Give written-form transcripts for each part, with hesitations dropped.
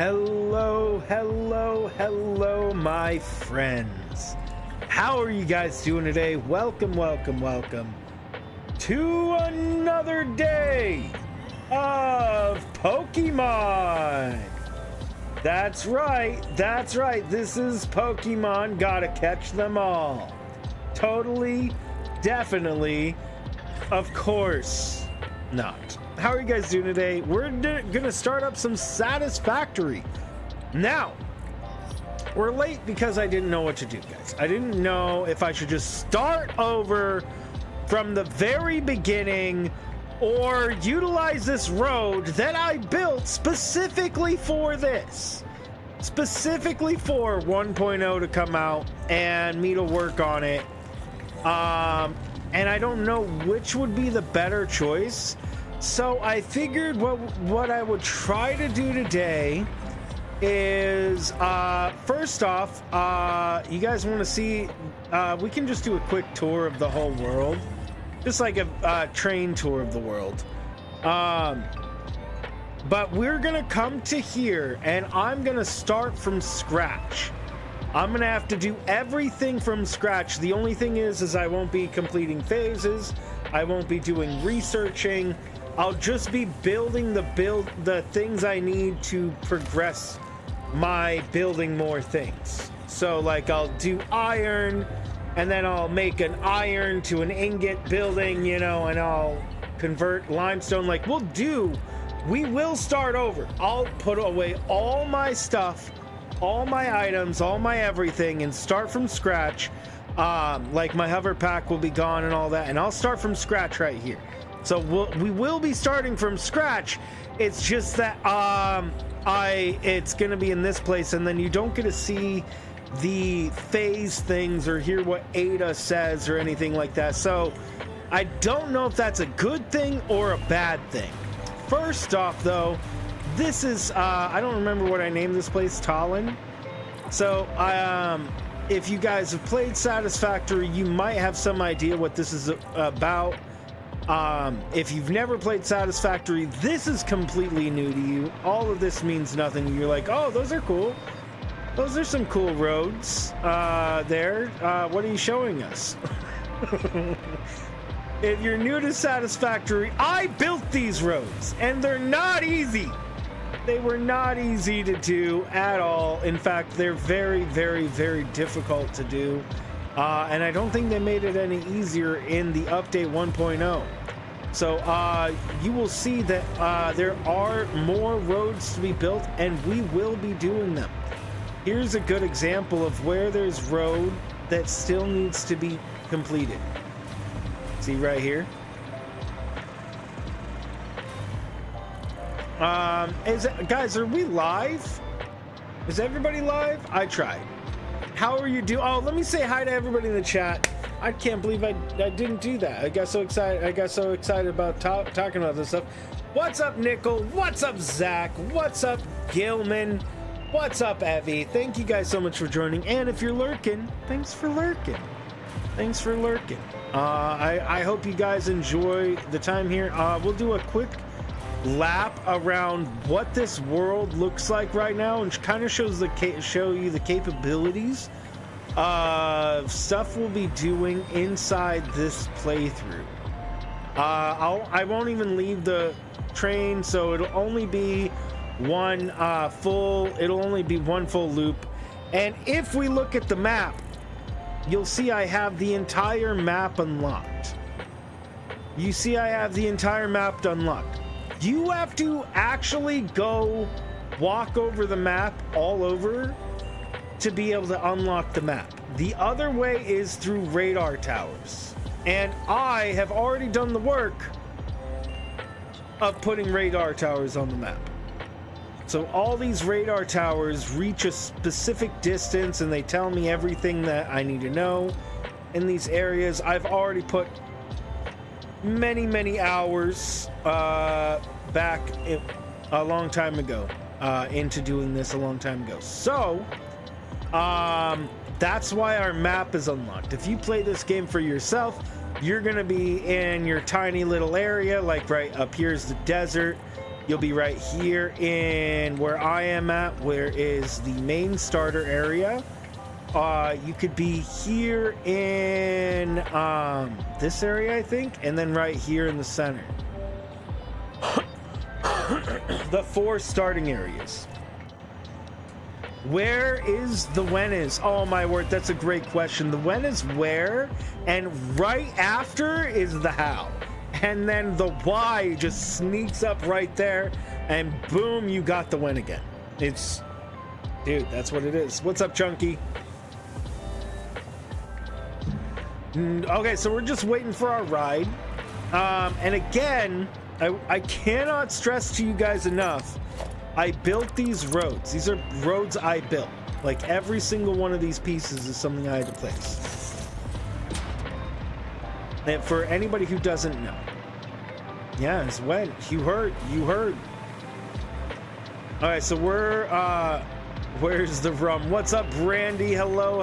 Hello, my friends. How are you guys doing today? Welcome to another day of Pokemon. That's right. This is Pokemon. Gotta catch them all. Totally, definitely, of course not. How are you guys doing today? We're gonna start up some Satisfactory. Now, we're late because I didn't know what to do, guys. I didn't know if I should just start over from the very beginning or utilize this road that I built specifically for this. Specifically for 1.0 to come out and me to work on it. And I don't know which would be the better choice. So I figured what I would try to do today is, first off, you guys want to see, we can just do a quick tour of the whole world. Just like a train tour of the world. But we're going to come to here and I'm going to start from scratch. I'm going to have to do everything from scratch. The only thing is I won't be completing phases. I won't be doing researching. I'll just be building the things I need to progress my building more things. So like I'll do iron and then I'll make an iron to an ingot building, you know, and I'll convert limestone. Like we will start over. I'll put away all my stuff, all my items, all my everything, and start from scratch. Like my hover pack will be gone and all that, and I'll start from scratch right here. So we will be starting from scratch. It's just that it's gonna be in this place, and then you don't get to see the phase things or hear what Ada says or anything like that. So I don't know if that's a good thing or a bad thing. First off, though, this is I don't remember what I named this place. Talon. So if you guys have played Satisfactory, you might have some idea what this is about. If you've never played Satisfactory, this is completely new to you. All of this means nothing. You're like, oh, those are cool. Those are some cool roads there. What are you showing us? If you're new to Satisfactory, I built these roads, and they're not easy. They were not easy to do at all. In fact, they're very, very, very difficult to do. And I don't think they made it any easier in the update 1.0. So you will see that there are more roads to be built, and we will be doing them. Here's a good example of where there's road that still needs to be completed. See right here? Guys, are we live? Is everybody live? I tried. How are you doing? Oh, let me say hi to everybody in the chat. I can't believe I didn't do that. I got so excited about talking about this stuff. What's up, Nickel? What's up, Zach? What's up, Gilman? What's up, Evie? Thank you guys so much for joining. And if you're lurking, thanks for lurking. I hope you guys enjoy the time here. We'll do a quick lap around what this world looks like right now, and kind of show you the capabilities of stuff we'll be doing inside this playthrough. I won't even leave the train, so it'll only be one full loop. And if we look at the map, you'll see I have the entire map unlocked. You see I have the entire map unlocked. You have to actually go walk over the map all over to be able to unlock the map. The other way is through radar towers. And I have already done the work of putting radar towers on the map. So all these radar towers reach a specific distance and they tell me everything that I need to know in these areas. I've already put many hours back a long time ago into doing this a long time ago. So that's why our map is unlocked. If you play this game for yourself, you're gonna be in your tiny little area. Like right up here is the desert. You'll be right here in where I am at, where is the main starter area. You could be here in this area, I think, and then right here in the center. The 4 starting areas. Where is the when is? Oh my word, that's a great question. The when is where, and right after is the how. And then the why just sneaks up right there, and boom, you got the win again. It's, dude, that's what it is. What's up, Chunky? Okay, so we're just waiting for our ride. And again, I cannot stress to you guys enough, I built these roads. These are roads I built. Like, every single one of these pieces is something I had to place. And for anybody who doesn't know. Yeah, it's when. You heard. Alright, so we're, where's the rum? What's up, Brandy? Hello.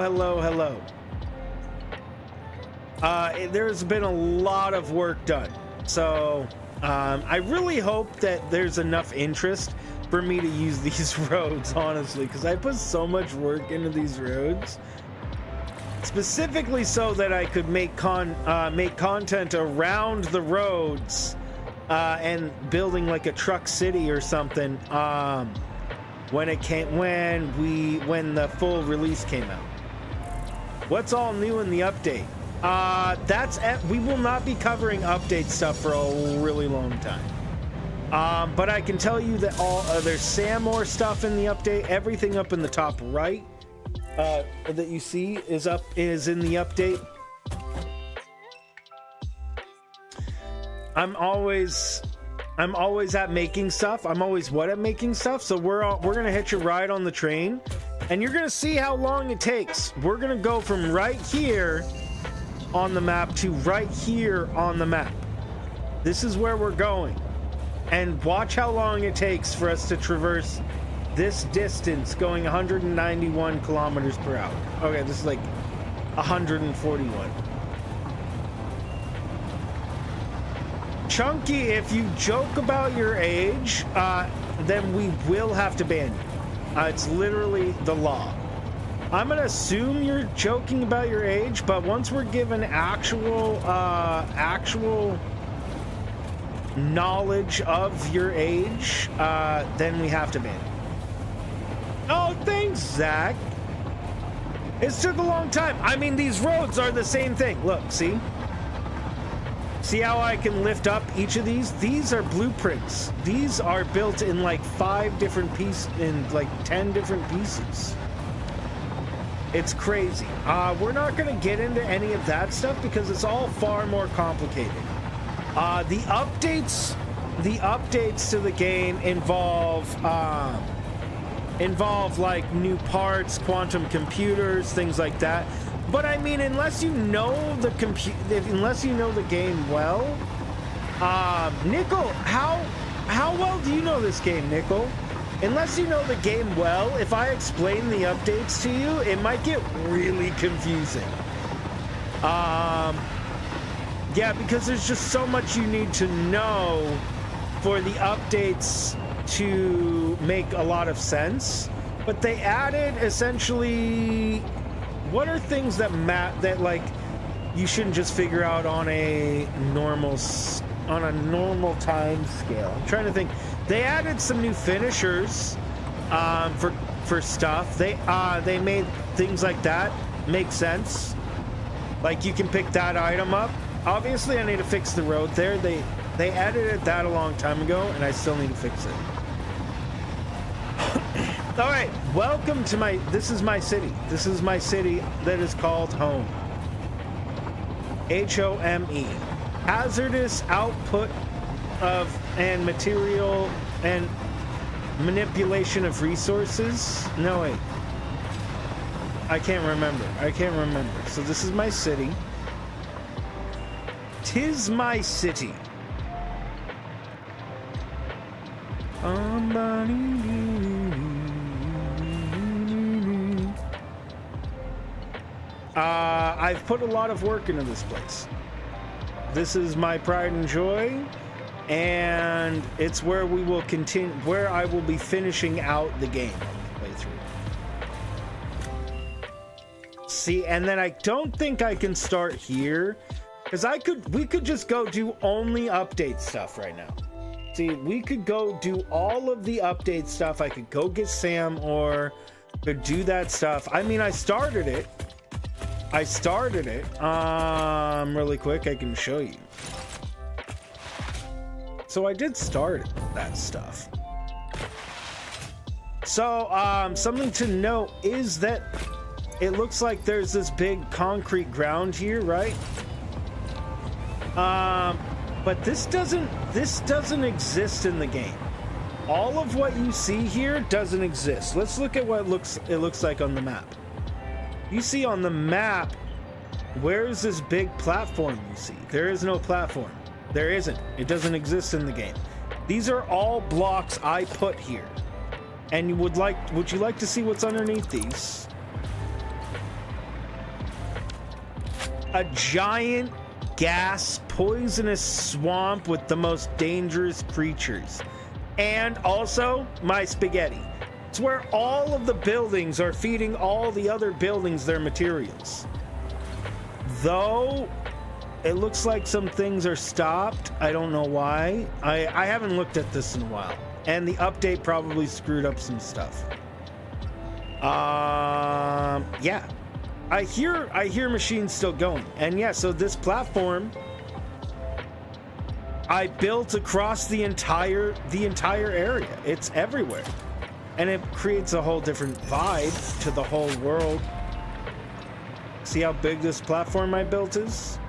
There's been a lot of work done. So, I really hope that there's enough interest for me to use these roads, honestly, because I put so much work into these roads, specifically so that I could make content around the roads, and building like a truck city or something, when the full release came out. What's all new in the update? We will not be covering update stuff for a really long time. But I can tell you that there's Samor stuff in the update. Everything up in the top right that you see is in the update. I'm always at making stuff. I'm always at making stuff. So we're gonna hitch a ride on the train, and you're gonna see how long it takes. We're gonna go from right here on the map to right here on the map. This is where we're going. And watch how long it takes for us to traverse this distance going 191 kilometers per hour. Okay, this is like 141. Chunky, if you joke about your age, then we will have to ban you. It's literally the law. I'm gonna assume you're joking about your age, but once we're given actual knowledge of your age, then we have to ban it. Oh, thanks, Zach. It's took a long time. I mean, these roads are the same thing. Look, see how I can lift up each of these? These are blueprints. These are built in like 5 different pieces, in like 10 different pieces. It's crazy. We're not going to get into any of that stuff because it's all far more complicated. The updates to the game involve like new parts, quantum computers, things like that. But I mean, unless you know the game well, Nickel, how well do you know this game, Nickel? Unless you know the game well, if I explain the updates to you, it might get really confusing. Yeah, because there's just so much you need to know for the updates to make a lot of sense. But they added essentially, what are things that like you shouldn't just figure out on a normal time scale? I'm trying to think. They added some new finishers for stuff. They made things like that make sense. Like you can pick that item up. Obviously, I need to fix the road there. They edited that a long time ago, and I still need to fix it. All right, welcome to this is my city. This is my city that is called home. HOME. Hazardous output and material and manipulation of resources. No, wait. I can't remember. So this is my city. 'Tis my city. I've put a lot of work into this place. This is my pride and joy, and it's where we will continue, where I will be finishing out the game on the way through. See, and then I don't think I can start here, because we could just go do only update stuff right now. See, we could go do all of the update stuff. I could go get Sam or could do that stuff. I mean, I started it. Really quick, I can show you. So I did start that stuff. So, something to note is that it looks like there's this big concrete ground here, right? But this doesn't exist in the game. All of what you see here doesn't exist. Let's look at what it looks like on the map. You see on the map, where's this big platform you see? There is no platform. There isn't. It doesn't exist in the game. These are all blocks I put here. And would you like to see what's underneath these? A giant gas poisonous swamp with the most dangerous creatures. And also my spaghetti. It's where all of the buildings are feeding all the other buildings their materials. Though it looks like some things are stopped. I don't know why. I haven't looked at this in a while. And the update probably screwed up some stuff. Yeah. I hear machines still going. And yeah, so this platform I built across the entire area. It's everywhere. And it creates a whole different vibe to the whole world. See how big this platform I built is?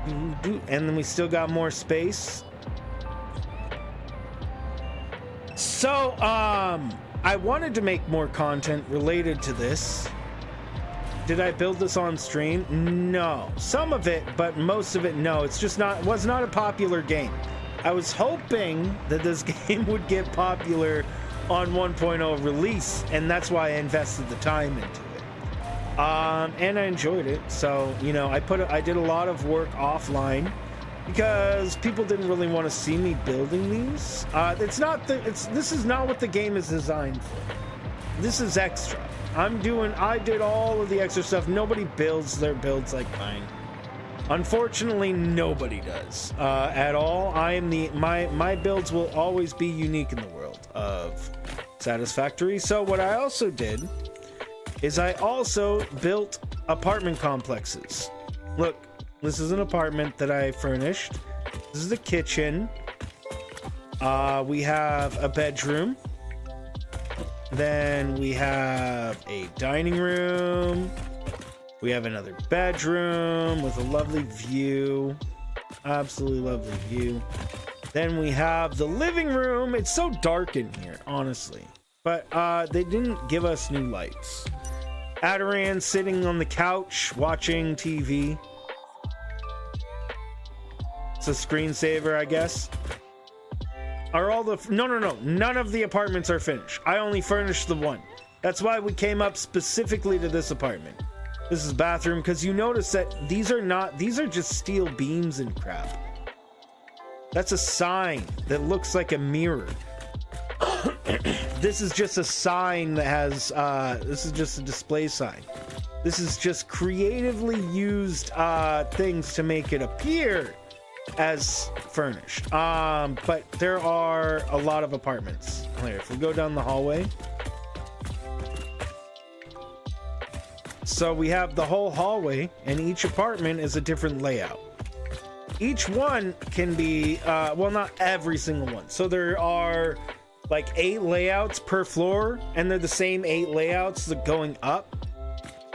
And then we still got more space. So, I wanted to make more content related to this. Did I build this on stream? No. Some of it, but most of it, no. It's just was not a popular game. I was hoping that this game would get popular on 1.0 release, and that's why I invested the time into it. And I enjoyed it. So, you know, I did a lot of work offline because people didn't really want to see me building these. This is not what the game is designed for. This is extra. I did all of the extra stuff. Nobody builds their builds like mine. Unfortunately, nobody does at all. My builds will always be unique in the world of Satisfactory. So what I also did is I also built apartment complexes. Look, this is an apartment that I furnished. This is the kitchen. We have a bedroom. Then we have a dining room. We have another bedroom with a lovely view. Absolutely lovely view. Then we have the living room. It's so dark in here, honestly. But they didn't give us new lights. Adaran sitting on the couch watching TV. It's a screensaver, I guess. Are all the... No. None of the apartments are finished. I only furnished the one. That's why we came up specifically to this apartment. This is bathroom, because you notice that these are just steel beams and crap. That's a sign that looks like a mirror. This is just a sign that has, this is just a display sign. This is just creatively used things to make it appear as furnished. But there are a lot of apartments. Here, if we go down the hallway. So we have the whole hallway, and each apartment is a different layout. Each one can be, well, not every single one. So there are like 8 layouts per floor, and they're the same 8 layouts going up.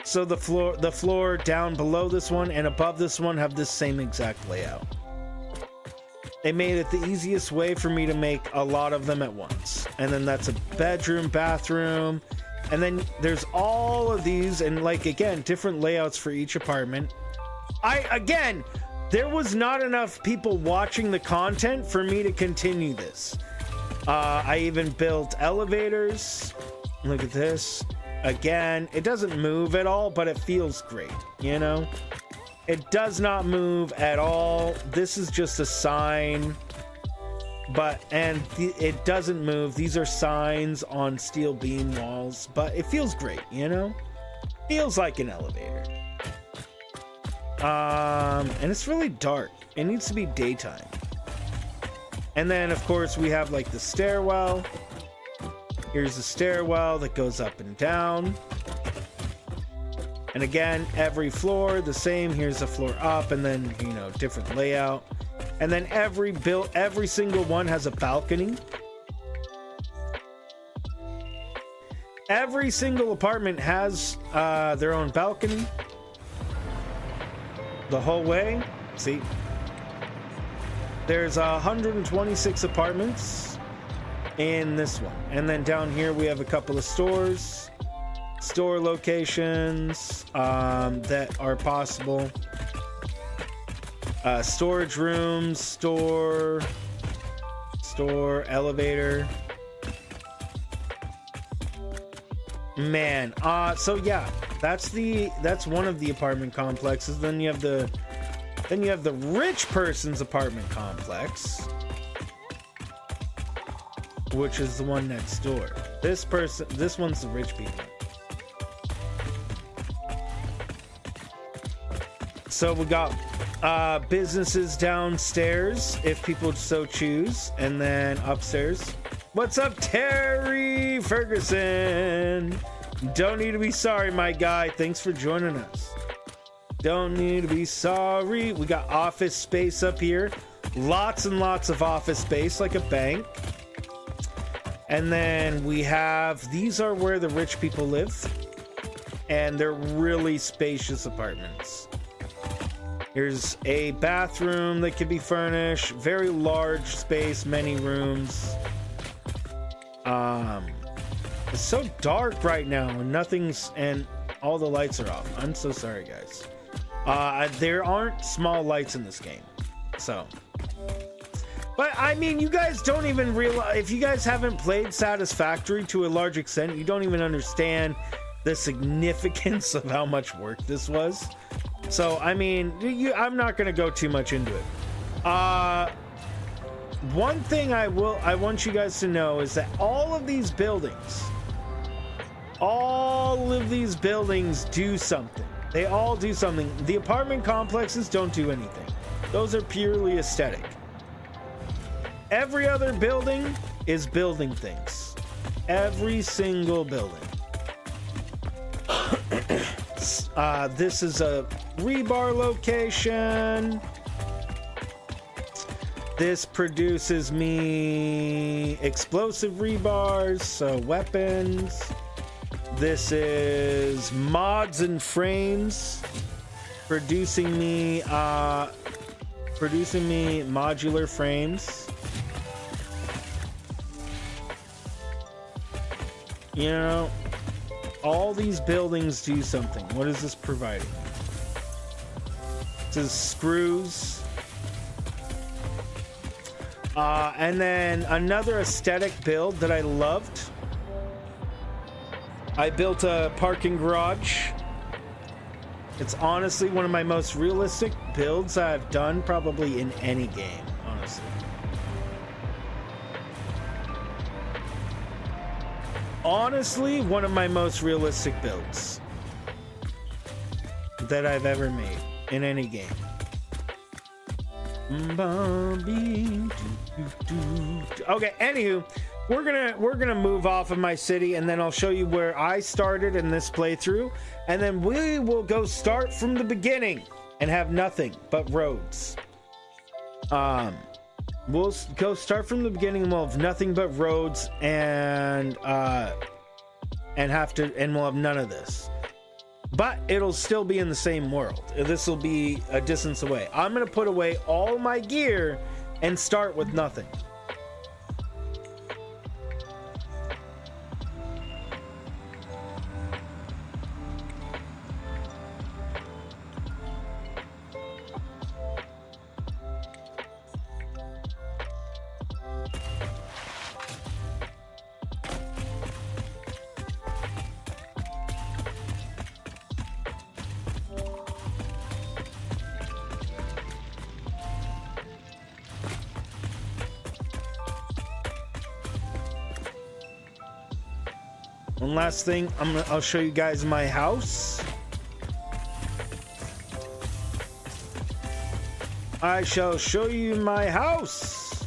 So the floor down below this one and above this one have this same exact layout. They made it the easiest way for me to make a lot of them at once. And then that's a bedroom, bathroom. And then there's all of these, and like, again, different layouts for each apartment. Again, there was not enough people watching the content for me to continue this. I even built elevators. Look at this. Again, it doesn't move at all, but it feels great, you know? It does not move at all. This is just a sign, it doesn't move. These are signs on steel beam walls, but it feels great, you know? Feels like an elevator. And it's really dark. It needs to be daytime. And then, of course, we have like the stairwell. Here's the stairwell that goes up and down. And again, every floor the same. Here's a floor up, and then, you know, different layout. And then every single one has a balcony. Every single apartment has their own balcony. The whole way. See? There's 126 apartments in this one. And then down here we have a couple of store locations that are possible. Storage rooms, store, elevator. Man, so yeah, that's one of the apartment complexes. Then you have the rich person's apartment complex, which is the one next door. This one's the rich people. So we got businesses downstairs if people so choose, and then upstairs. What's up, Terry Ferguson? Don't need to be sorry, my guy. Thanks for joining us. Don't need to be sorry. We got office space up here. Lots and lots of office space, like a bank. And then we have, these are where the rich people live. And they're really spacious apartments. Here's a bathroom that can be furnished. Very large space, many rooms. It's so dark right now, and all the lights are off. I'm so sorry, guys. There aren't small lights in this game, so. But I mean, you guys don't even realize, if you guys haven't played Satisfactory to a large extent, you don't even understand the significance of how much work this was. So, I mean, I'm not going to go too much into it. One thing I want you guys to know is that all of these buildings do something. They all do something. The apartment complexes don't do anything. Those are purely aesthetic. Every other building is building things. Every single building. This is a rebar location. This produces me explosive rebars, so weapons. This is mods and frames, producing me modular frames. You know, all these buildings do something. What is this providing? It says screws. And then another aesthetic build that I loved. I built a parking garage. It's honestly one of my most realistic builds I've done probably in any game, honestly. Honestly, one of my most realistic builds that I've ever made in any game. Okay, anywho, we're gonna move off of my city, and then I'll show you where I started in this playthrough, and then we will go start from the beginning and have nothing but roads. We'll go start from the beginning, and we'll have nothing but roads, and we'll have none of this. But it'll still be in the same world. This will be a distance away. I'm gonna put away all my gear and start with nothing. One last thing, I'll show you guys my house. I shall show you my house.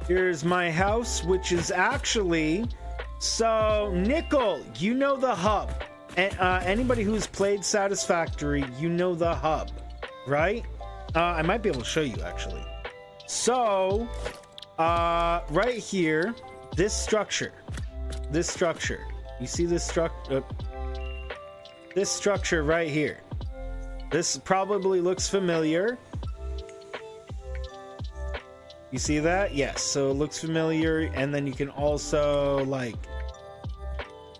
Here's my house, which is actually, so Nickel, you know the hub. Anybody who's played Satisfactory, you know the hub, right? I might be able to show you actually. So, right here, this structure, you see this structure right here. This probably looks familiar. You see that? Yes, so it looks familiar, and then you can also like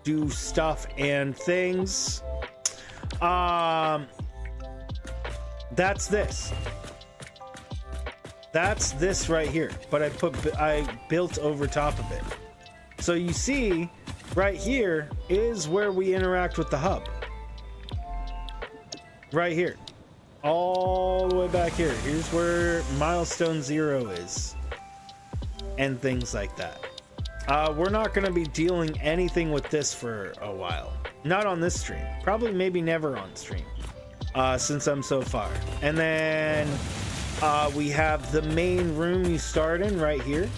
do stuff and things. That's this right here, but I built over top of it. So you see right here is where we interact with the hub, right here, all the way back here. Here's where milestone 0 is and things like that. We're not going to be dealing anything with this for a while. Not on this stream. Probably maybe never on stream. Since I'm so far. And then we have the main room you start in right here.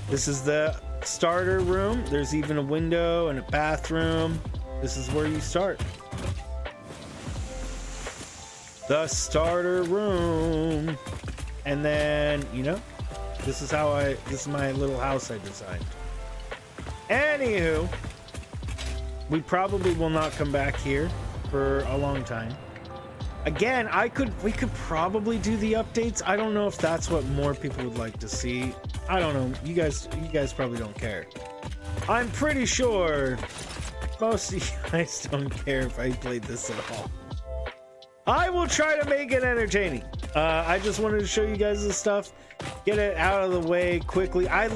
This is the starter room. There's even a window and a bathroom. This is where you start. The starter room. And then, you know, this is my little house I designed. Anywho, we probably will not come back here for a long time. Again, we could probably do the updates. I don't know if that's what more people would like to see. I don't know. You guys probably don't care. I'm pretty sure most of you guys don't care if I played this at all. I will try to make it entertaining. I just wanted to show you guys this stuff, get it out of the way quickly. I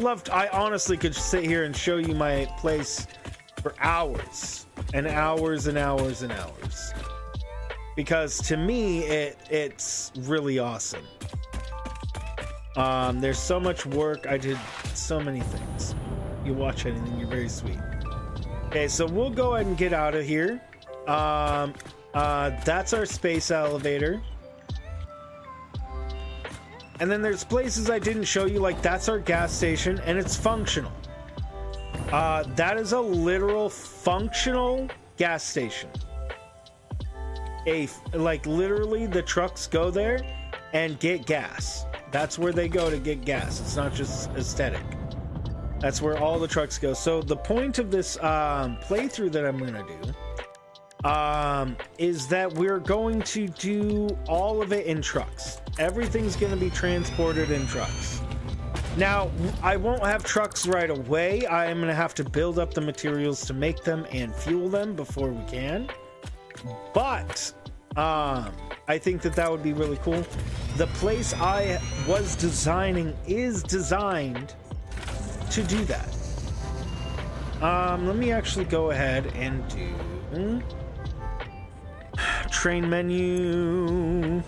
honestly could sit here and show you my place for hours and hours and hours and hours, because to me it's really awesome. There's so much work. I did so many things. You watch anything, you're very sweet. Okay, so we'll go ahead and get out of here. That's our space elevator. And then there's places I didn't show you, like that's our gas station, and it's functional. That is a literal functional gas station. Like literally the trucks go there and get gas. That's where they go to get gas. It's not just aesthetic. That's where all the trucks go. So the point of this playthrough that I'm gonna do is that we're going to do all of it in trucks. Everything's going to be transported in trucks. Now, I won't have trucks right away. I am going to have to build up the materials to make them and fuel them before we can. But I think that would be really cool. The place I was designing is designed to do that. Let me actually go ahead and do train menu.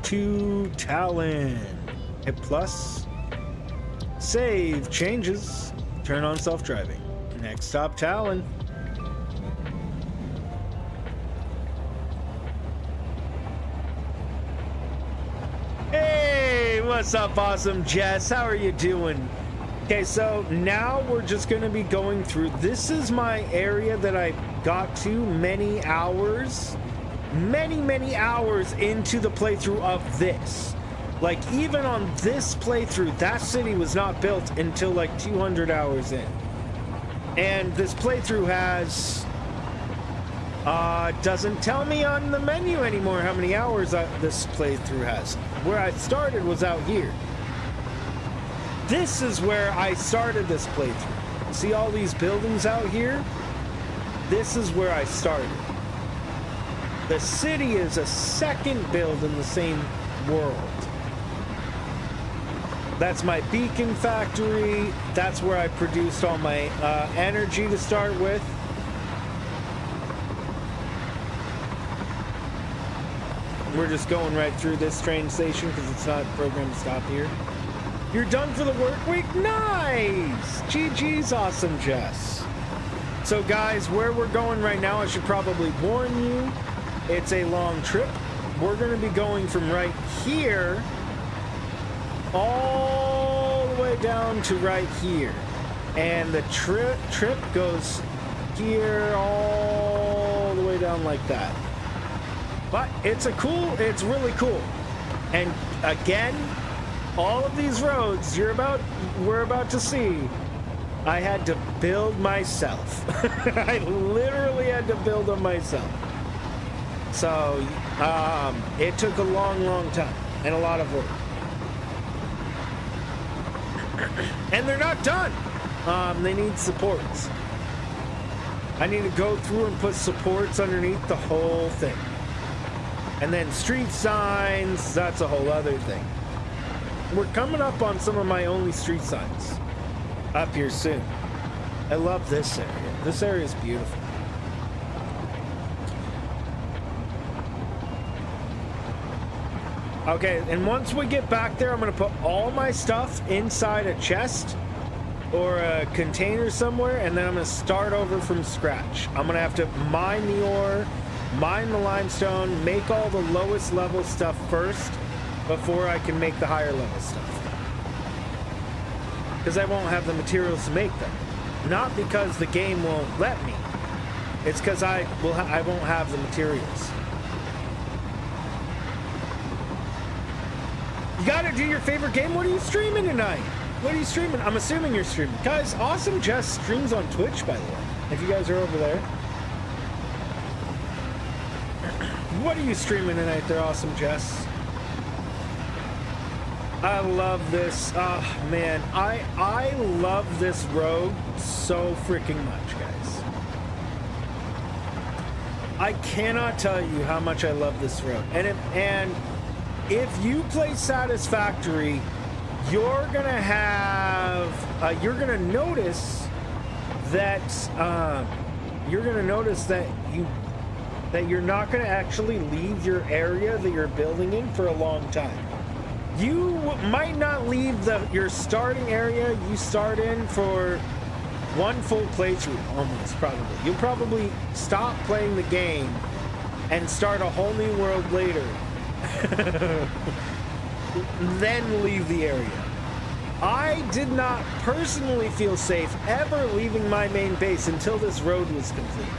To Talon. Hit plus. Save changes. Turn on self-driving. Next stop, Talon. Hey, what's up, awesome Jess? How are you doing? Okay, so now we're just going to be going through. This is my area that I got to many hours into the playthrough of this. Like, even on this playthrough, that city was not built until like 200 hours in. And this playthrough has... doesn't tell me on the menu anymore how many hours this playthrough has. Where I started was out here. This is where I started this playthrough. See all these buildings out here? This is where I started. The city is a second build in the same world. That's my beacon factory. That's where I produced all my energy to start with. We're just going right through this train station because it's not programmed to stop here. You're done for the work week? Nice! GG's, awesome Jess. So guys, where we're going right now, I should probably warn you, it's a long trip. We're going to be going from right here all the way down to right here. And the trip goes here all the way down like that. But it's really cool. And again, all of these roads we're about to see, I had to build myself. I literally had to build them myself. So it took a long time and a lot of work. And they're not done. They need supports. I need to go through and put supports underneath the whole thing. And then street signs, that's a whole other thing. We're coming up on some of my only street signs up here soon. I love this area. This area is beautiful. Okay, and once we get back there, I'm going to put all my stuff inside a chest or a container somewhere, and then I'm going to start over from scratch. I'm going to have to mine the ore, mine the limestone, make all the lowest level stuff first before I can make the higher level stuff. Because I won't have the materials to make them. Not because the game won't let me. It's because I won't have the materials. You gotta do your favorite game. What are you streaming tonight? What are you streaming? I'm assuming you're streaming. Guys, Awesome Jess streams on Twitch, by the way. If you guys are over there. What are you streaming tonight there, Awesome Jess? I love this. Oh, man. I love this road so freaking much, guys. I cannot tell you how much I love this road. And if you play Satisfactory, you're gonna have you're gonna notice that you're not gonna actually leave your area that you're building in for a long time. You might not leave your starting area you start in for one full playthrough, almost probably. You'll probably stop playing the game and start a whole new world later. Then leave the area. I did not personally feel safe ever leaving my main base until this road was complete.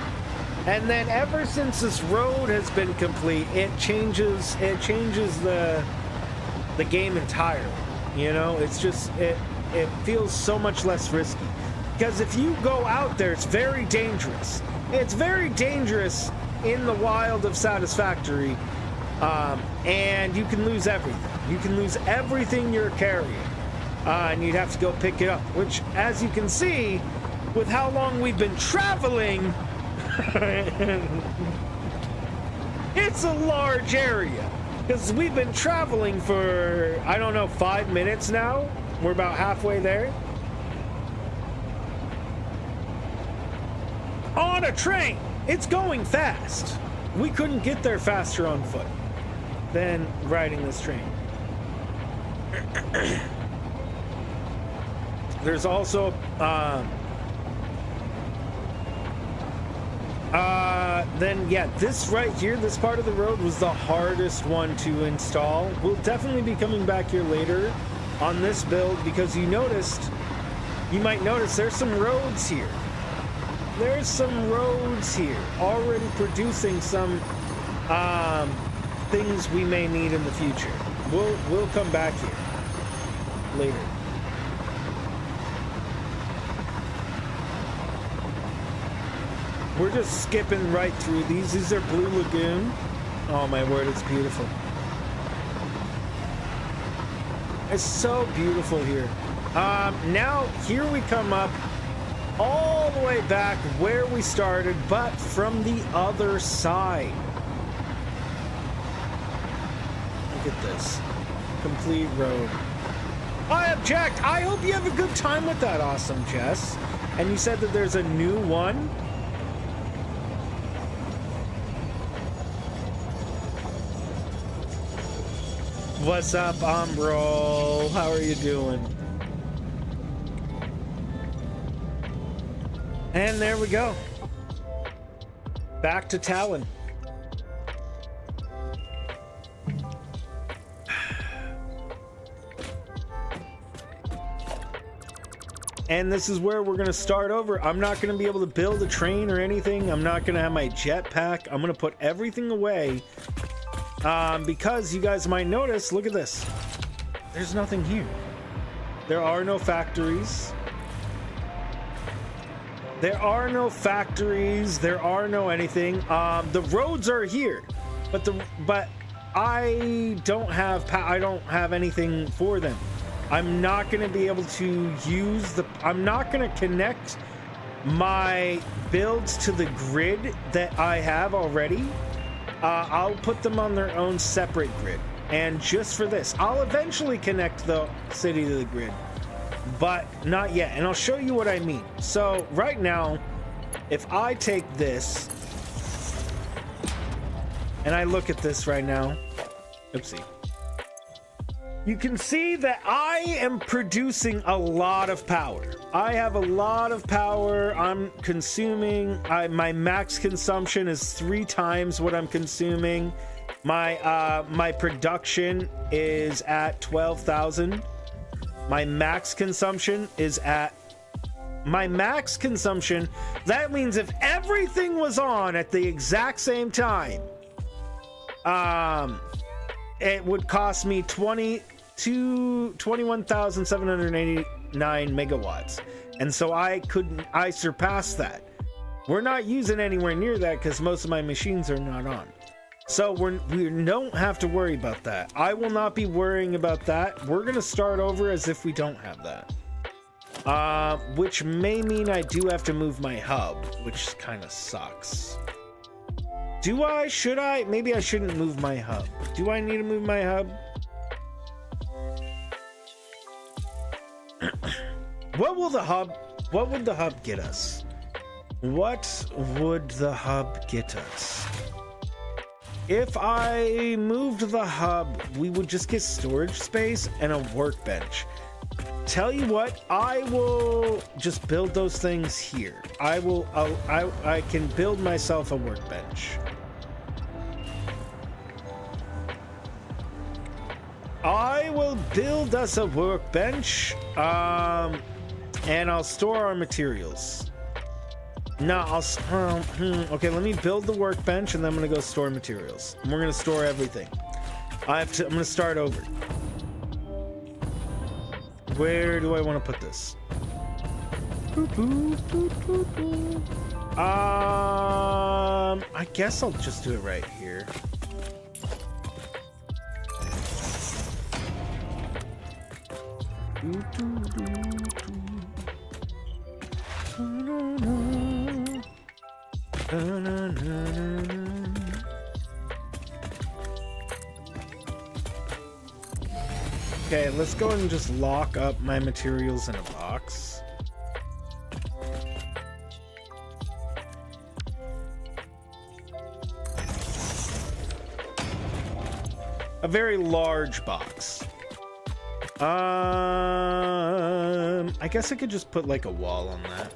And then ever since this road has been complete, it changes the game entirely. You know, it's just it feels so much less risky. Because if you go out there, it's very dangerous. It's very dangerous in the wild of Satisfactory. And you can lose everything. You can lose everything you're carrying. And you'd have to go pick it up. Which, as you can see, with how long we've been traveling, it's a large area. Because we've been traveling for, I don't know, 5 minutes now. We're about halfway there. On a train! It's going fast. We couldn't get there faster on foot than riding this train. There's also then yeah, this right here, this part of the road was the hardest one to install. We'll definitely be coming back here later on this build because you might notice there's some roads here. There's some roads here already producing some things we may need in the future. We'll come back here later. We're just skipping right through these. These are Blue Lagoon. Oh my word, it's beautiful. It's so beautiful here. Now here we come up all the way back where we started, but from the other side. Look at this complete road. I object. I hope you have a good time with that, awesome Jess. And you said that there's a new one? What's up, Umbro? How are you doing? And there we go. Back to Talon. And this is where we're going to start over. I'm not going to be able to build a train or anything. I'm not going to have my jetpack. I'm going to put everything away. Because you guys might notice, look at this. There's nothing here. There are no factories. There are no factories. There are no anything. The roads are here. But I don't have anything for them. I'm not going to be able to use I'm not going to connect my builds to the grid that I have already. I'll put them on their own separate grid. And just for this, I'll eventually connect the city to the grid, but not yet. And I'll show you what I mean. So right now, if I take this and I look at this right now, oopsie. You can see that I am producing a lot of power. I have a lot of power. I'm consuming. My max consumption is 3 times what I'm consuming. My production is at 12,000. My max consumption is at That means if everything was on at the exact same time, it would cost me 21,789 megawatts, and so I surpassed that. We're not using anywhere near that because most of my machines are not on, so we don't have to worry about that. I will not be worrying about that. We're gonna start over as if we don't have that, which may mean I do have to move my hub, which kind of sucks. Should I? Maybe I shouldn't move my hub. Do I need to move my hub? What would the hub get us? What would the hub get us? If I moved the hub, we would just get storage space and a workbench. Tell you what, I will just build those things here. I can build myself a workbench. I will build us a workbench, and I'll store our materials. No, okay, let me build the workbench, and then I'm gonna go store materials. And we're gonna store everything. I'm gonna start over. Where do I want to put this? I guess I'll just do it right here. Okay, let's go and just lock up my materials in a box. A very large box. I guess I could just put like a wall on that.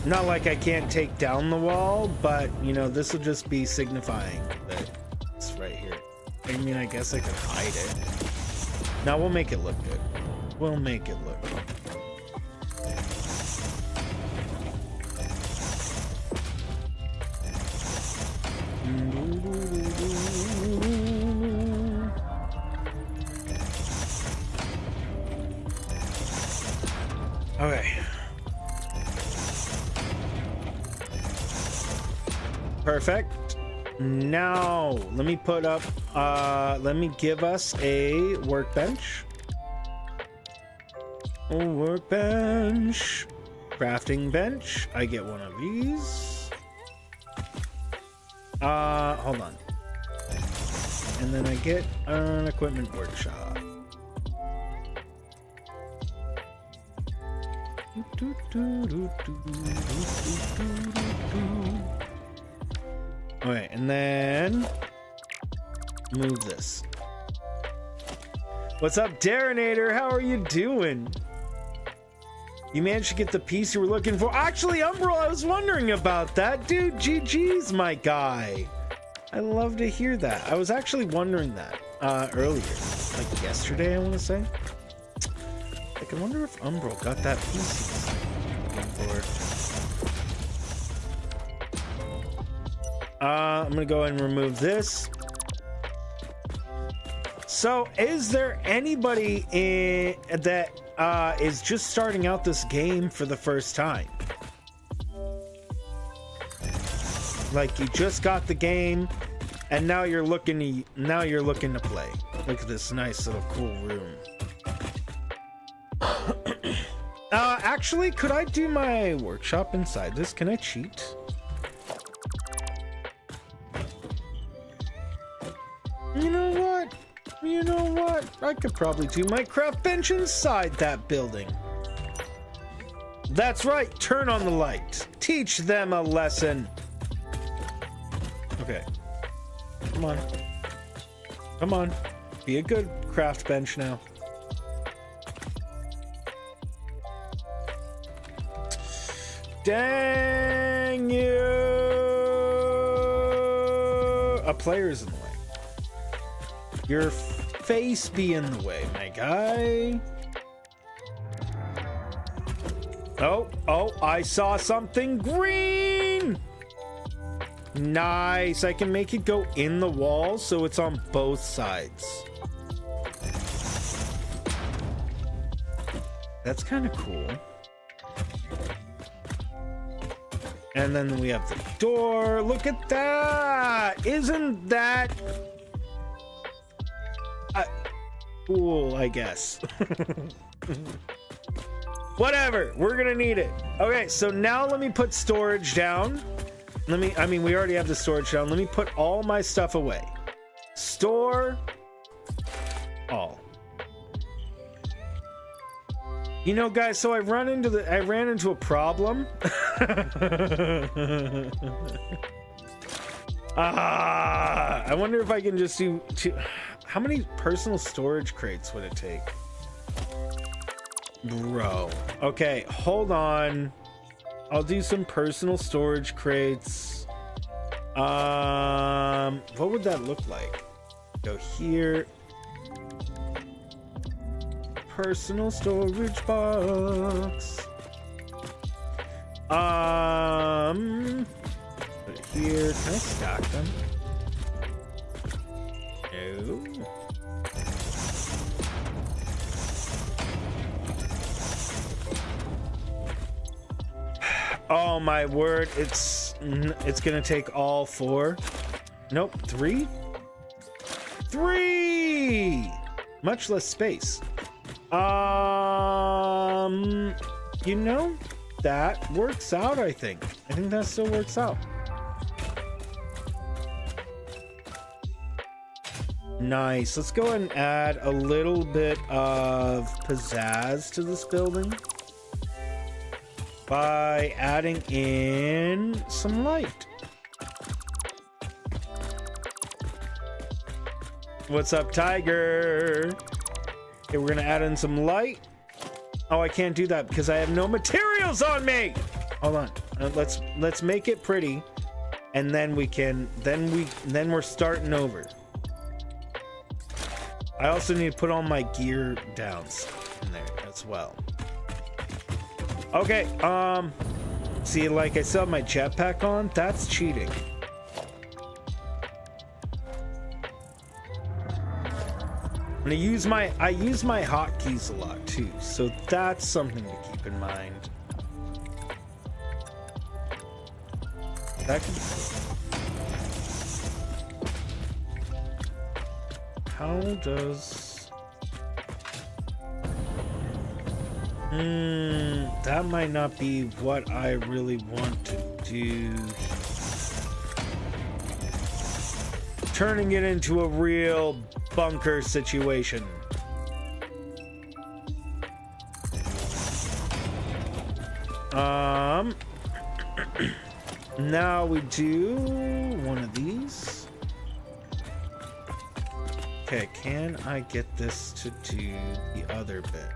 Not like I can't take down the wall, but you know, this will just be signifying that it's right here. I mean, I guess I could hide it. Now we'll make it look good. We'll make it look good. Okay. Perfect. Now, let me put up, let me give us a workbench. A workbench. Crafting bench. I get one of these. Hold on. and then I get an equipment workshop. Alright, and then move this. What's up, Darinator? How are you doing? You managed to get the piece you were looking for. Actually, Umbral, I was wondering about that. Dude, GG's, my guy. I love to hear that. I was actually wondering that earlier. Like yesterday, I want to say. Like, I wonder if Umbral got that piece he was looking for. I'm going to go ahead and remove this. So, is there anybody that is just starting out this game for the first time? Like, you just got the game, and now you're looking to play. Look at this nice little cool room. Actually, could I do my workshop inside this? Can I cheat? You know what? You know what? I could probably do my craft bench inside that building. That's right. Turn on the light. Teach them a lesson. Okay. Come on. Come on. Be a good craft bench now. Dang you! A player's in the way. Your face be in the way, my guy. Oh, I saw something green! Nice. I can make it go in the wall so it's on both sides. That's kind of cool. And then we have the door. Look at that! Isn't that cool, I guess. Whatever, we're gonna need it. Okay, so now let me put storage down. We already have the storage down. Let me put all my stuff away. Store all. You know, guys, so I ran into a problem. I wonder if I can just do how many personal storage crates would it take? Bro. Okay, hold on. I'll do some personal storage crates. What would that look like? Go here. Personal storage box. Put it here. Can I stack them? No. Oh my word, it's gonna take all 4. Nope, 3? 3! Much less space. You know, that works out, I think. I think that still works out. Nice. Let's go ahead and add a little bit of pizzazz to this building by adding in some light. What's up, Tiger? Okay, we're gonna add in some light. Oh, I can't do that because I have no materials on me. Hold on. Let's make it pretty, and then we can. Then we're starting over. I also need to put all my gear down in there as well. Okay. See, like I still have my jetpack on. That's cheating. I use my hotkeys a lot too, so that's something to keep in mind. That could be cool. How does that might not be what I really want to do. turning it into a real bunker situation. Now we do one of these. Okay, can I get this to do the other bit?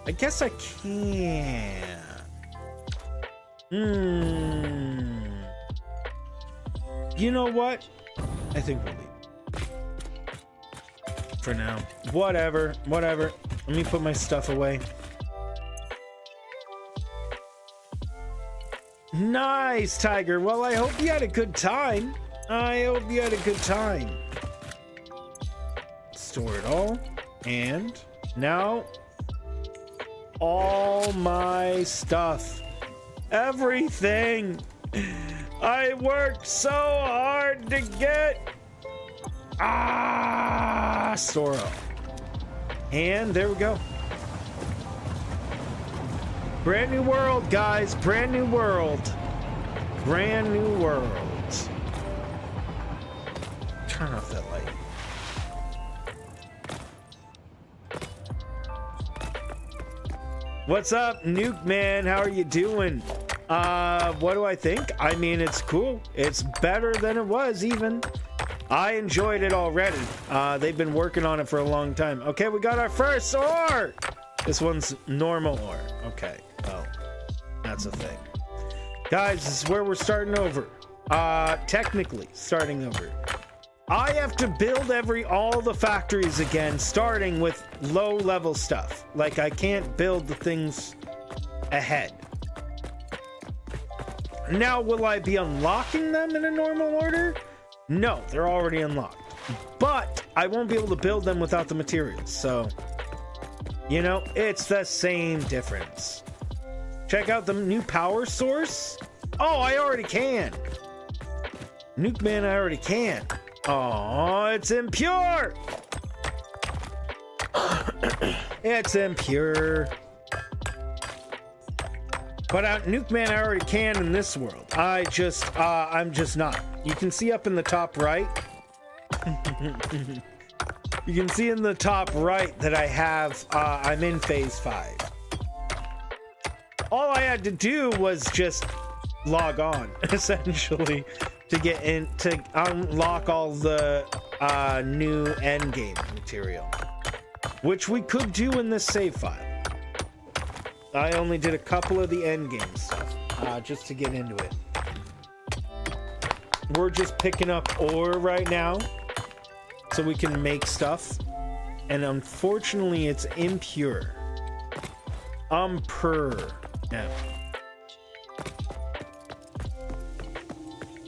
I guess I can. You know what? I think we'll leave for now. Whatever. Let me put my stuff away. Nice, Tiger. Well, I hope you had a good time. Store it all. And now all my stuff. Everything I worked so hard to get. Store all. And there we go. Brand new world, guys. Brand new world. Turn off that light. What's up, Nuke Man? How are you doing? What do I think? I mean, it's cool. It's better than it was, even. I enjoyed it already. They've been working on it for a long time. Okay, we got our first ore. This one's normal ore. Okay, well, that's a thing. Guys, this is where we're starting over. Technically starting over. I have to build all the factories again, starting with low level stuff. Like, I can't build the things ahead. Now, will I be unlocking them in a normal order? No, they're already unlocked. But I won't be able to build them without the materials. So, you know, it's the same difference. Check out the new power source. Oh, I already can. Nuke Man, I already can. Oh, it's impure. It's impure. But Nuke Man, I already can in this world. I'm just not. You can see up in the top right. You can see in the top right that I have, I'm in phase 5. All I had to do was just log on, essentially, to get in, to unlock all the new endgame material, which we could do in this save file. I only did a couple of the endgame stuff, just to get into it. We're just picking up ore right now, so we can make stuff, and unfortunately, it's impure. Yeah.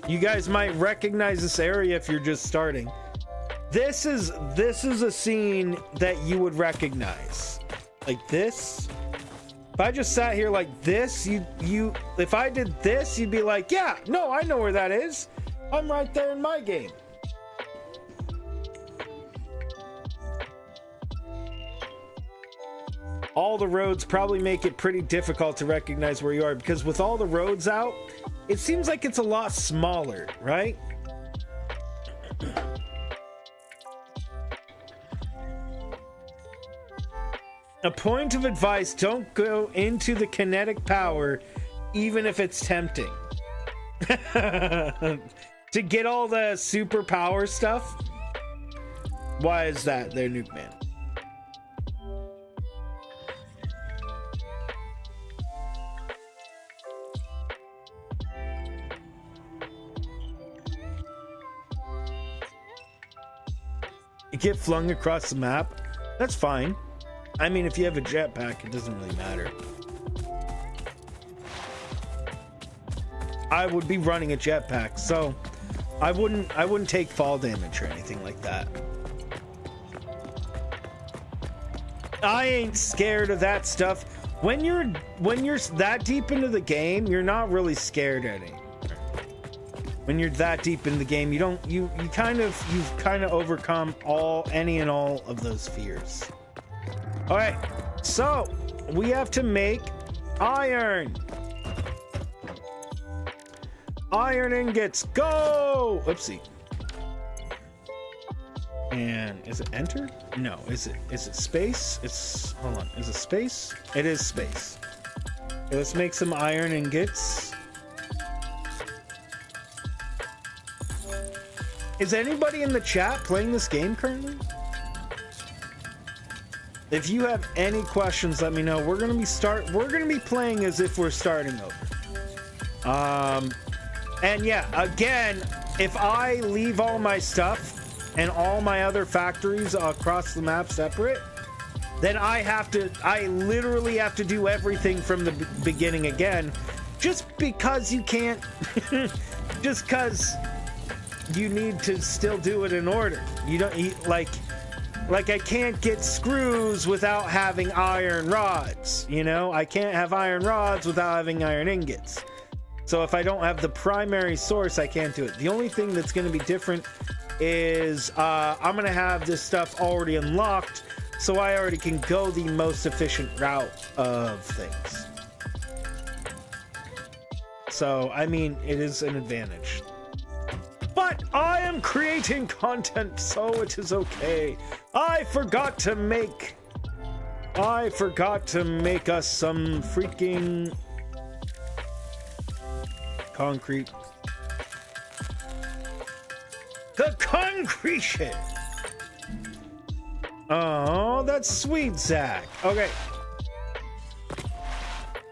You guys might recognize this area if you're just starting. This is a scene that you would recognize. Like this. If I just sat here like this, if I did this, you'd be like, yeah, no, I know where that is. I'm right there in my game. All the roads probably make it pretty difficult to recognize where you are, because with all the roads out, it seems like it's a lot smaller, right? A point of advice, don't go into the kinetic power, even if it's tempting. To get all the super power stuff? Why is that there, Nuke Man? You get flung across the map? That's fine. I mean, if you have a jetpack, it doesn't really matter. I would be running a jetpack, so I wouldn't take fall damage or anything like that. I ain't scared of that stuff. When you're that deep into the game, you're not really scared anymore. When you're that deep in the game, you've kind of overcome any and all of those fears. All right, so we have to make iron. Iron ingots, go! Oopsie. And is it enter? No, is it space? It's, hold on, is it space? It is space. Okay, let's make some iron ingots. Is anybody in the chat playing this game currently? If you have any questions, let me know. We're gonna be playing as if we're starting over. And yeah, again, if I leave all my stuff and all my other factories across the map separate, then I literally have to do everything from the beginning again, just because you can't, just because you need to still do it in order. You don't, like I can't get screws without having iron rods, you know? I can't have iron rods without having iron ingots. So if I don't have the primary source, I can't do it. The only thing that's going to be different is I'm going to have this stuff already unlocked, so I already can go the most efficient route of things. So, I mean, it is an advantage. But I am creating content, so it is okay. I forgot to make us some freaking concrete. The concrete shit. Oh, that's sweet, Zach. Okay.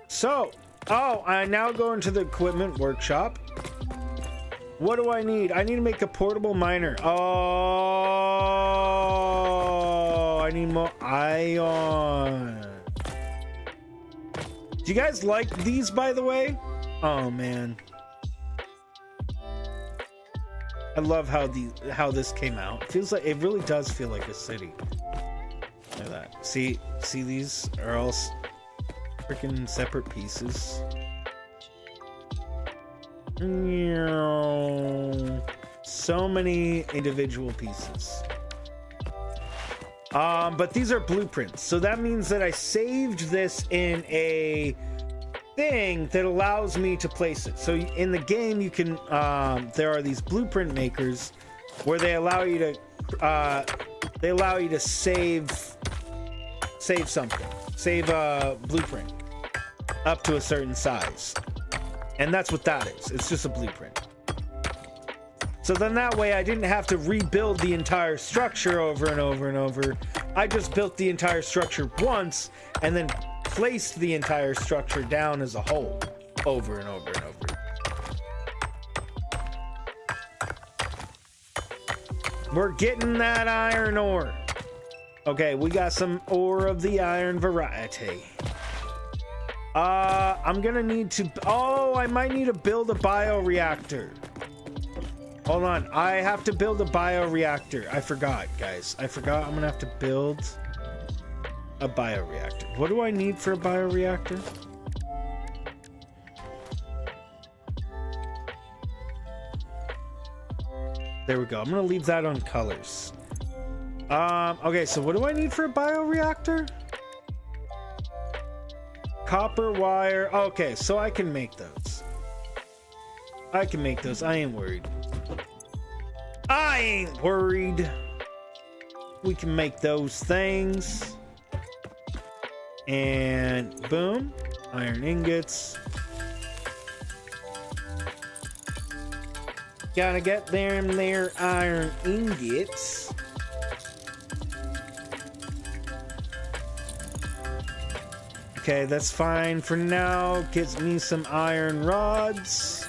So, I now go into the equipment workshop. What do I need? I need to make a portable miner. Oh, I need more iron. Do you guys like these, by the way? Oh man, I love how this came out. It feels like, it really does feel like a city. Look at that. See these are all freaking separate pieces. So many individual pieces. But these are blueprints, so that means that I saved this in a thing that allows me to place it. So in the game, you can there are these blueprint makers where they allow you to save something, save a blueprint up to a certain size. And that's what that is. It's just a blueprint. So then that way I didn't have to rebuild the entire structure over and over and over. I just built the entire structure once and then placed the entire structure down as a whole over and over and over. We're getting that iron ore. Okay, we got some ore of the iron variety. I'm gonna need to, I might need to build a bioreactor. Hold on, I have to build a bioreactor. I forgot, guys. I'm gonna have to build a bioreactor. What do I need for a bioreactor? There we go. I'm gonna leave that on colors. Okay, so what do I need for a bioreactor? Copper wire. Okay, so I can make those. I ain't worried. We can make those things. And boom. Iron ingots. Gotta get them there iron ingots. Okay, that's fine for now. Gives me some iron rods.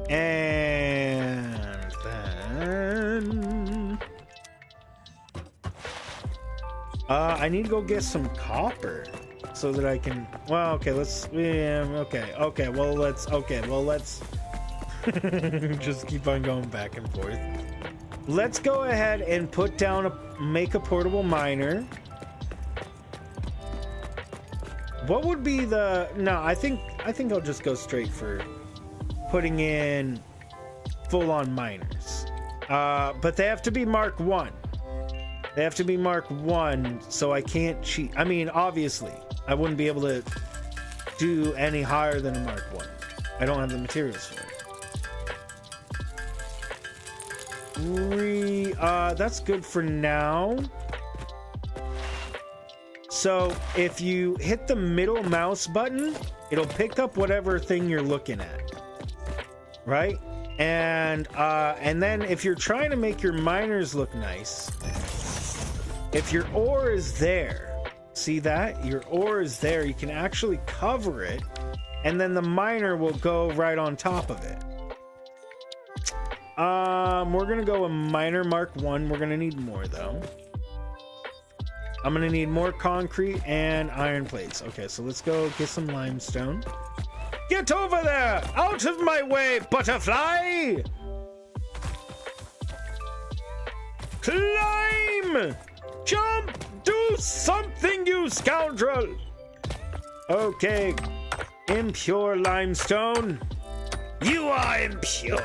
And then I need to go get some copper so that I can, well, okay, let's just keep on going back and forth. Let's go ahead and put down make a portable miner. What would be the, no, I think I'll just go straight for putting in full-on miners. But they have to be Mark 1. They have to be Mark 1, so I can't cheat. I mean, obviously, I wouldn't be able to do any higher than a Mark 1. I don't have the materials for it. That's good for now. So if you hit the middle mouse button, it'll pick up whatever thing you're looking at, right? And then if you're trying to make your miners look nice, if your ore is there, see that? Your ore is there, you can actually cover it, and then the miner will go right on top of it. We're gonna go a miner Mark 1. We're gonna need more though. I'm gonna need more concrete and iron plates. Okay, so let's go get some limestone. Get over there! Out of my way, butterfly! Climb! Jump! Do something, you scoundrel! Okay, impure limestone. You are impure.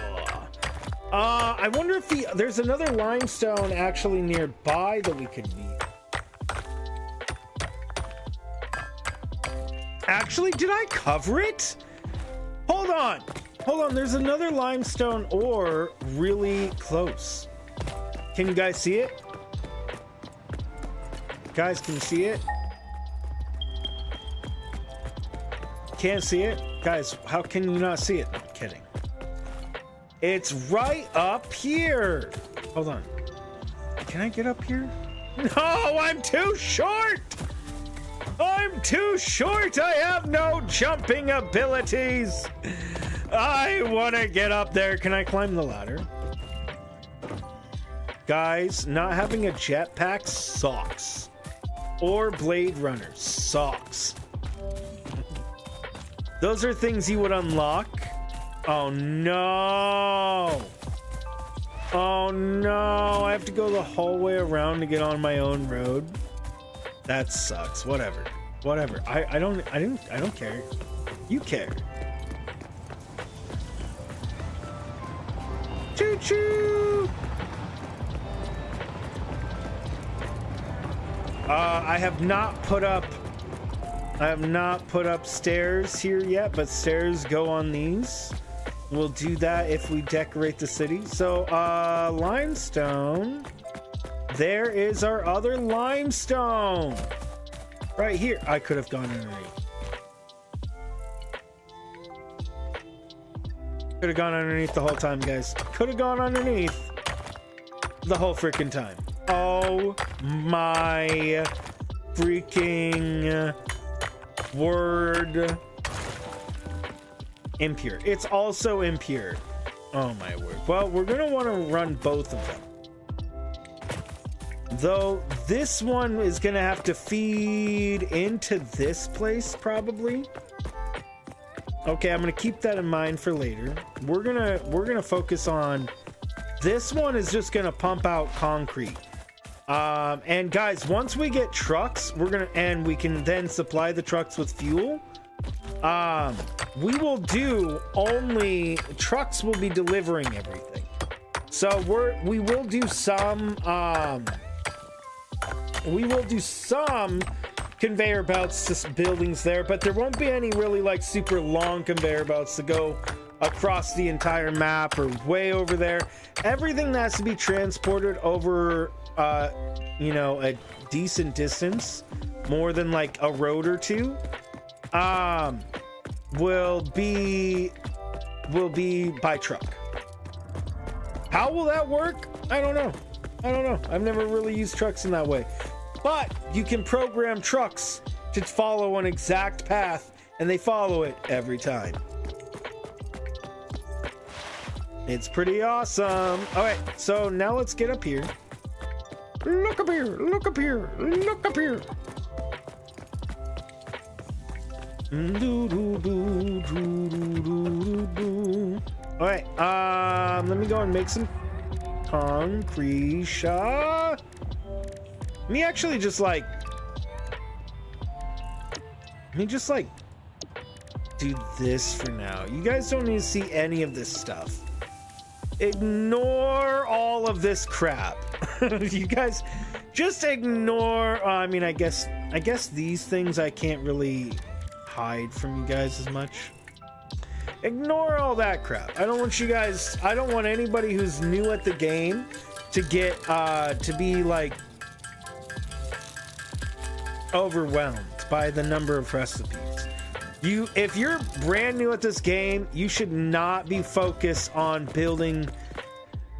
I wonder if there's another limestone actually nearby that we could need. Actually, did I cover it? Hold on. There's another limestone ore really close. Can you guys see it? Guys, can you see it? Can't see it? Guys, how can you not see it? I'm kidding. It's right up here. Hold on. Can I get up here? No, I'm too short. I'm too short. I have no jumping abilities. I want to get up there. Can I climb the ladder? Guys, not having a jetpack sucks. Or Blade Runner sucks. Those are things you would unlock. Oh no. Oh no. I have to go the whole way around to get on my own road. That sucks. Whatever. I don't care. You care. Choo choo. I have not put up stairs here yet, but stairs go on these. We'll do that if we decorate the city. So, limestone. There is our other limestone. Right here. I could have gone underneath. Could have gone underneath the whole time, guys. Could have gone underneath the whole freaking time. Oh my freaking word. Impure. It's also impure. Oh my word. Well, we're gonna want to run both of them. Though this one is gonna have to feed into this place probably. Okay, I'm gonna keep that in mind for later. We're gonna focus on this one. Is just gonna pump out concrete. And guys, once we get trucks, and we can then supply the trucks with fuel. We will do only trucks will be delivering everything. So we will do some conveyor belts to buildings there, but there won't be any really like super long conveyor belts to go across the entire map or way over there. Everything that has to be transported over a decent distance, more than like a road or two, will be by truck. How will that work? I don't know. I've never really used trucks in that way, but you can program trucks to follow an exact path, and they follow it every time. It's pretty awesome. All right, so now let's get up here. Look up here, look up here, look up here. All right, let me go and make some concrete. Let me actually just like do this for now. You guys don't need to see any of this stuff. Ignore all of this crap. You guys just ignore. I mean, I guess these things I can't really hide from you guys as much. Ignore all that crap. I don't want anybody who's new at the game to get to be like overwhelmed by the number of recipes. If you're brand new at this game, you should not be focused on building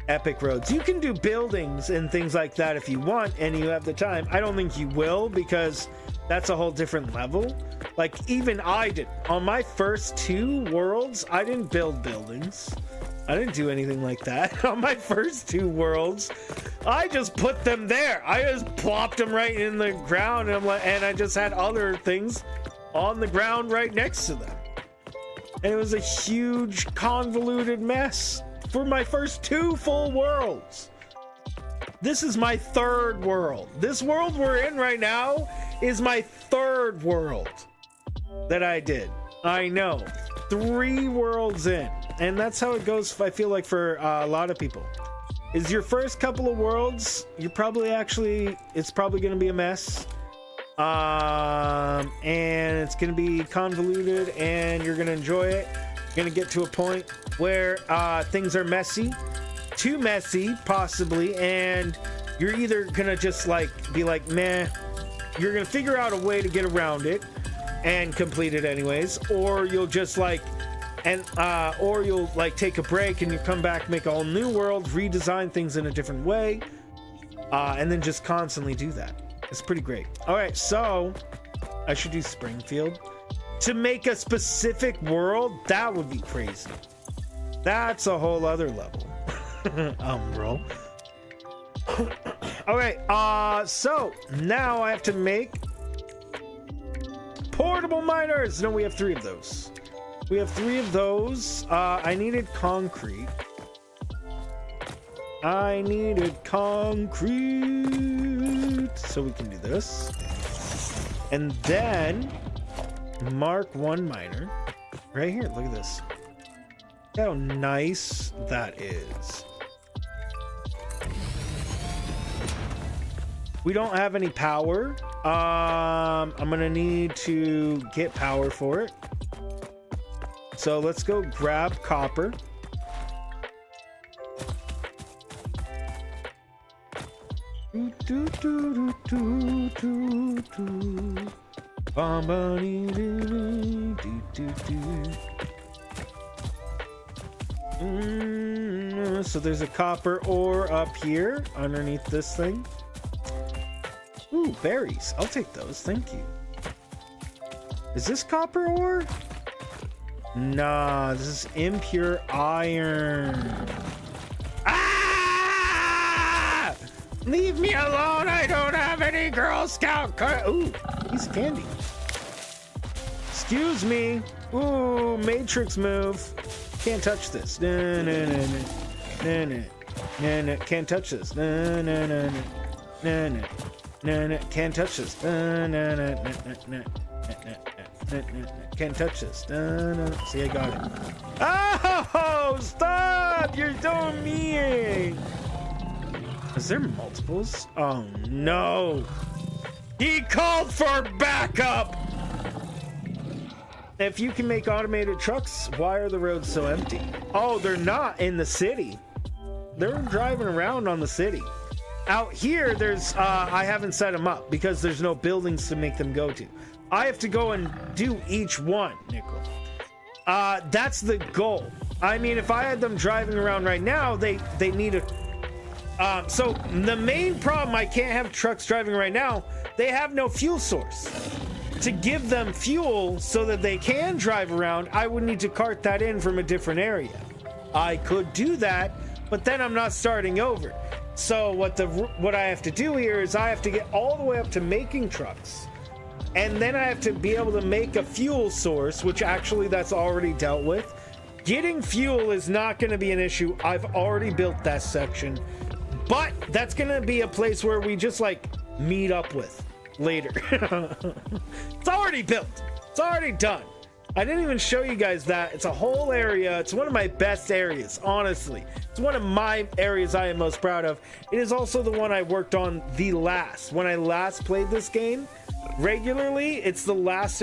epic roads. You can do buildings and things like that if you want and you have the time. I don't think you will, because that's a whole different level. Like, even I did on my first 2 worlds, I didn't build buildings. I didn't do anything like that. On my first 2 worlds, I just put them there. I just plopped them right in the ground, and I just had other things on the ground right next to them. And it was a huge convoluted mess for my first 2 full worlds. This is my 3rd world. This world we're in right now is my 3rd world that I did. I know, 3 worlds in. And that's how it goes, I feel like, for a lot of people. Is your first couple of worlds, it's probably going to be a mess. And it's going to be convoluted, and you're going to enjoy it. You're going to get to a point where things are messy, too messy, possibly, and you're either going to just be like, meh, you're going to figure out a way to get around it and complete it anyways, or you'll just or you'll take a break and you come back, make a whole new world, redesign things in a different way, and then just constantly do that. It's pretty great. All right, so I should do Springfield. To make a specific world, that would be crazy. That's a whole other level. Bro. All right, so now I have to make portable miners. No, we have 3 of those. We have 3 of those. I needed concrete. So we can do this. And then mark 1 miner right here. Look at this. Look how nice that is. We don't have any power. I'm gonna need to get power for it. So let's go grab copper. So there's a copper ore up here underneath this thing. Ooh, berries. I'll take those. Thank you. Is this copper ore? Nah, this is impure iron. Ah! Leave me alone. I don't have any Girl Scout Ooh, piece of candy. Excuse me. Ooh, Matrix move. Can't touch this. No. Can't touch this. No. Can't touch this. No. Can't touch this. No. See, I got it. Oh, stop! You're so mean. Is there multiples? Oh no! He called for backup. If you can make automated trucks, why are the roads so empty? Oh, they're not in the city. They're driving around on the city. Out here, there's I haven't set them up because there's no buildings to make them go to. I have to go and do each one, Nickel. That's the goal. I mean, if I had them driving around right now, they need a... so the main problem, I can't have trucks driving right now. They have no fuel source. To give them fuel so that they can drive around, I would need to cart that in from a different area. I could do that, but then I'm not starting over. So what I have to do here is I have to get all the way up to making trucks. And then I have to be able to make a fuel source, which actually that's already dealt with. Getting fuel is not going to be an issue. I've already built that section. But that's going to be a place where we just meet up with later. It's already built. It's already done. I didn't even show you guys that. It's a whole area. It's one of my best areas, honestly. It's one of my areas I am most proud of. It is also the one I worked on when I last played this game. regularly, it's the last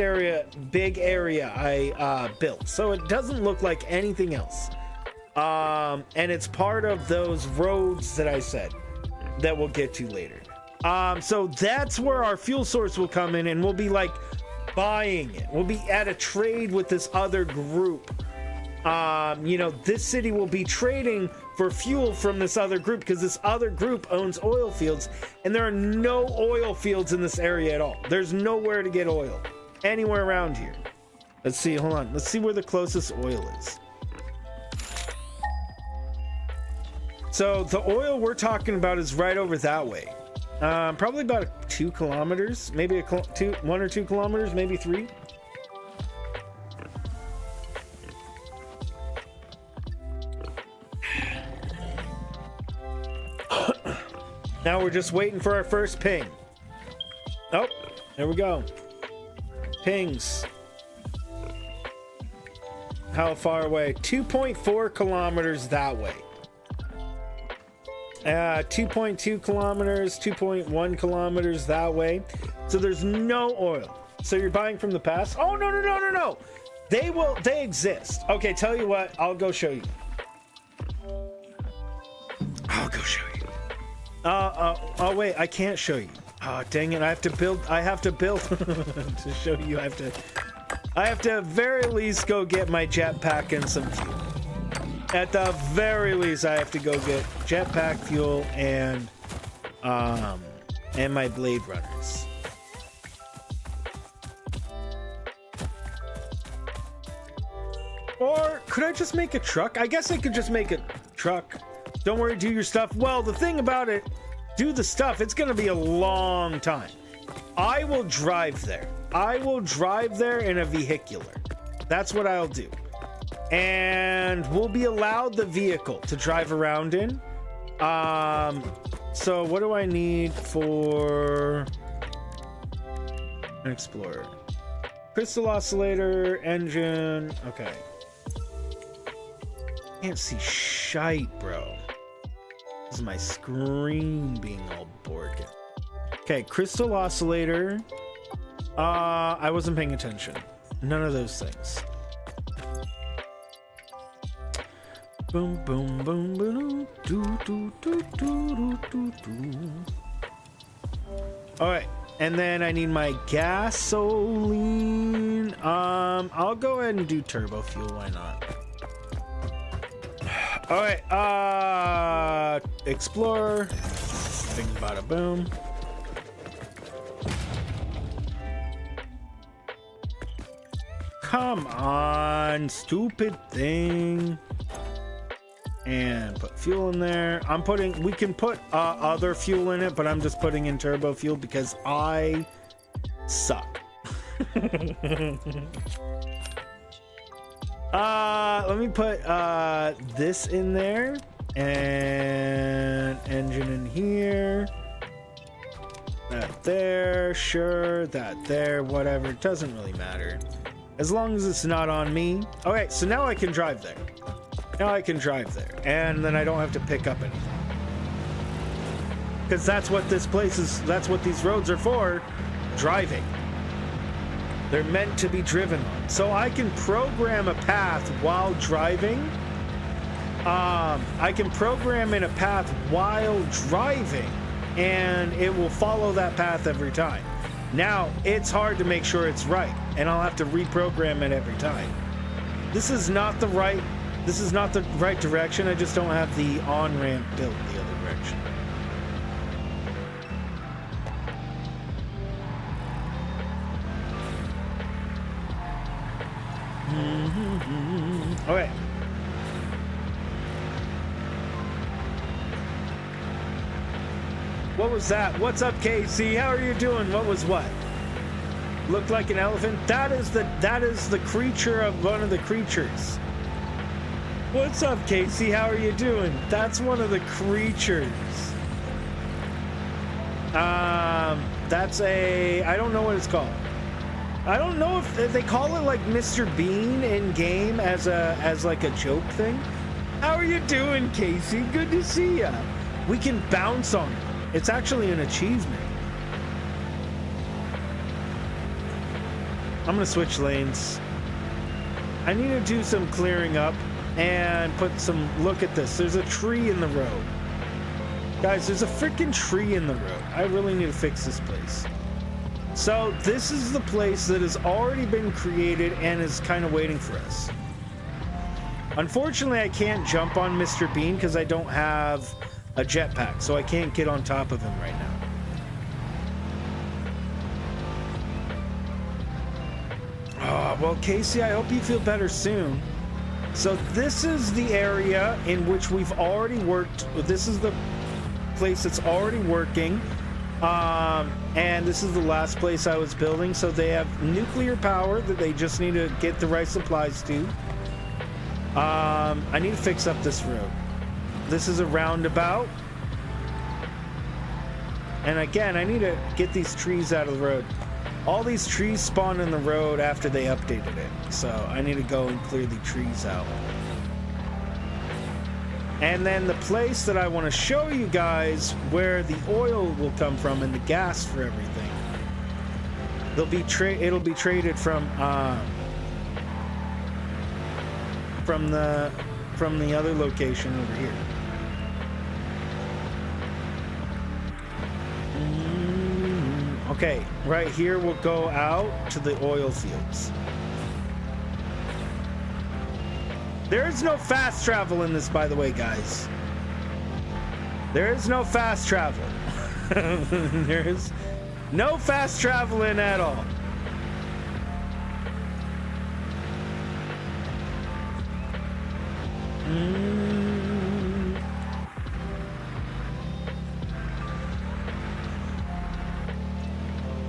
big area I built, so it doesn't look like anything else. And it's part of those roads that I said that we'll get to later. So that's where our fuel source will come in, and we'll be like buying it. We'll be at a trade with this other group. You know, this city will be trading for fuel from this other group because this other group owns oil fields, and there are no oil fields in this area at all. There's nowhere to get oil anywhere around here. Let's see, hold on. Let's see where the closest oil is. So the oil we're talking about is right over that way. Probably about 2 kilometers, maybe 1 or 2 kilometers, maybe 3. Now we're just waiting for our first ping. Oh, there we go. Pings. How far away? 2.4 kilometers that way. 2.2 kilometers, 2.1 kilometers that way. So there's no oil. So you're buying from the past? Oh, no. They exist. Okay, tell you what, I'll go show you. Oh wait, I can't show you. Oh dang it, I have to build to show you. I have to very least go get my jetpack and some fuel. At the very least, I have to go get jetpack fuel and my blade runners. Or could I just make a truck? I guess I could just make a truck. Don't worry, do your stuff. Well, the thing about it, do the stuff, it's gonna be a long time. I will drive there. I will drive there in a vehicular. That's what I'll do. And we'll be allowed the vehicle to drive around in. So what do I need for an explorer? Crystal oscillator, engine. Okay. Can't see shite, bro. This is my screen being all broken. Okay, crystal oscillator. I wasn't paying attention. None of those things. Boom, boom, boom, boom, do, do, do, do, do, do. All right, and then I need my gasoline. I'll go ahead and do turbo fuel. Why not? All right, explorer. Bing, bada, boom. Come on, stupid thing. And put fuel in there. We can put other fuel in it, but I'm just putting in turbo fuel because I suck. Let me put this in there, and engine in here. That there, sure, that there, whatever. It doesn't really matter. As long as it's not on me. Okay, so now I can drive there. And then I don't have to pick up anything. Because that's what this place is, that's what these roads are for. Driving. They're meant to be driven on. So I can program a path while driving. I can program in a path while driving, and it will follow that path every time. Now, it's hard to make sure it's right, and I'll have to reprogram it every time. This is not the right direction. I just don't have the on-ramp built the other direction. Okay. What was that? What's up, KC? How are you doing? What was what? Looked like an elephant? That is the creature of one of the creatures. What's up, Casey? How are you doing? That's one of the creatures. That's I don't know what it's called. I don't know if they call it like Mr. Bean in game as like a joke thing. How are you doing, Casey? Good to see ya. We can bounce on it. It's actually an achievement. I'm gonna switch lanes. I need to do some clearing up and put some, look at this. There's a tree in the road. Guys, there's a freaking tree in the road. I really need to fix this place. So this is the place that has already been created and is kind of waiting for us. Unfortunately, I can't jump on Mr. Bean because I don't have a jetpack, so I can't get on top of him right now. Oh, well, Casey, I hope you feel better soon. So this is the area in which we've already worked. This is the place that's already working. And this is the last place I was building. So they have nuclear power that they just need to get the right supplies to. I need to fix up this road. This is a roundabout. And again, I need to get these trees out of the road. All these trees spawned in the road after they updated it. So I need to go and clear the trees out. And then the place that I want to show you guys where the oil will come from and the gas for everything. It'll be traded from the other location over here. Okay, right here we'll go out to the oil fields. There is no fast travel in this, by the way, guys. There is no fast travel. There is no fast traveling at all.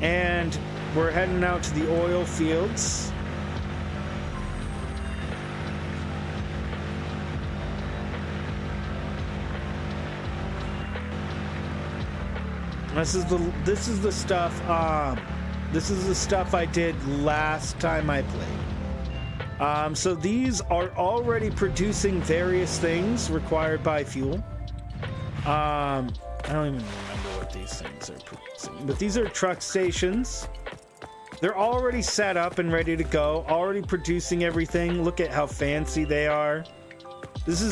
And we're heading out to the oil fields. This is the stuff I did last time I played. So these are already producing various things required by fuel. I don't even remember what these things are producing, but these are truck stations. They're already set up and ready to go, already producing everything. Look at how fancy they are. This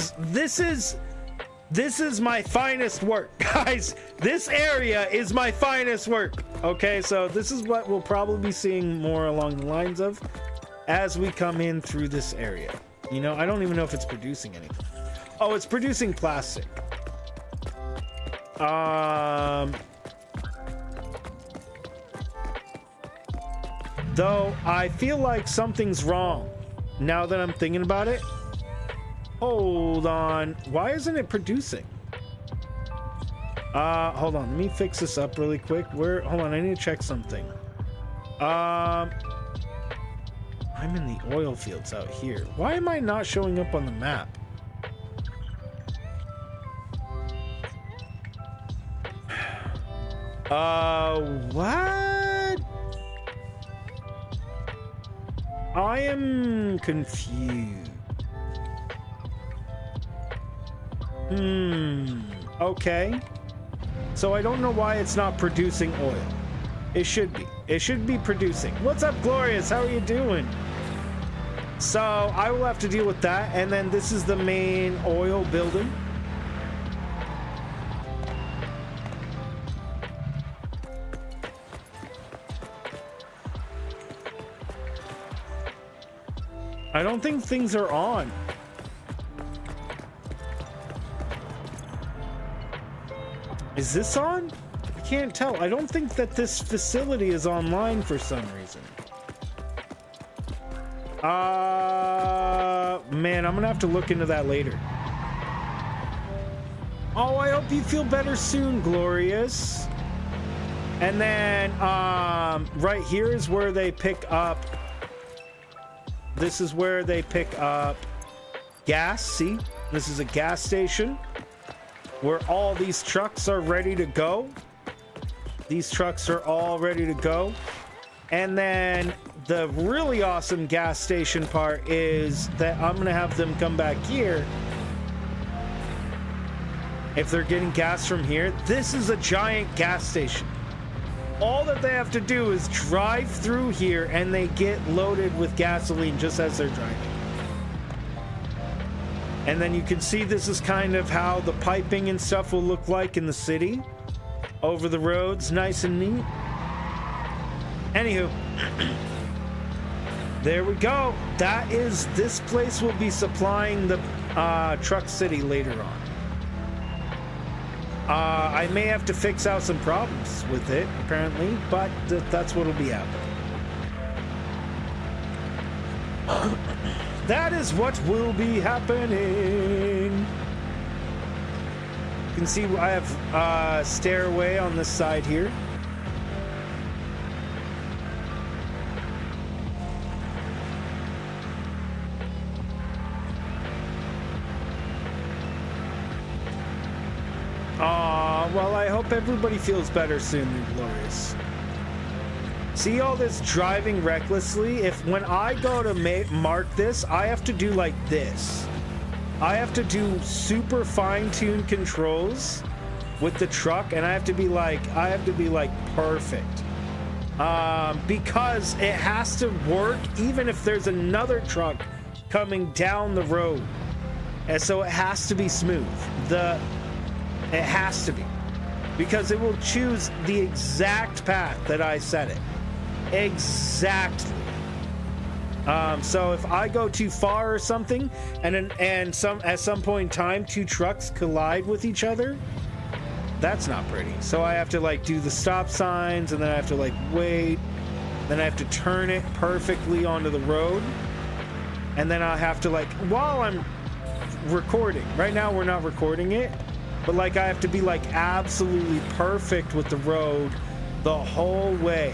is my finest work, guys. This area is my finest work. Okay, so this is what we'll probably be seeing more along the lines of as we come in through this area. You know, I don't even know if it's producing anything. Oh, it's producing plastic. Though I feel like something's wrong now that I'm thinking about it. Hold on. Why isn't it producing? Hold on. Let me fix this up really quick. Hold on. I need to check something. I'm in the oil fields out here. Why am I not showing up on the map? What? I am confused. Okay. So I don't know why it's not producing oil. It should be. It should be producing. What's up, Glorious? How are you doing? So I will have to deal with that. And then this is the main oil building. I don't think things are on. Is this on? I can't tell. I don't think that this facility is online for some reason. Man, I'm gonna have to look into that later. Oh, I hope you feel better soon, Glorious. And then, right here is where they pick up. This is where they pick up gas. See, this is a gas station where all these trucks are ready to go. These trucks are all ready to go. And then the really awesome gas station part is that I'm gonna have them come back here. If they're getting gas from here, this is a giant gas station. all that they have to do is drive through here and they get loaded with gasoline just as they're driving. And then you can see this is kind of how the piping and stuff will look like in the city. Over the roads, nice and neat. Anywho, there we go. That is, this place will be supplying the truck city later on. I may have to fix out some problems with it, apparently, but that's what'll be happening. That is what will be happening. You can see I have stairway on this side here. Well, I hope everybody feels better soon, and glorious. See all this driving recklessly? If when I go to mark this, I have to do like this. I have to do super fine-tuned controls with the truck, and I have to be like perfect. Because it has to work even if there's another truck coming down the road. And so it has to be smooth. It has to be. Because it will choose the exact path that I set it. Exactly. So if I go too far or something, and at some point in time, two trucks collide with each other, that's not pretty. So I have to like do the stop signs, and then I have to like wait, then I have to turn it perfectly onto the road, and then I have to like, while I'm recording, right now we're not recording it, but like I have to be like absolutely perfect with the road the whole way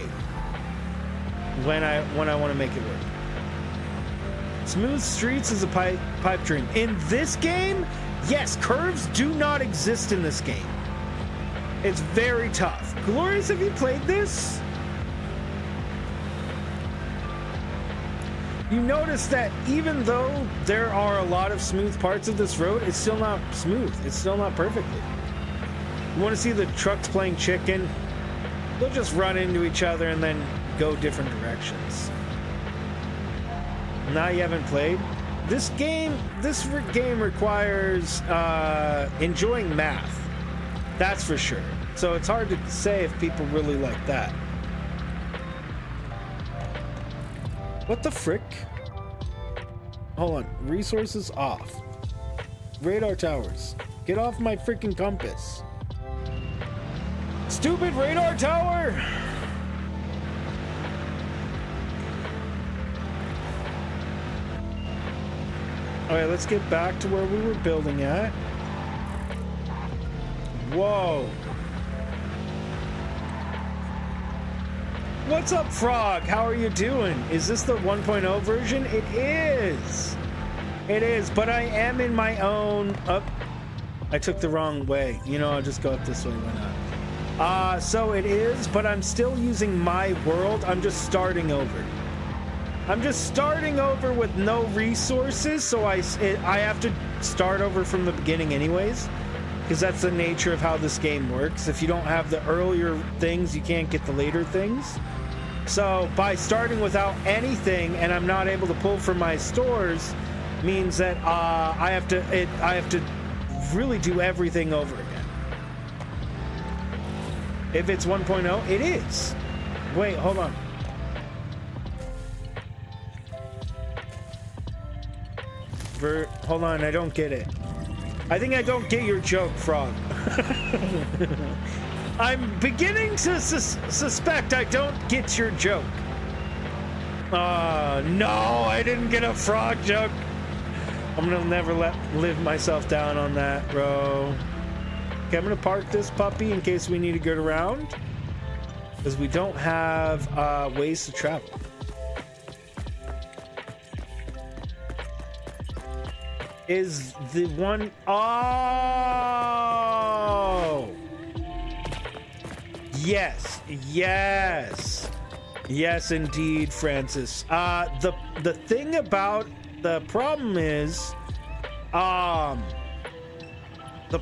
when I want to make it work. Smooth streets is a pipe dream. In this game, yes, curves do not exist in this game. It's very tough. Glorious, have you played this? You notice that even though there are a lot of smooth parts of this road, it's still not smooth. It's still not perfectly. You want to see the trucks playing chicken? They'll just run into each other and then go different directions. Now you haven't played? This game requires enjoying math. That's for sure. So it's hard to say if people really like that. What the frick? Hold on. Resources off. Radar towers. Get off my freaking compass. Stupid radar tower! Alright, let's get back to where we were building at. Whoa. What's up, Frog? How are you doing? Is this the 1.0 version? It is. It is, but I am in my own... I took the wrong way. You know, I'll just go up this way. Why not? So it is, but I'm still using my world. I'm just starting over. I'm just starting over with no resources, so I have to start over from the beginning anyways, because that's the nature of how this game works. If you don't have the earlier things, you can't get the later things. So by starting without anything, and I'm not able to pull from my stores, means that I have to really do everything over again. If it's 1.0, it is. Wait, hold on. Hold on, I don't get it. I think I don't get your joke, Frog. I'm beginning to suspect I don't get your joke. No, I didn't get a frog joke. I'm gonna never live myself down on that, bro. Okay, I'm gonna park this puppy in case we need to get around, because we don't have ways to travel. Is the one... Oh! Yes. Yes. Yes, indeed, Francis. The thing about... The problem is... the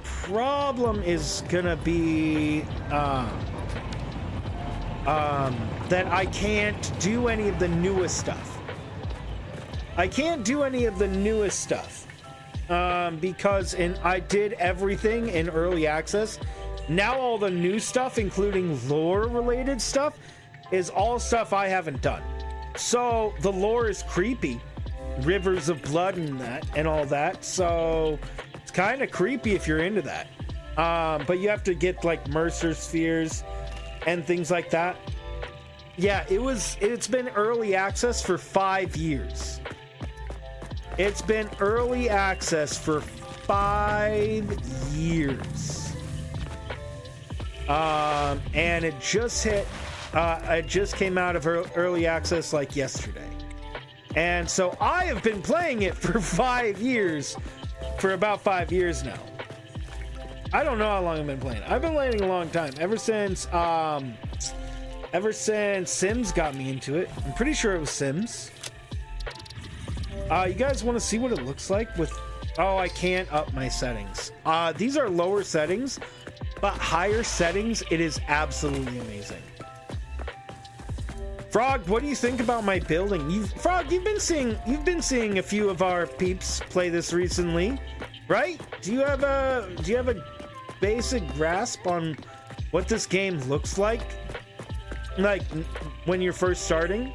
problem is gonna be... that I can't do any of the newest stuff. I can't do any of the newest stuff because I did everything in early access. Now all the new stuff, including lore related stuff, is all stuff I haven't done. So the lore is creepy, rivers of blood and that and all that. So it's kind of creepy if you're into that. But you have to get like Mercer spheres and things like that. Yeah, it's been early access for 5 years. It's been early access for 5 years. And it just hit, it just came out of early access like yesterday. And so I have been playing it for 5 years, for about 5 years now. I don't know how long I've been playing. I've been playing a long time, ever since Sims got me into it. I'm pretty sure it was Sims. You guys want to see what it looks like with... Oh, I can't up my settings. These are lower settings, but higher settings, it is absolutely amazing. Frog, what do you think about my building? Frog, you've been seeing a few of our peeps play this recently, right? Do you have a basic grasp on what this game looks like when you're first starting?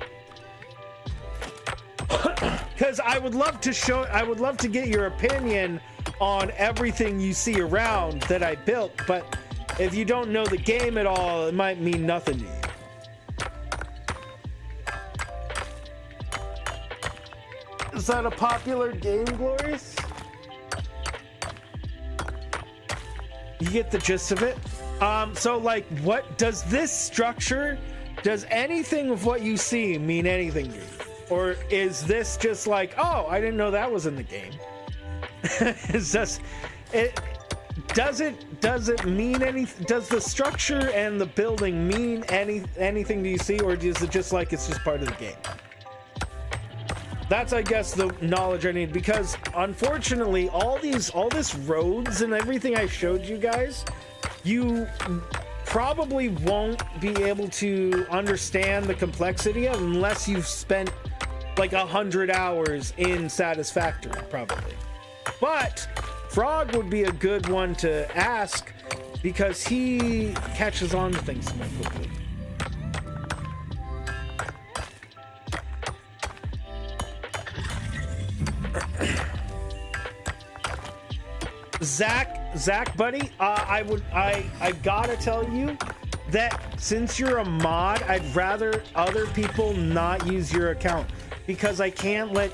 Because I would love to get your opinion on everything you see around that I built, but if you don't know the game at all, it might mean nothing to you. Is that a popular game, Glorious? You get the gist of it. So like, what does this structure, does anything of what you see mean anything to you? Or is this just like, oh, I didn't know that was in the game? Is this it? Does it mean anything? Does the structure and the building mean anything to you see, or is it just like it's just part of the game? That's, I guess, the knowledge I need, because unfortunately all this roads and everything I showed you guys, you probably won't be able to understand the complexity of unless you've spent like 100 hours in Satisfactory, probably. But Frog would be a good one to ask because he catches on to things more quickly. Zach, buddy, I gotta tell you that since you're a mod, I'd rather other people not use your account, because I can't let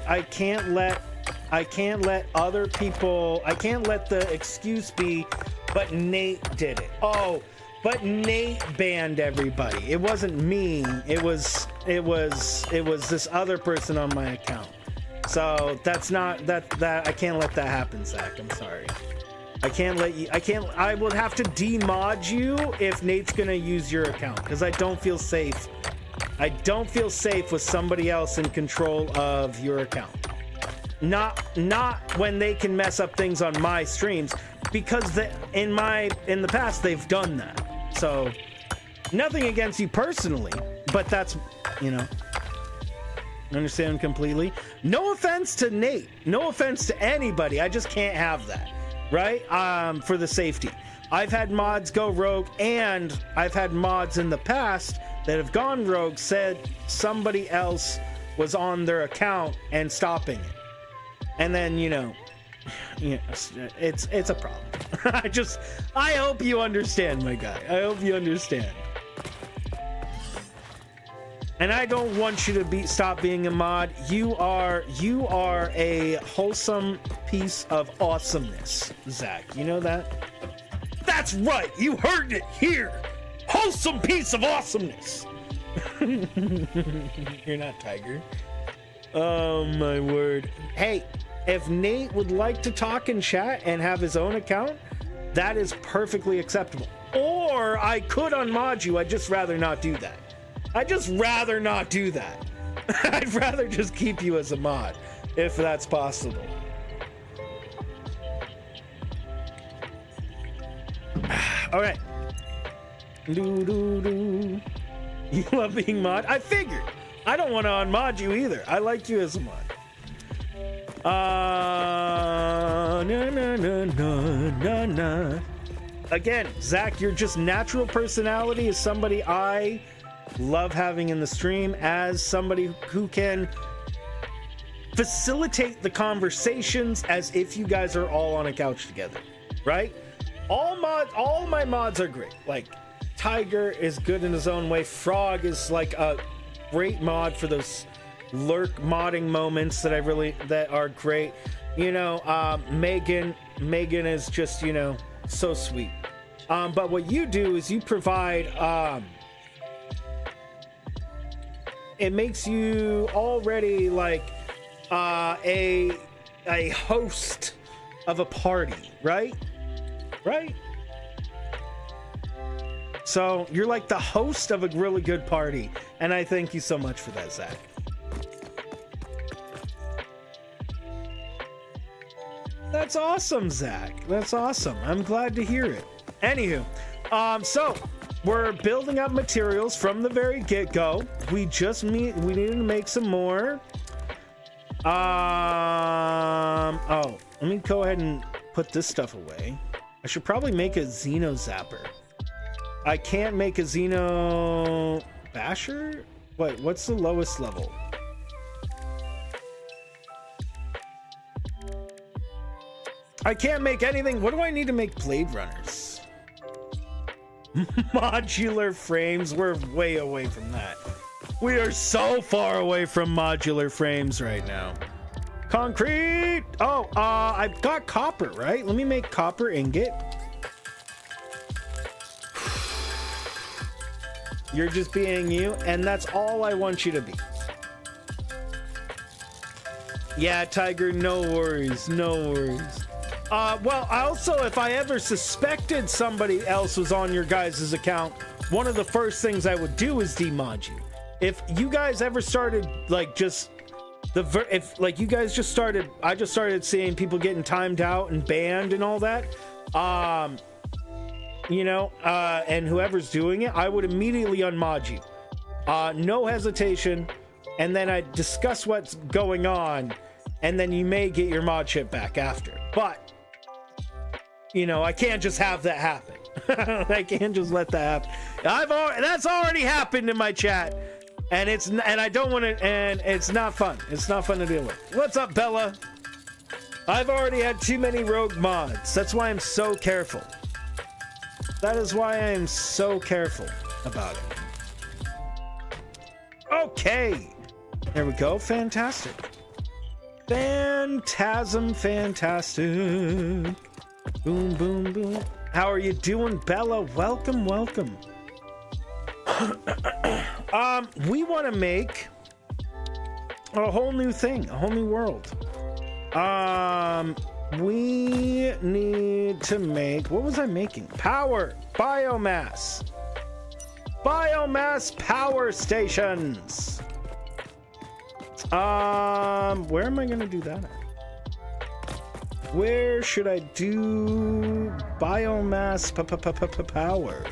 other people, I can't let the excuse be, but Nate did it. Oh, but Nate banned everybody. It wasn't me. It was this other person on my account. So that's not that I can't let that happen, Zach. I'm sorry. I would have to demod you if Nate's gonna use your account, because I don't feel safe. I don't feel safe with somebody else in control of your account. Not when they can mess up things on my streams, because in the past they've done that. So nothing against you personally, but that's, you know, understand completely. No offense to Nate, no offense to anybody. I just can't have that, right? For the safety. I've had mods go rogue, and I've had mods in the past that have gone rogue, said somebody else was on their account and stopping it. And then, you know, it's a problem. I hope you understand, my guy. I hope you understand. And I don't want you to stop being a mod. You are a wholesome piece of awesomeness, Zach. You know that? That's right. You heard it here. Wholesome piece of awesomeness. You're not Tiger. Oh my word. Hey, if Nate would like to talk and chat and have his own account, that is perfectly acceptable. Or I could unmod you. I'd just rather not do that. I'd rather just keep you as a mod, if that's possible. All right. You love being mod? I figured. I don't want to unmod you either. I like you as a mod. Again, Zach, you're just natural personality is somebody I love having in the stream, as somebody who can facilitate the conversations as if you guys are all on a couch together, right? All my mods are great. Like, Tiger is good in his own way. Frog is like a great mod for those lurk modding moments that are great. You know, Megan is just, you know, so sweet. But what you do is you provide, it makes you already like a host of a party, right? Right? So you're like the host of a really good party, and I thank you so much for that, Zach. That's awesome, Zach. That's awesome. I'm glad to hear it. Anywho, so we're building up materials from the very get-go. We needed to make some more. Oh, let me go ahead and put this stuff away. I should probably make a Xeno Zapper. I can't make a Xeno Basher? What's the lowest level? I can't make anything. What do I need to make Blade Runners? Modular frames. We're way away from that. We are so far away from modular frames right now. Concrete. Oh, I've got copper, right? Let me make copper ingot. You're just being you, and that's all I want you to be. Yeah, Tiger, no worries, no worries. Well, also, if I ever suspected somebody else was on your guys' account, one of the first things I would do is demod you. If you guys ever started, like, just I just started seeing people getting timed out and banned and all that, you know, and whoever's doing it, I would immediately unmod you. No hesitation, and then I discuss what's going on, and then you may get your mod chip back after. But you know, I can't just have that happen. I can't just let that happen. That's already happened in my chat, and I don't want to, and it's not fun. It's not fun to deal with. What's up, Bella? I've already had too many rogue mods. That's why I'm so careful. That is why I am so careful about it. Okay. There we go. Fantastic. Phantasm fantastic. Boom, boom, boom. How are you doing, Bella? Welcome, welcome. We want to make a whole new thing, a whole new world. We need to make, what was I making? Power, biomass power stations. Where am I going to do that at? Where should I do biomass power?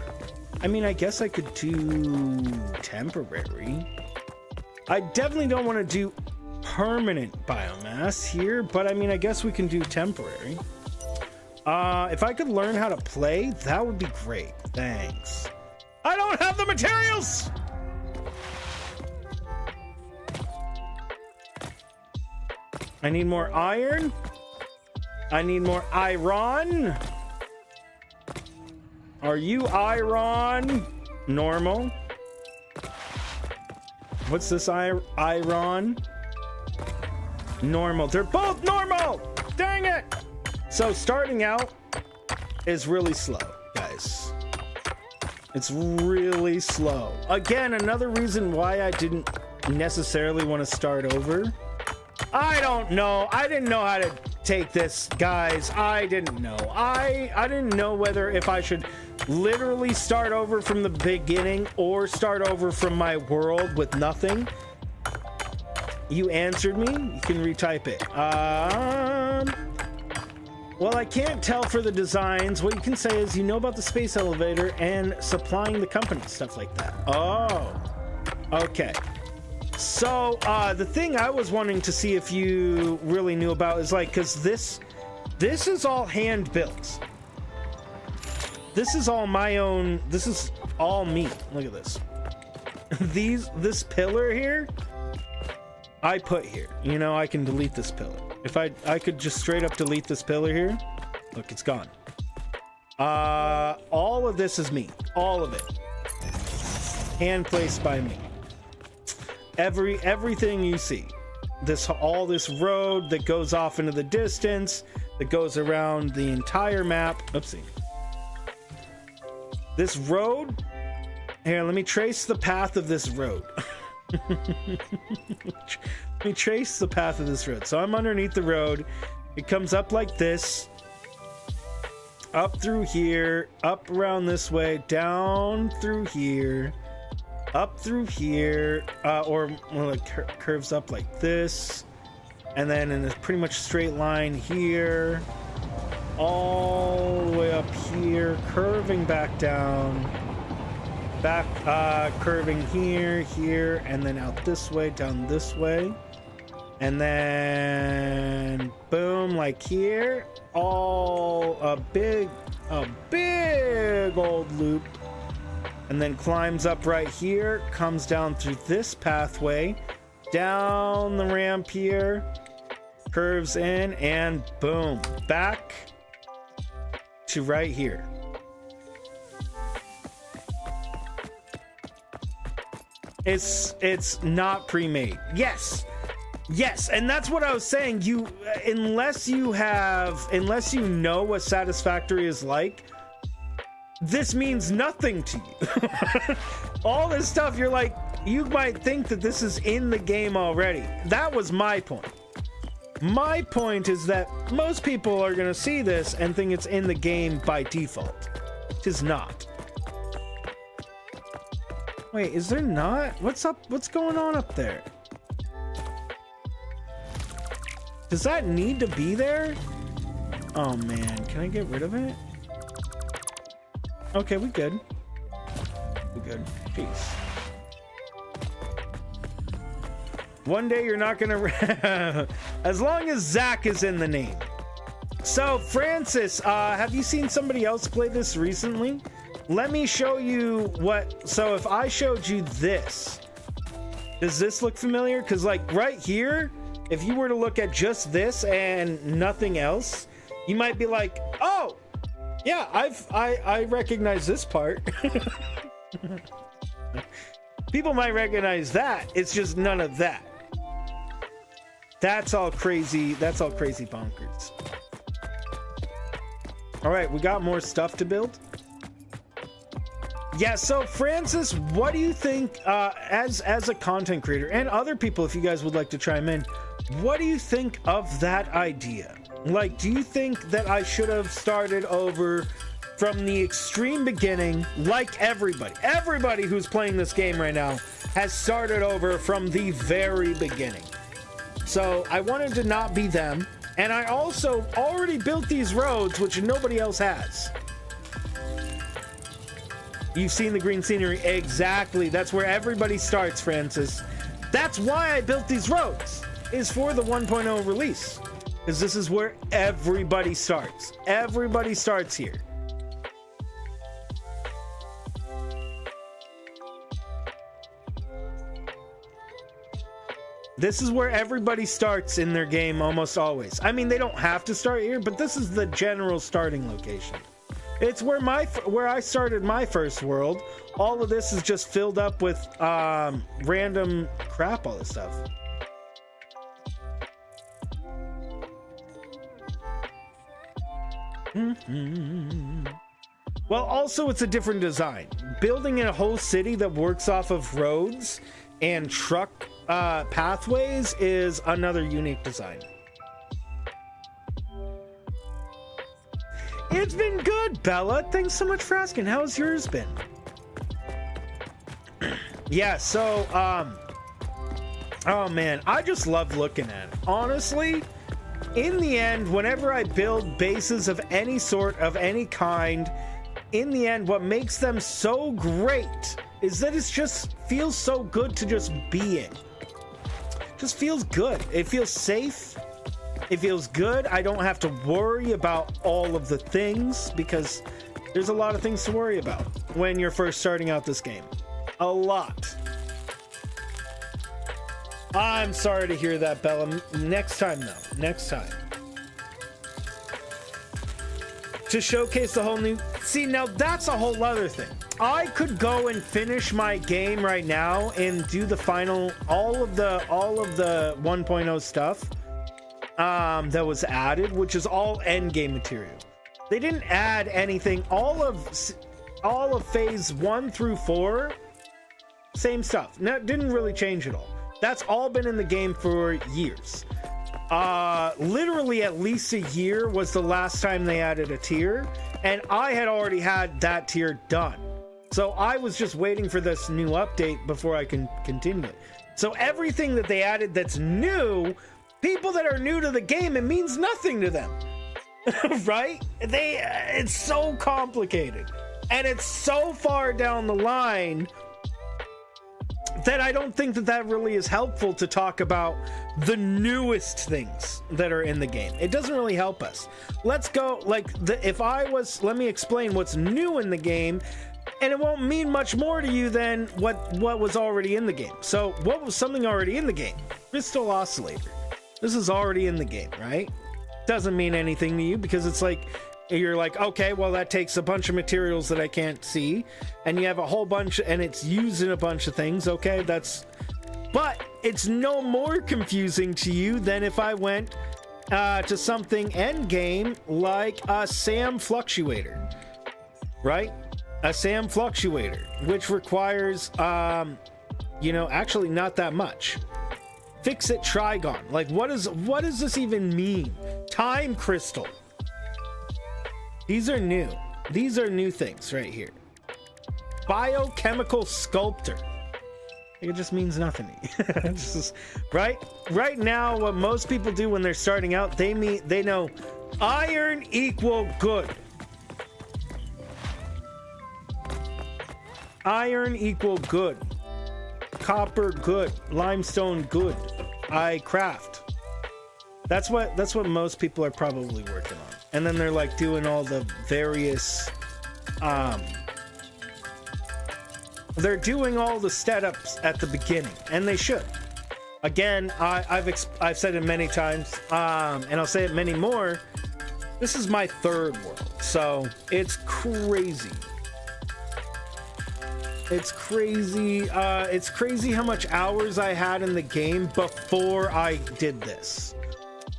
I mean, I guess I could do temporary. I definitely don't want to do permanent biomass here, but I mean, I guess we can do temporary. If I could learn how to play, that would be great. Thanks. I don't have the materials! I need more iron. I need more iron. Are you iron? Normal. What's this iron? Normal. They're both normal! Dang it! So starting out is really slow, guys. It's really slow. Again, another reason why I didn't necessarily want to start over. I don't know. I didn't know how to take this, guys. I didn't know. I didn't know whether if I should literally start over from the beginning or start over from my world with nothing. You answered me. You can retype it. Well, I can't tell for the designs. What you can say is you know about the space elevator and supplying the company, stuff like that. Oh. Okay. So, the thing I was wanting to see if you really knew about is like, because this is all hand built. This is all my own. This is all me. Look at this. This pillar here, I put here. You know, I can delete this pillar. If I could just straight up delete this pillar here. Look, it's gone. All of this is me. All of it. Hand placed by me. Everything you see. All this road that goes off into the distance, that goes around the entire map. Oopsie. This road. Here, let me trace the path of this road. Let me trace the path of this road. So I'm underneath the road. It comes up like this. Up through here. Up around this way. Down through here. Up through here. Or well, it curves up like this. And then in a pretty much straight line here. All the way up here. Curving back down. Back, curving here, and then out this way, down this way. And then, boom, like here. All a big old loop. And then climbs up right here, comes down through this pathway, down the ramp here, curves in, and boom, back to right here. It's not pre-made. Yes, and that's what I was saying. Unless you know what Satisfactory is like, this means nothing to you. All this stuff, you're like, you might think that this is in the game already. That was my point. My point is that most people are gonna see this and think it's in the game by default. It is not. Wait, is there not? What's up? What's going on up there? Does that need to be there? Oh man, can I get rid of it? Okay, we good. We good. Peace. One day you're not gonna as long as Zach is in the name. So Francis, have you seen somebody else play this recently? Let me show you what. So if I showed you this, does this look familiar? Because like right here, if you were to look at just this and nothing else, you might be like, oh yeah, I recognize this part. People might recognize that. It's just none of that. That's all crazy. That's all crazy bonkers. All right, we got more stuff to build. Yeah, so Francis, what do you think, as a content creator, and other people, if you guys would like to chime in, what do you think of that idea? Like, do you think that I should have started over from the extreme beginning, like everybody who's playing this game right now has started over from the very beginning? So I wanted to not be them, and I also already built these roads, which nobody else has. You've seen the green scenery. Exactly. That's where everybody starts, Francis. That's why I built these roads, is for the 1.0 release. Because this is where everybody starts. Everybody starts here. This is where everybody starts in their game almost always. I mean, they don't have to start here, but this is the general starting location. It's where I started my first world. All of this is just filled up with random crap, all this stuff. Well, also it's a different design. Building in a whole city that works off of roads and truck pathways is another unique design. It's been good, Bella. Thanks so much for asking. How's yours been? Yeah, so, oh man, I just love looking at it. Honestly, in the end, whenever I build bases of any sort, of any kind, in the end, what makes them so great is that it just feels so good to just be in. Just feels good. It feels safe. It feels good. I don't have to worry about all of the things, because there's a lot of things to worry about when you're first starting out this game. A lot. I'm sorry to hear that, Bella. Next time, though. Next time. To showcase the whole new... See, now that's a whole other thing. I could go and finish my game right now and do the final... all of the 1.0 stuff that was added, which is all endgame material. They didn't add anything. All of phase 1 through 4, same stuff. No, it didn't really change at all. That's all been in the game for years. Literally at least a year was the last time they added a tier, and I had already had that tier done. So I was just waiting for this new update before I can continue it. So everything that they added that's new, people that are new to the game, it means nothing to them. Right? It's so complicated, and it's so far down the line that I don't think that really is helpful to talk about the newest things that are in the game. It doesn't really help us. Let's go, let me explain what's new in the game, and it won't mean much more to you than what was already in the game. So what was something already in the game? Crystal Oscillator. This is already in the game, right? Doesn't mean anything to you, because it's like, you're like, okay, well, that takes a bunch of materials that I can't see, and you have a whole bunch, and it's using a bunch of things. Okay, but it's no more confusing to you than if I went to something end game like a SAM fluctuator, right? A SAM fluctuator, which requires, actually not that much. Fix-it Trigon. Like, what does this even mean? Time crystal. These are new. These are new things right here. Biochemical sculptor. It just means nothing to me. Right now, what most people do when they're starting out, they know iron equal good. Iron equal good. Copper good. Limestone good. I craft. That's what most people are probably working on. And then they're like doing all the various they're doing all the setups at the beginning, and they should. Again, I've said it many times, and I'll say it many more. This is my third world, so it's crazy. It's crazy. It's crazy how much hours I had in the game before I did this.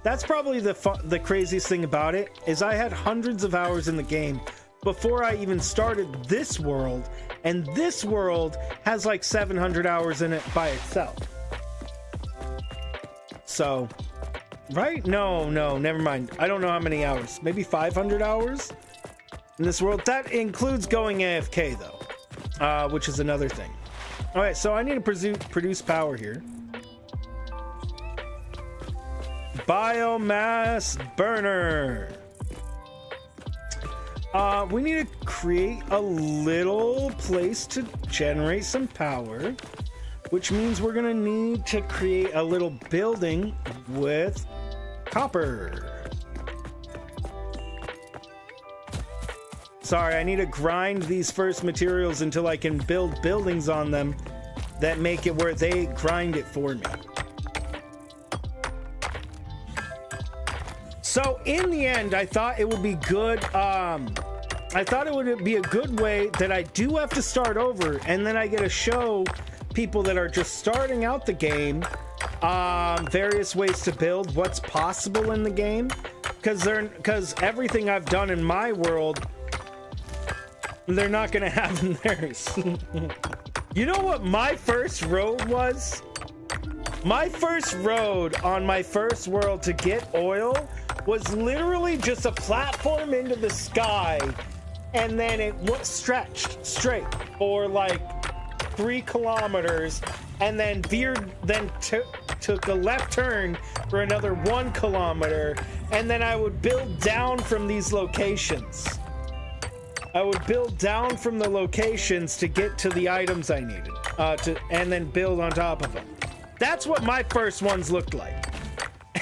That's probably the craziest thing about it, is I had hundreds of hours in the game before I even started this world, and this world has like 700 hours in it by itself. So, right? No, never mind. I don't know how many hours. Maybe 500 hours in this world. That includes going AFK though, which is another thing. All right, so I need to produce power here. Biomass burner. We need to create a little place to generate some power, which means we're gonna need to create a little building with copper. Sorry, I need to grind these first materials until I can build buildings on them that make it where they grind it for me. So in the end, I thought it would be good. I thought it would be a good way that I do have to start over, and then I get to show people that are just starting out the game various ways to build, what's possible in the game, because everything I've done in my world, they're not gonna have in theirs. You know what my first road was? My first road on my first world to get oil was literally just a platform into the sky, and then it stretched straight for like 3 kilometers, and then took a left turn for another 1 kilometer, and then I would build down from these locations. I would build down from the locations to get to the items I needed, and then build on top of them. That's what my first ones looked like.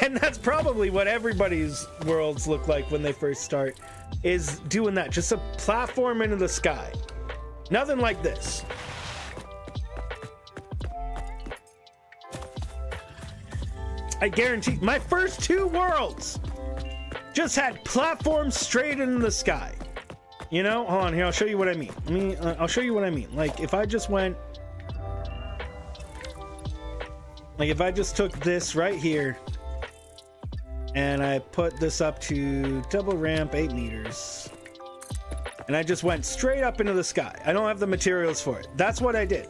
And that's probably what everybody's worlds look like when they first start, is doing that. Just a platform into the sky. Nothing like this. I guarantee my first 2 worlds just had platforms straight into the sky. You know, hold on here. I'll show you what I mean. I'll show you what I mean. Like if I just went, like if I just took this right here and I put this up to double ramp 8 meters and I just went straight up into the sky. I don't have the materials for it. That's what I did.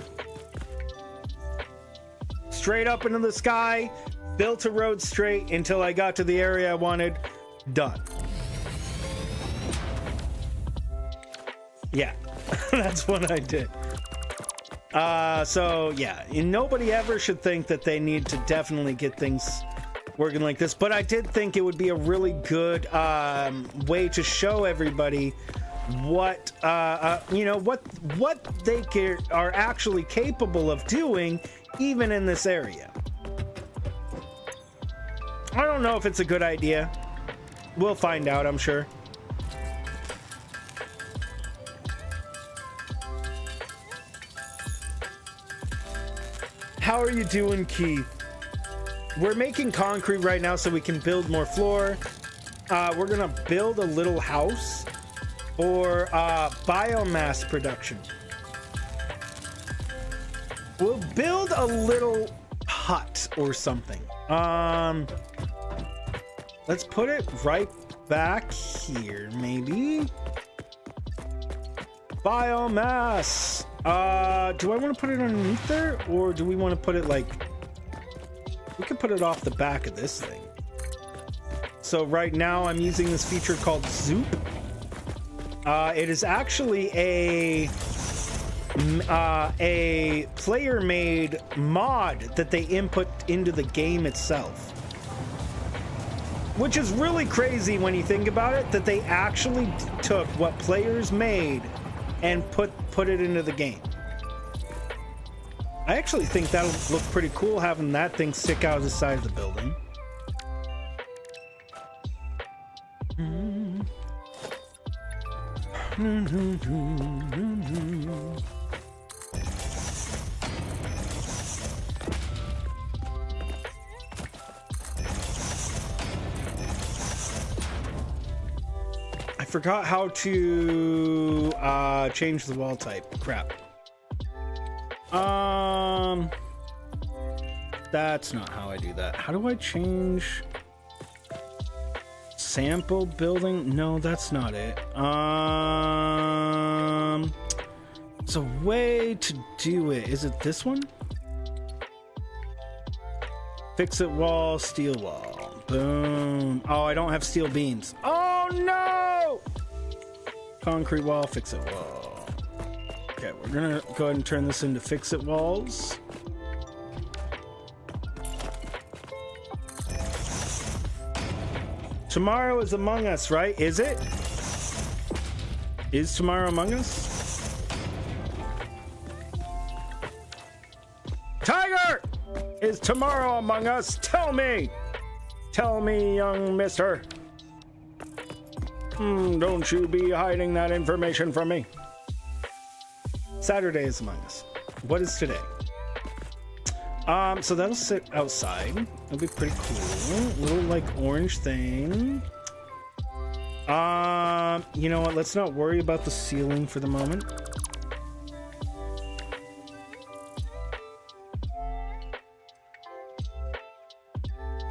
Straight up into the sky, built a road straight until I got to the area I wanted. Done. Yeah, that's what I did. So yeah, nobody ever should think that they need to definitely get things working like this, but I did think it would be a really good way to show everybody what you know, what they are actually capable of doing even in this area. I don't know if it's a good idea. We'll find out, I'm sure. How are you doing, Keith? We're making concrete right now so we can build more floor. We're gonna build a little house for biomass production. We'll build a little hut or something. Let's put it right back here, maybe. Biomass. Do I want to put it underneath there, or do we want to put it like, we could put it off the back of this thing. So right now I'm using this feature called Zoop. It is actually a player-made mod that they input into the game itself, which is really crazy when you think about it, that they actually took what players made and put it into the game. I actually think that'll look pretty cool, having that thing stick out of the side of the building. I forgot how to change the wall type. Crap. That's not how I do that. How do I change sample building? No, that's not it. It's a way to do it. Is it this one? Fix it wall, steel wall. Boom. Oh, I don't have steel beams. Oh no! Concrete wall, fix it wall. Okay, we're gonna go ahead and turn this into fix it walls. Tomorrow is Among Us, right? Is it? Is tomorrow Among Us? Tiger! Is tomorrow Among Us? Tell me! Tell me, young mister. Don't you be hiding that information from me. Saturday is Among Us. What is today? So that'll sit outside. It'll be pretty cool. Little like orange thing. You know what? Let's not worry about the ceiling for the moment.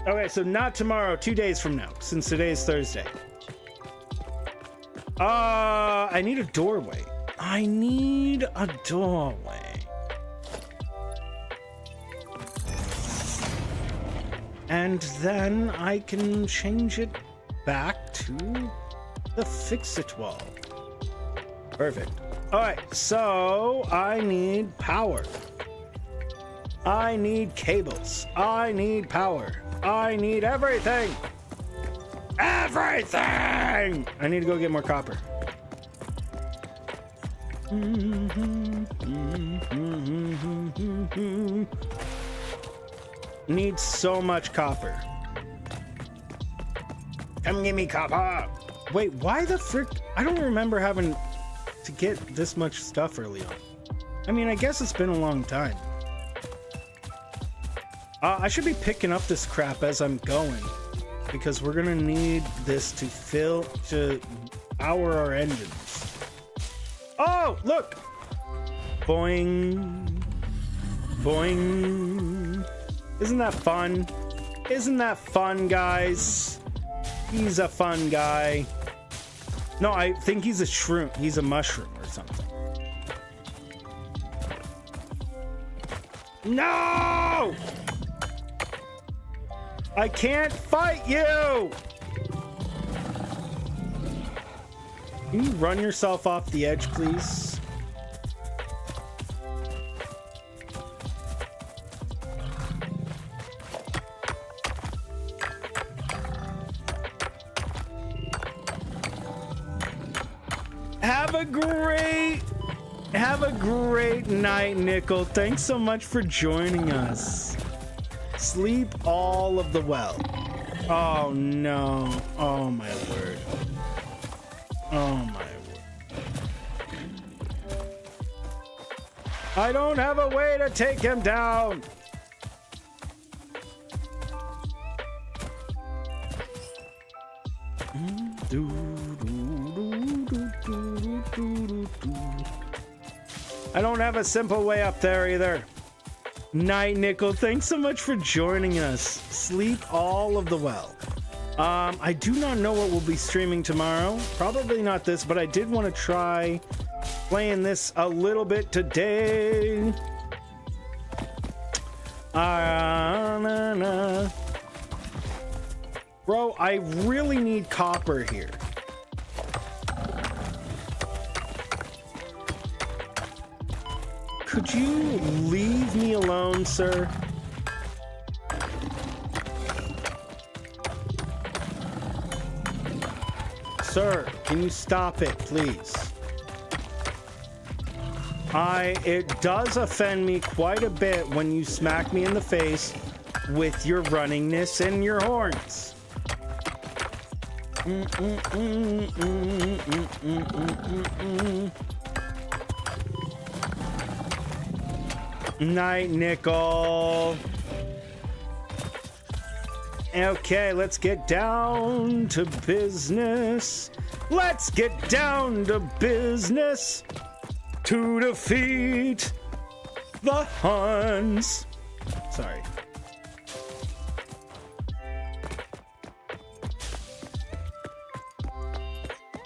Okay, so not tomorrow, 2 days from now, since today is Thursday. I need a doorway. I need a doorway. And then I can change it back to the fix-it wall. Perfect. All right, so I need power. I need cables. I need power. I need everything. Everything! I need to go get more copper. Need so much copper. Come give me copper. Wait, why the frick? I don't remember having to get this much stuff early on. I mean, I guess it's been a long time. I should be picking up this crap as I'm going, because we're gonna need this to power our engines. Oh, look! Boing. Boing. Isn't that fun? Isn't that fun, guys? He's a fun guy. No, I think he's a shroom. He's a mushroom or something. No! I can't fight you! Can you run yourself off the edge, please? Have a great night, Nickel. Thanks so much for joining us. Sleep all of the well. Oh no. Oh my word. Oh my word. I don't have a way to take him down. I don't have a simple way up there either. Night, Nickel. Thanks so much for joining us. Sleep all of the well. I do not know what we'll be streaming tomorrow. Probably not this, but I did want to try playing this a little bit today. Bro, I really need copper here. Could you leave me alone, sir? Sir, can you stop it, please? It does offend me quite a bit when you smack me in the face with your runningness and your horns. Night, Nickel. Okay, let's get down to business. Let's get down to business to defeat the Huns. Sorry.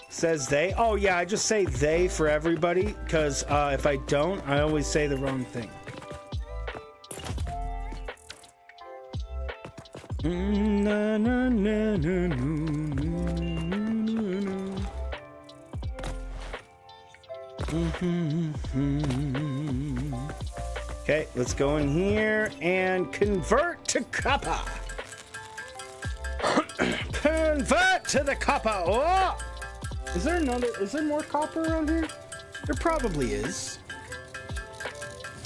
Says they. Oh yeah, I just say they for everybody, because if I don't, I always say the wrong thing. Na, na, na, na, na, na. Okay, let's go in here and convert to copper. Convert to the copper. Oh! Is there more copper around here? There probably is.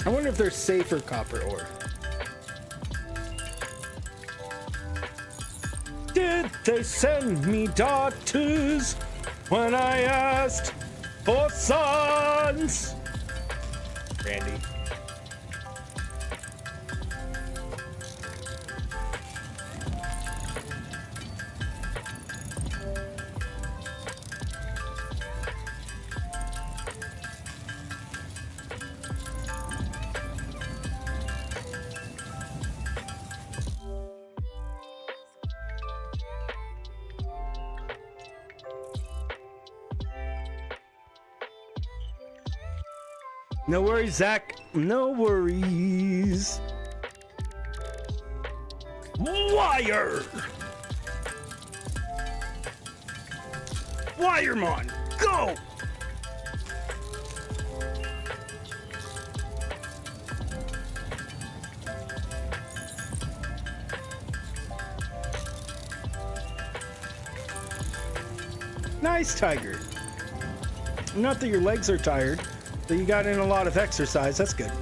I wonder if there's safer copper ore. Did they send me daughters when I asked for sons? Randy. No worries, Zach. No worries. Wire! Wiremon, go! Nice, Tiger. Not that your legs are tired. So you got in a lot of exercise. That's good.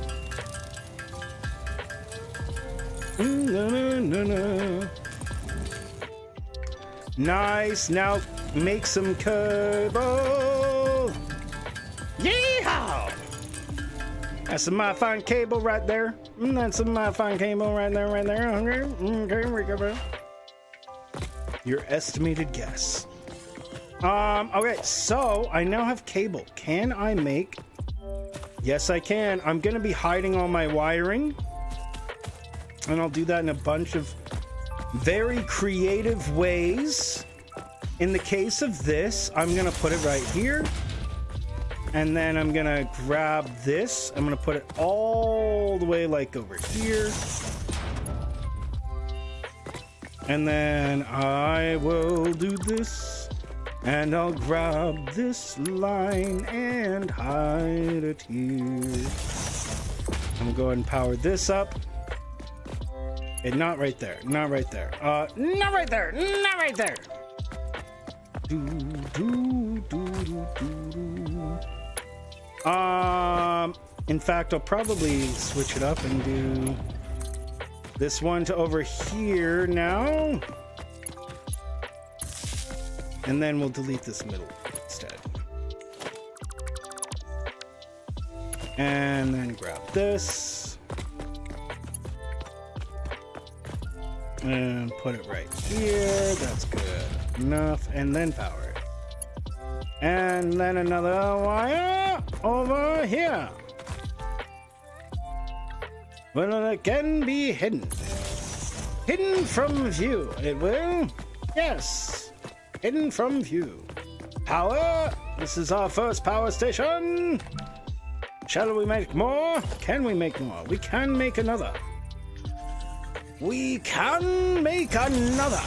Nice. Now make some cable. Yeehaw! That's some my fine cable right there. That's some my fine cable right there, Okay. Your estimated guess. Okay, so I now have cable. Can I make... Yes, I can. I'm gonna be hiding all my wiring. And I'll do that in a bunch of very creative ways. In the case of this, I'm gonna put it right here. And then I'm gonna grab this. I'm gonna put it all the way like over here. And then I will do this. And I'll grab this line and hide it here. I'm gonna go ahead and power this up. And not right there. Not right there. Not right there. Not right there. In fact, I'll probably switch it up and do this one to over here now. And then we'll delete this middle instead. And then grab this. And put it right here. That's good enough. And then power it. And then another wire over here. Well, it can be hidden. Hidden from view. It will. Yes. Hidden from view. Power. This is our first power station. Shall we make more? Can we make more? We can make another. We can make another.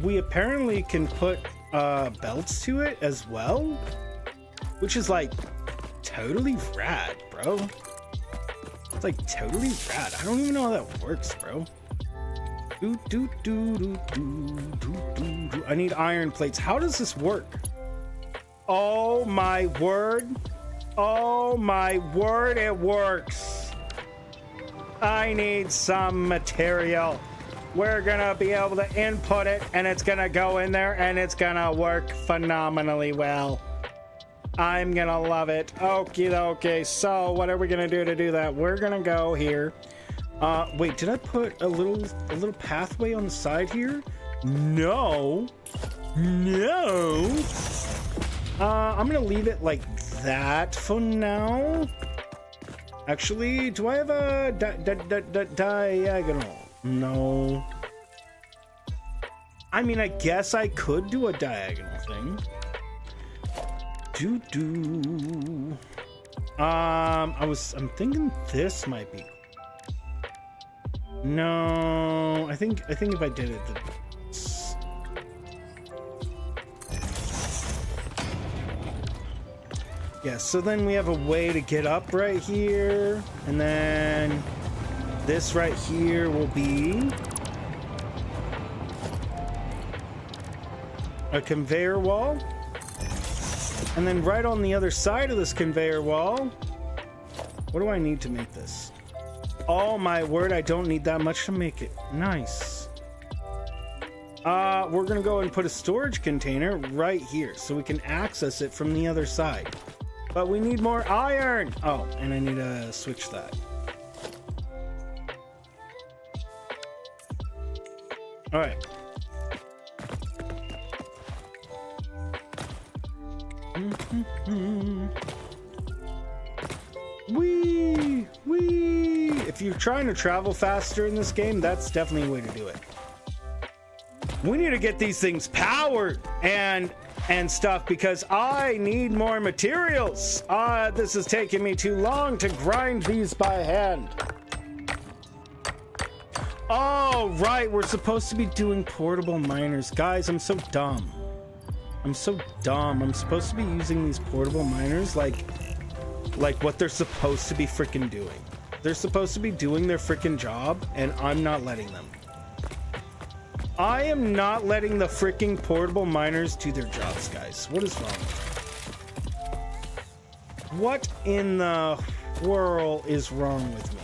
We apparently can put belts to it as well, which is like totally rad, bro. It's like totally rad. I don't even know how that works, bro. I need iron plates. How does this work? Oh my word. Oh my word, it works. I need some material. We're gonna be able to input it and it's gonna go in there and it's gonna work phenomenally well. I'm gonna love it. Okie dokie. So what are we gonna do to do that? We're gonna go here. Wait, did I put a little pathway on the side here? No. No. I'm gonna leave it like that for now. Actually, do I have a diagonal? No. I mean, I guess I could do a diagonal thing. I'm thinking this might be. No, I think if I did it, yeah, so then we have a way to get up right here, and then this right here will be a conveyor wall. And then right on the other side of this conveyor wall, what do I need to make this? Oh my word, I don't need that much to make it. Nice. We're gonna go and put a storage container right here so we can access it from the other side. But we need more iron. Oh, and I need to switch that. All right. Wee! If you're trying to travel faster in this game, that's definitely a way to do it. We need to get these things powered and stuff because I need more materials. This is taking me too long to grind these by hand. Oh, right, we're supposed to be doing portable miners. Guys, I'm so dumb. I'm supposed to be using these portable miners like what they're supposed to be freaking doing. They're supposed to be doing their freaking job, and I'm not letting them. I am not letting the freaking portable miners do their jobs, guys. What is wrong with What in the world is wrong with me?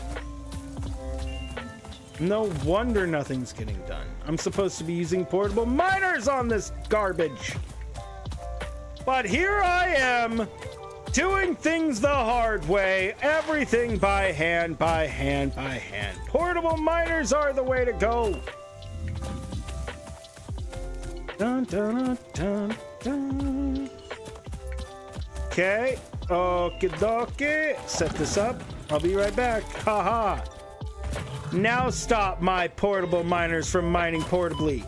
No wonder nothing's getting done. I'm supposed to be using portable miners on this garbage. But here I am, doing things the hard way. Everything by hand, by hand, by hand. Portable miners are the way to go. Dun, dun, dun, dun. Okay. Okie dokie. Set this up. I'll be right back. Haha. Now stop my portable miners from mining portably.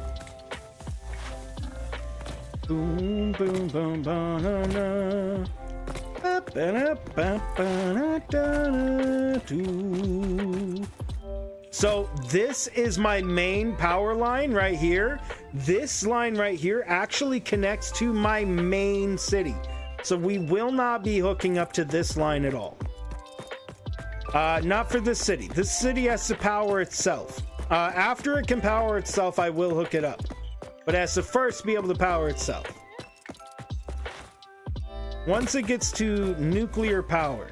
Boom, boom, boom, banana. So this is my main power line right here. This line right here actually connects to my main city. So we will not be hooking up to this line at all. Not for this city. This city has to power itself. After it can power itself, I will hook it up. But it has to first be able to power itself. Once it gets to nuclear power,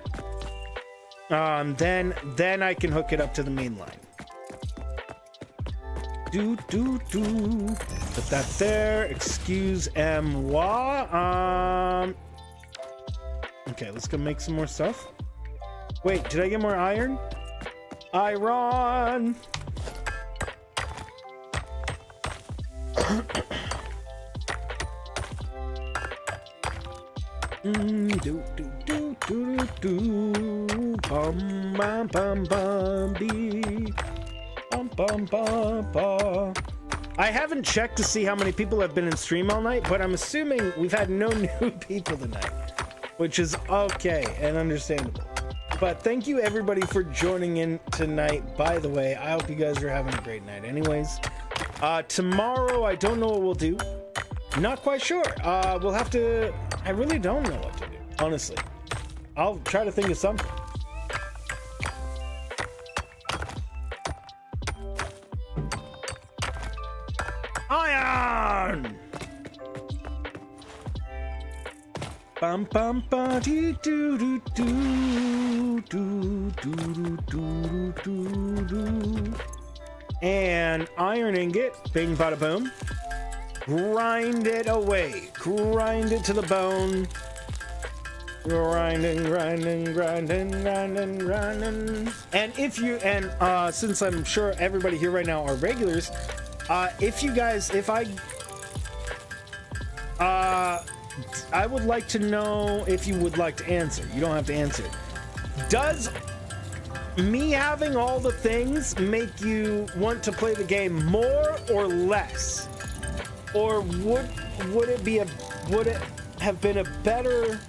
then I can hook it up to the main line. Put that there. Excuse-moi. Okay, let's go make some more stuff. Wait, did I get more iron? Iron! Bum bum bum bum bee. Bum bum bum bum. I haven't checked to see how many people have been in stream all night, but I'm assuming we've had no new people tonight, which is okay and understandable. But thank you everybody for joining in tonight. By the way, I hope you guys are having a great night anyways. Tomorrow, I don't know what we'll do. Not quite sure. We'll have to... I really don't know what to do, honestly. I'll try to think of something. Iron! Bum bum ba dee doo doo doo doo doo doo doo doo. And iron ingot, bing bada boom. Grind it away. Grind it to the bone. Grinding, grinding, grinding, grinding, grinding. And if you, and since I'm sure everybody here right now are regulars, I would like to know if you would like to answer. You don't have to answer. Does me having all the things make you want to play the game more or less? Or would it have been a better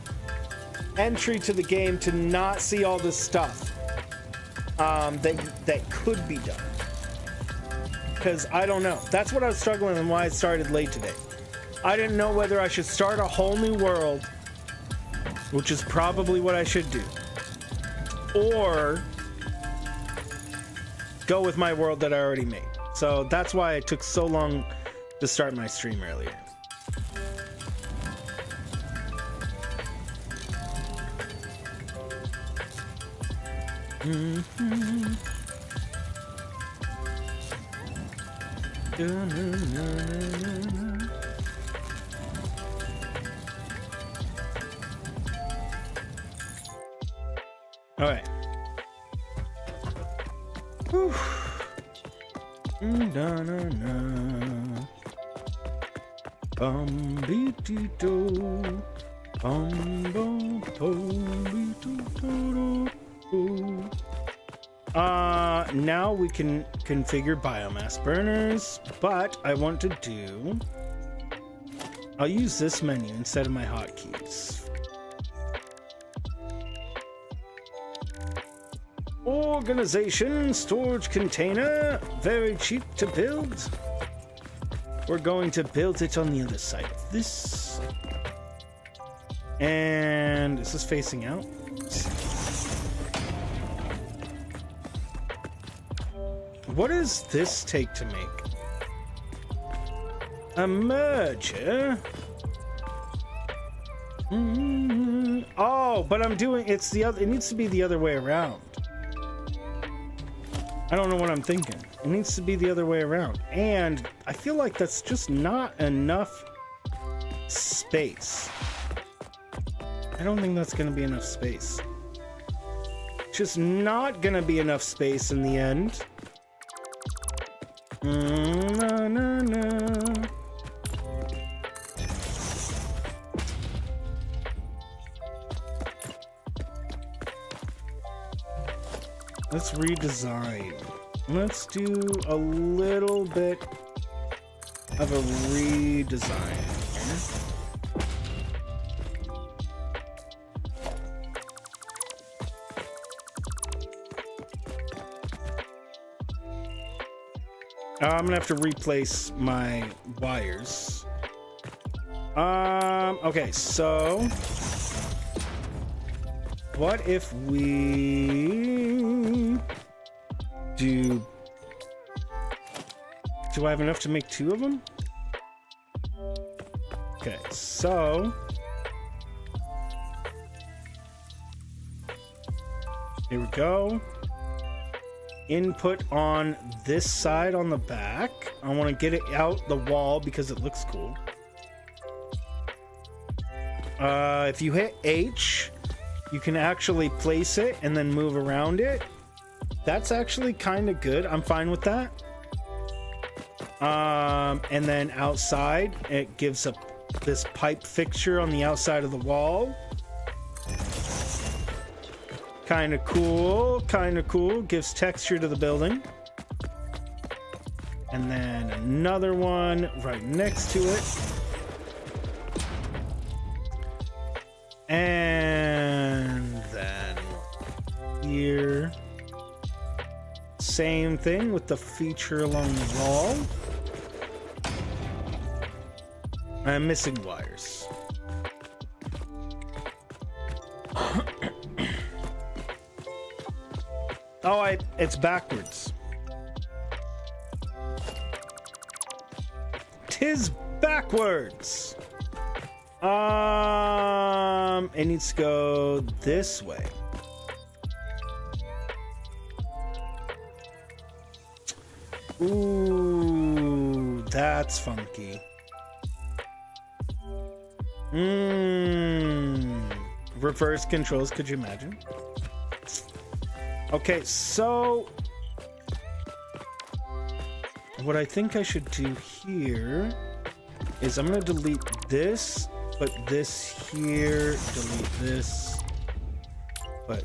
entry to the game to not see all this stuff that could be done? Because I don't know. That's what I was struggling and why I started late today. I didn't know whether I should start a whole new world, which is probably what I should do, or go with my world that I already made. So that's why it took so long to start my stream earlier. All right. Whew. Now we can configure biomass burners, but I want to do... I'll use this menu instead of my hotkeys. Organization, storage container, very cheap to build. We're going to build it on the other side of this. And is this facing out? What does this take to make? A merger? Oh, but I'm doing it's the other. It needs to be the other way around. I don't know what I'm thinking. It needs to be the other way around, and I feel like that's just not enough space. I don't think that's gonna be enough space. Just not gonna be enough space in the end. No, no, no. Let's redesign. Let's do a little bit of a redesign here. I'm gonna have to replace my wires. Okay, so what if we do I have enough to make 2 of them? Okay, so here we go. Input on this side on the back. I want to get it out the wall because it looks cool. If you hit H, you can actually place it and then move around it. That's actually kind of good. I'm fine with that. And then outside, it gives up this pipe fixture on the outside of the wall. Kind of cool, kind of cool. Gives texture to the building. And then another one right next to it. And then here. Same thing with the feature along the wall. I'm missing wires. Oh, it's backwards. Tis backwards. It needs to go this way. Ooh, that's funky. Reverse controls, could you imagine? Okay, so what I think I should do here is I'm going to delete this, put this here, delete this, but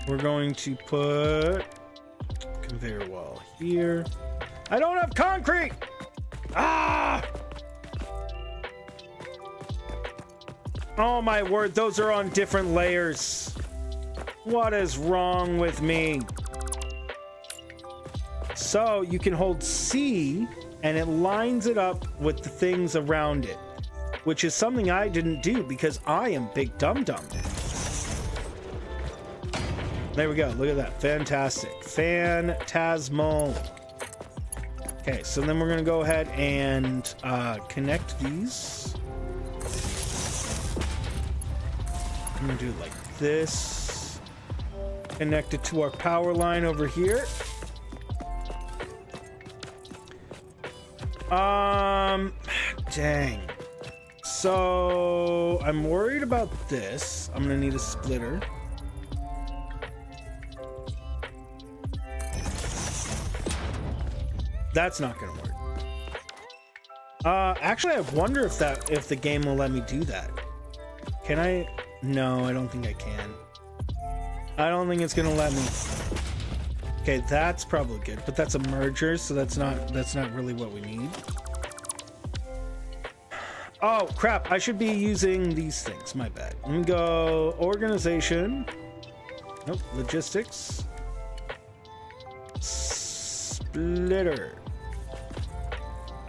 we're going to put conveyor wall here. I don't have concrete! Ah! Oh my word, those are on different layers. What is wrong with me? So you can hold C and it lines it up with the things around it, which is something I didn't do because I am big dum-dum. There we go. Look at that. Fantastic. Phantasmal. Okay, so then we're going to go ahead and connect these. I'm going to do it like this. Connect it to our power line over here. Dang. So I'm worried about this. I'm going to need a splitter. That's not gonna work. Actually, I wonder if the game will let me do that. Can I? No, I don't think I can. I don't think it's gonna let me. Okay, that's probably good, but that's a merger, so that's not really what we need. Oh crap! I should be using these things. My bad. Let me go organization. Nope, logistics. Splitter.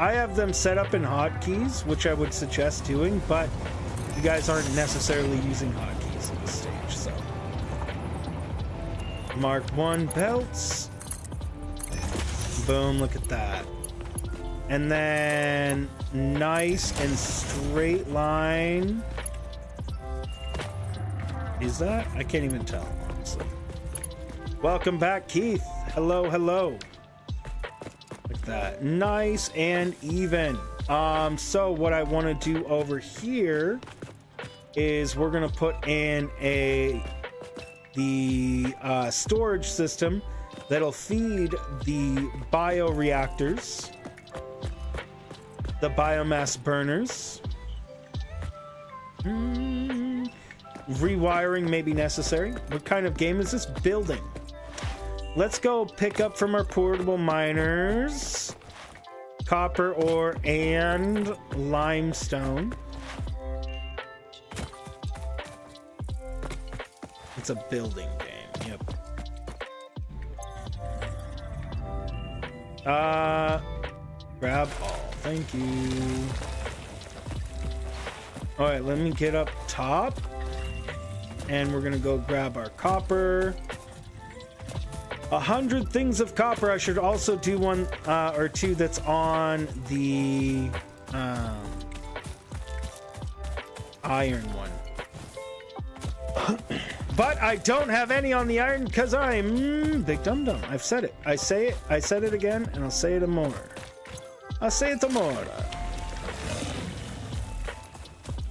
I have them set up in hotkeys, which I would suggest doing, but you guys aren't necessarily using hotkeys at this stage, so. Mark 1 belts. Boom, look at that. And then nice and straight line. Is that? I can't even tell, honestly. Welcome back, Keith. Hello, hello. Like that. Nice and even. So what I want to do over here is we're gonna put in the storage system that'll feed the bioreactors, the biomass burners. Rewiring may be necessary. What kind of game is this? Building. Let's go pick up from our portable miners copper ore and limestone. It's a building game. Yep. Grab all. Thank you. All right, let me get up top. And we're gonna go grab our copper. 100 things of copper. I should also do one or two that's on the iron one. But I don't have any on the iron because I'm big dum dum. I've said it. I say it. I said it again, and I'll say it more. I'll say it more.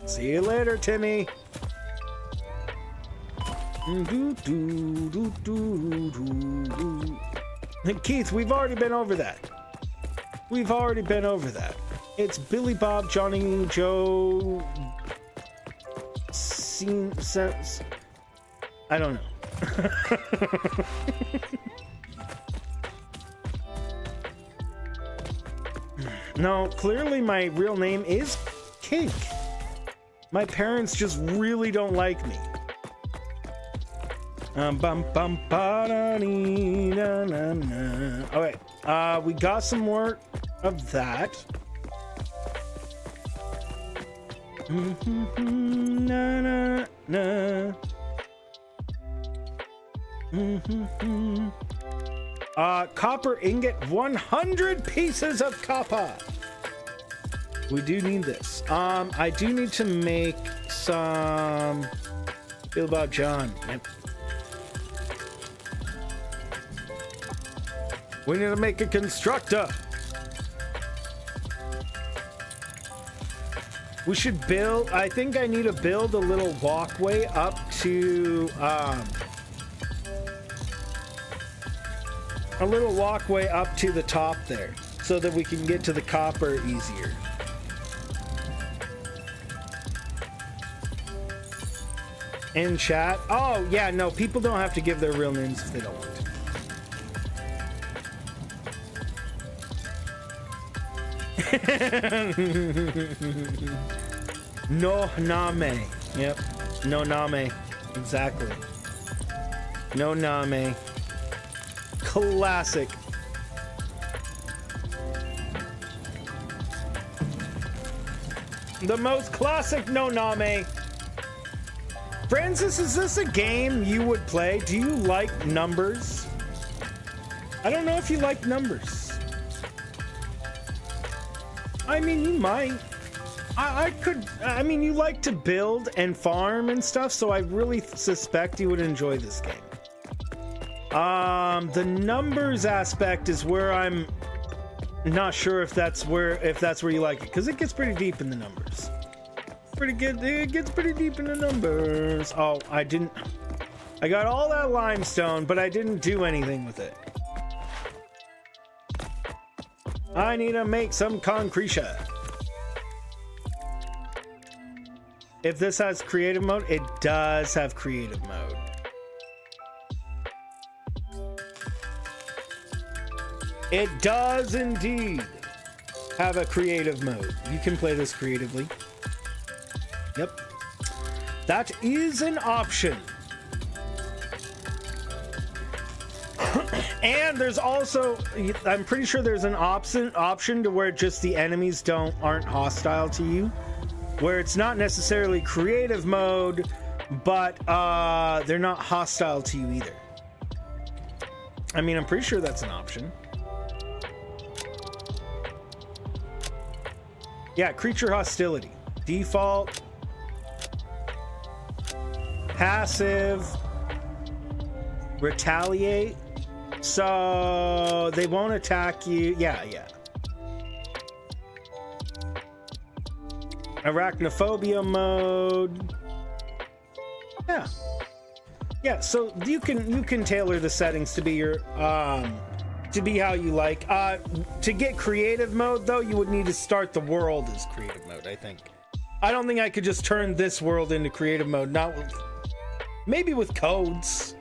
See you later, Timmy. Keith, we've already been over that. We've already been over that. It's Billy Bob, Johnny, Joe. I don't know. No, clearly my real name is Kynk. My parents just really don't like me. Alright, we got some more of that. Copper ingot, 100 pieces of copper. We do need this. I do need to make some Bilbo John. Yep. We need to make a constructor. We should build, I think I need to build a little walkway up to, the top there so that we can get to the copper easier. In chat? Oh, yeah, no, people don't have to give their real names if they don't want to. No name. Yep. No name. Exactly. No name. Classic. The most classic no name. Francis, is this a game you would play? Do you like numbers? I don't know if you like numbers. I mean, you might. I mean, you like to build and farm and stuff, so I really suspect you would enjoy this game. The numbers aspect is where I'm not sure if that's where you like it, because it gets pretty deep in the numbers. Pretty good. It gets pretty deep in the numbers. Oh, I got all that limestone, but I didn't do anything with it. I need to make some concretion. If this has creative mode, it does have creative mode. It does indeed have a creative mode. You can play this creatively. Yep. That is an option. And there's also, I'm pretty sure there's an option to where just the enemies aren't hostile to you, where it's not necessarily creative mode, but they're not hostile to you either. I mean, I'm pretty sure that's an option. Yeah, creature hostility. Default. Passive. Retaliate. So they won't attack you. Yeah. Arachnophobia mode. Yeah, so you can tailor the settings to be your to be how you like. To get creative mode though, you would need to start the world as creative mode, I think. I don't think I could just turn this world into creative mode, maybe with codes.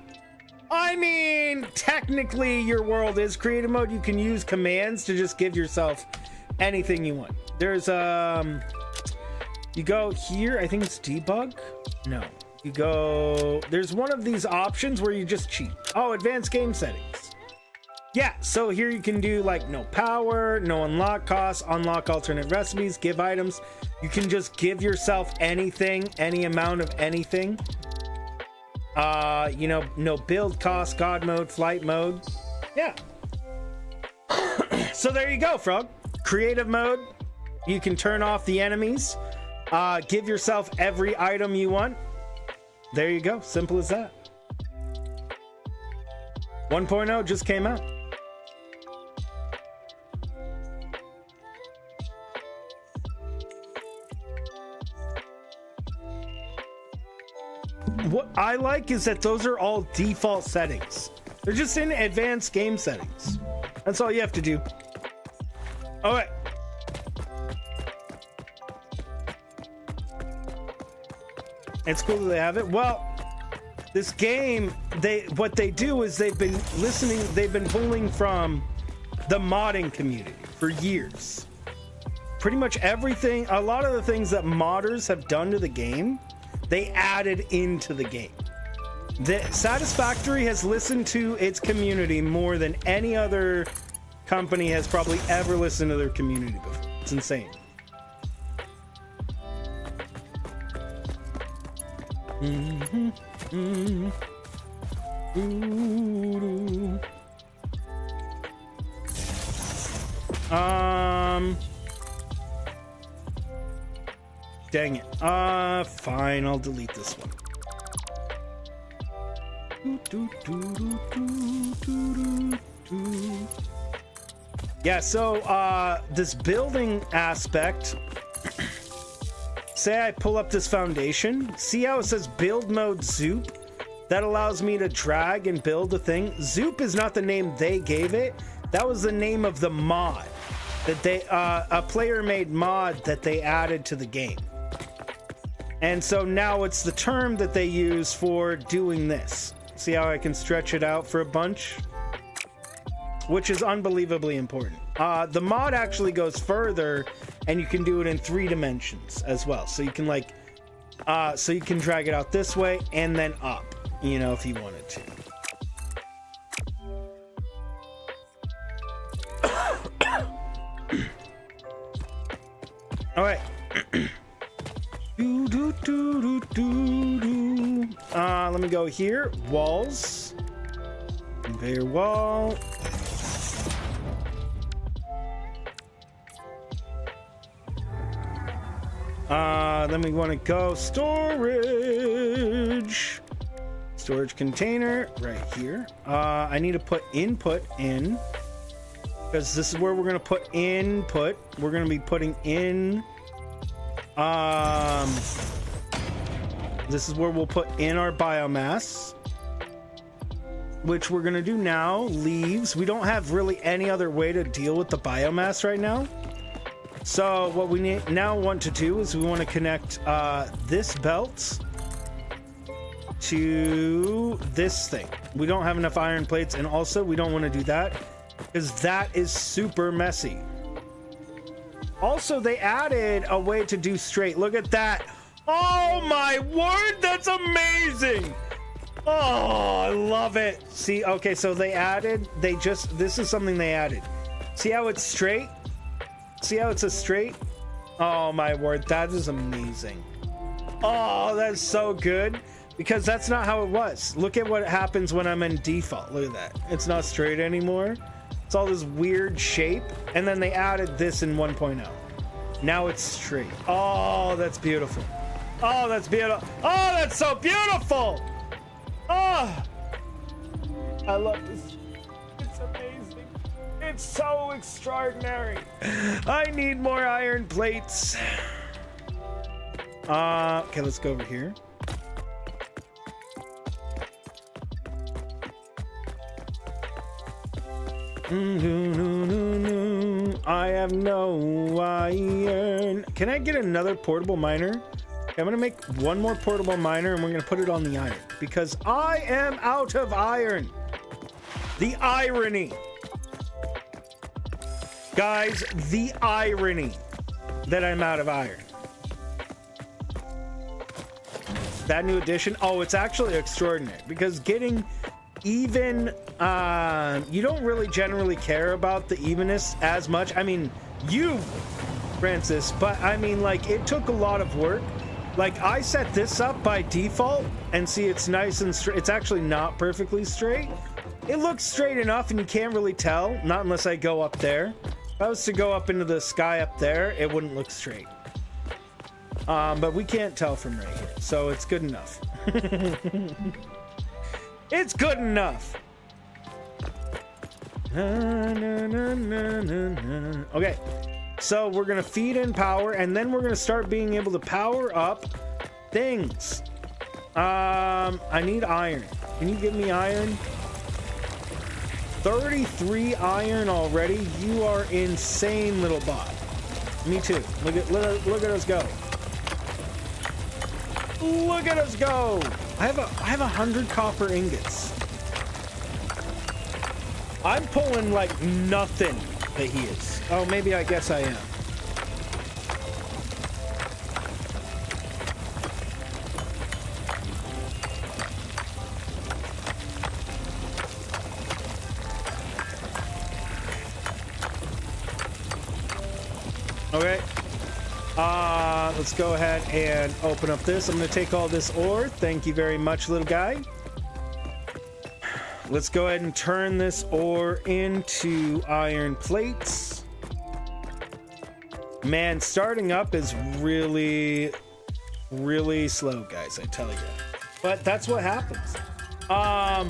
I mean, technically your world is creative mode. You can use commands to just give yourself anything you want. There's you go here, I think it's debug. No, you go, there's one of these options where you just cheat. Oh, advanced game settings. Yeah, so here you can do like no power, no unlock costs, unlock alternate recipes, give items. You can just give yourself anything, any amount of anything. You know, no build cost, god mode, flight mode. Yeah. So there you go, Frog. Creative mode. You can turn off the enemies. Give yourself every item you want. There you go. Simple as that. 1.0 just came out. What I like is that those are all default settings. They're just in advanced game settings. That's all you have to do. All right. It's cool that they have it. Well, this game, what they do is they've been pulling from the modding community for years. Pretty much everything, a lot of the things that modders have done to the game, they added into the game. The Satisfactory has listened to its community more than any other company has probably ever listened to their community before. It's insane. Dang it. Fine, I'll delete this one. Yeah, so this building aspect, say I pull up this foundation, see how it says build mode Zoop? That allows me to drag and build a thing. Zoop is not the name they gave it. That was the name of the mod that they a player made mod that they added to the game. And so now it's the term that they use for doing this. See how I can stretch it out for a bunch? Which is unbelievably important. The mod actually goes further, and you can do it in 3 dimensions as well. So you can like, so you can drag it out this way and then up, you know, if you wanted to. All right. Let me go here. Walls. Conveyor wall. Then we want to go storage. Storage container right here. I need to put input in because this is where we're going to put input. We're going to be putting in. This is where we'll put in our biomass, which we're gonna do now. Leaves. We don't have really any other way to deal with the biomass right now. So what we want to do is we want to connect this belt to this thing. We don't have enough iron plates, and also we don't want to do that because that is super messy. Also, they added a way to do straight. Look at that. Oh my word, that's amazing. Oh, I love it. See, okay, so this is something they added. See how it's straight? See how it's a straight? Oh my word, that is amazing. Oh, that's so good. Because that's not how it was. Look at what happens when I'm in default. Look at that. It's not straight anymore. It's all this weird shape. And then they added this in 1.0. Now it's straight. Oh, that's beautiful. Oh, that's beautiful. Oh, that's so beautiful. Oh, I love this. It's amazing. It's so extraordinary. I need more iron plates. Okay, let's go over here. I have no iron. Can I get another portable miner? I'm gonna make one more portable miner and we're gonna put it on the iron because I am out of iron. The irony. Guys, the irony that I'm out of iron. That new addition, oh, it's actually extraordinary because getting even, you don't really generally care about the evenness as much. I mean, you, Francis, but I mean, like, it took a lot of work. Like, I set this up by default and see it's nice and straight. It's actually not perfectly straight. It looks straight enough and you can't really tell, not unless I go up there. If I was to go up into the sky up there, it wouldn't look straight. But we can't tell from right here, so it's good enough. It's good enough. Okay, so we're gonna feed in power and then we're gonna start being able to power up things. I need iron. Can you give me iron? 33 iron already. You are insane, little bot. Me too. Look at us go. Look at us go. I have 100 copper ingots. I'm pulling like nothing that he is. Oh, maybe I guess I am. Okay. Let's go ahead and open up this. I'm going to take all this ore. Thank you very much, little guy. Let's go ahead and turn this ore into iron plates. Man, starting up is really, really slow, guys, I tell you. But that's what happens. I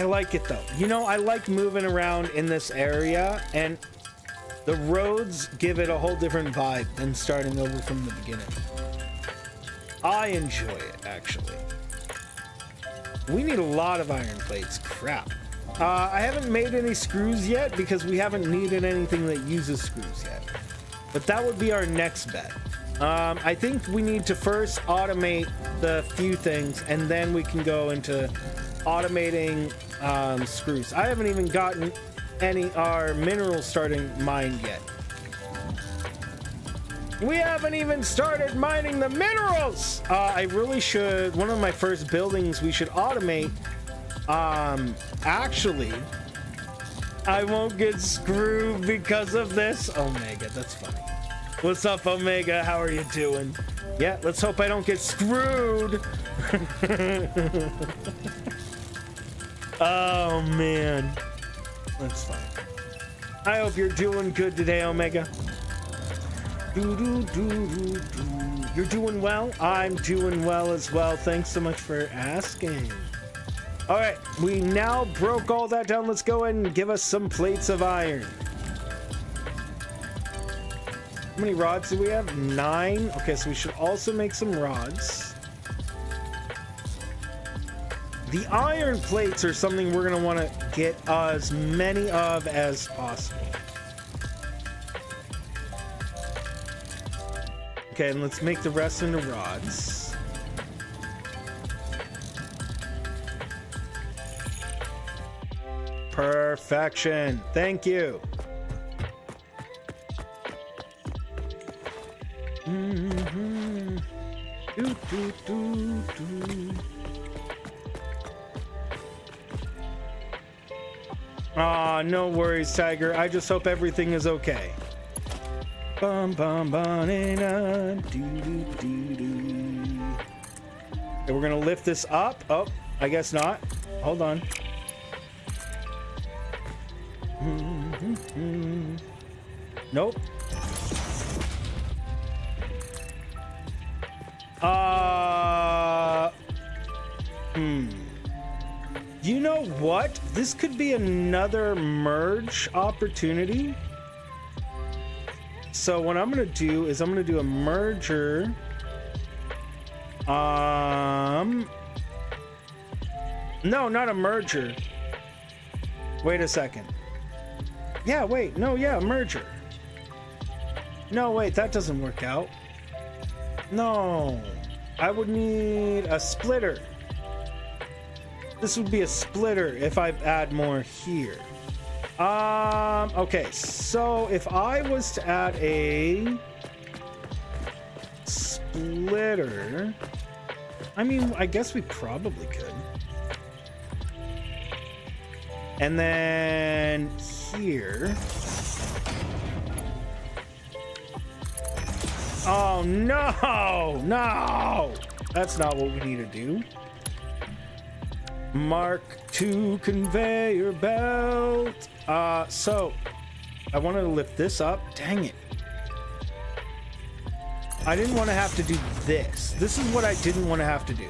like it, though. You know, I like moving around in this area, and the roads give it a whole different vibe than starting over from the beginning. I enjoy it, actually. We need a lot of iron plates. Crap. I haven't made any screws yet because we haven't needed anything that uses screws yet. But that would be our next bet. I think we need to first automate the few things and then we can go into automating screws. I haven't even gotten our minerals starting mined yet. We haven't even started mining the minerals. I really should. One of my first buildings we should automate. Actually, I won't get screwed because of this. Omega, that's funny. What's up, Omega? How are you doing? Yeah, let's hope I don't get screwed. Oh man. That's fine. I hope you're doing good today, Omega. You're doing well? I'm doing well as well. Thanks so much for asking. All right, we now broke all that down. Let's go ahead and give us some plates of iron. How many rods do we have? 9. Okay, so we should also make some rods. The iron plates are something we're going to want to get as many of as possible. Okay, and let's make the rest into rods. Perfection. Thank you. Aw, no worries, Tiger. I just hope everything is okay. Bum bum banana. Okay, we're gonna lift this up. Oh, I guess not. Hold on. Nope. You know what? This could be another merge opportunity. So what I'm gonna do is I'm gonna do a merger. No, not a merger. Wait a second. Yeah, wait. No, yeah, a merger. No, wait, that doesn't work out. No. I would need a splitter. This would be a splitter if I add more here. Okay, so if I was to add a splitter, I mean, I guess we probably could. And then here. Oh, no! No! That's not what we need to do. Mark II conveyor belt. So I wanted to lift this up. Dang it. I didn't want to have to do this. This is what I didn't want to have to do.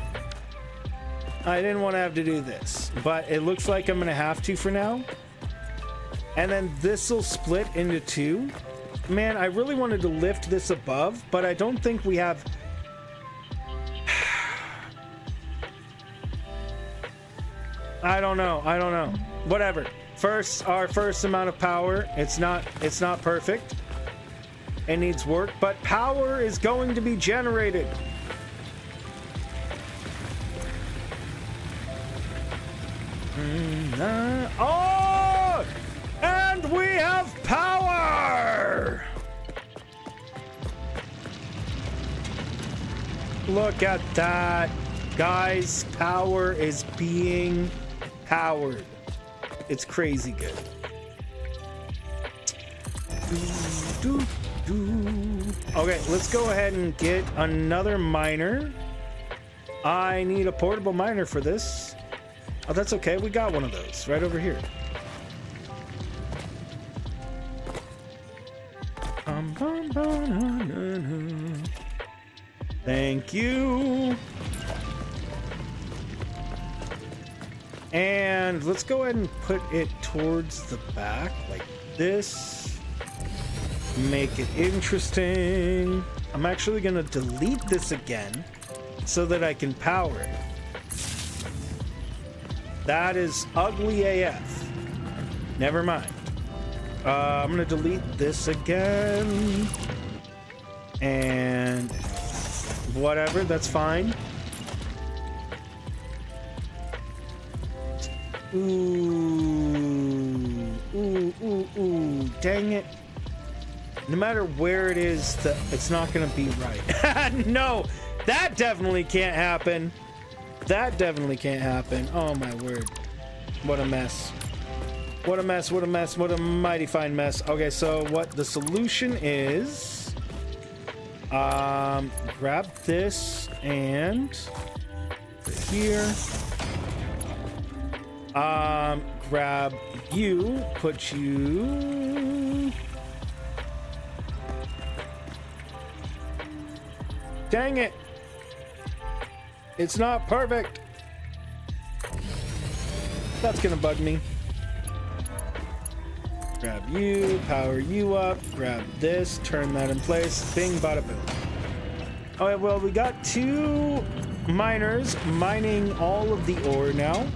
I didn't want to have to do this, but it looks like I'm going to have to for now. And then this will split into two. Man, I really wanted to lift this above, but I don't think we have... I don't know. Whatever. Our first amount of power. It's not perfect. It needs work, but power is going to be generated. Oh! And we have power! Look at that. Guys, power is being powered. It's crazy good. Okay, let's go ahead and get another miner. I need a portable miner for this. Oh, that's okay. We got one of those right over here. Thank you. And let's go ahead and put it towards the back like this. Make it interesting. I'm actually going to delete this again so that I can power it. That is ugly AF. Never mind. I'm going to delete this again. And whatever, that's fine. Ooh, dang it. No matter where it is, it's not gonna be right. No, that definitely can't happen. That definitely can't happen. Oh my word. What a mess. What a mess, what a mess, what a mighty fine mess. Okay, so what the solution is, grab this and put it here. Grab you, put you. Dang it. It's not perfect. That's gonna bug me. Grab you, power you up, grab this, turn that in place, bing, bada, boom. Alright, well, we got two miners mining all of the ore now.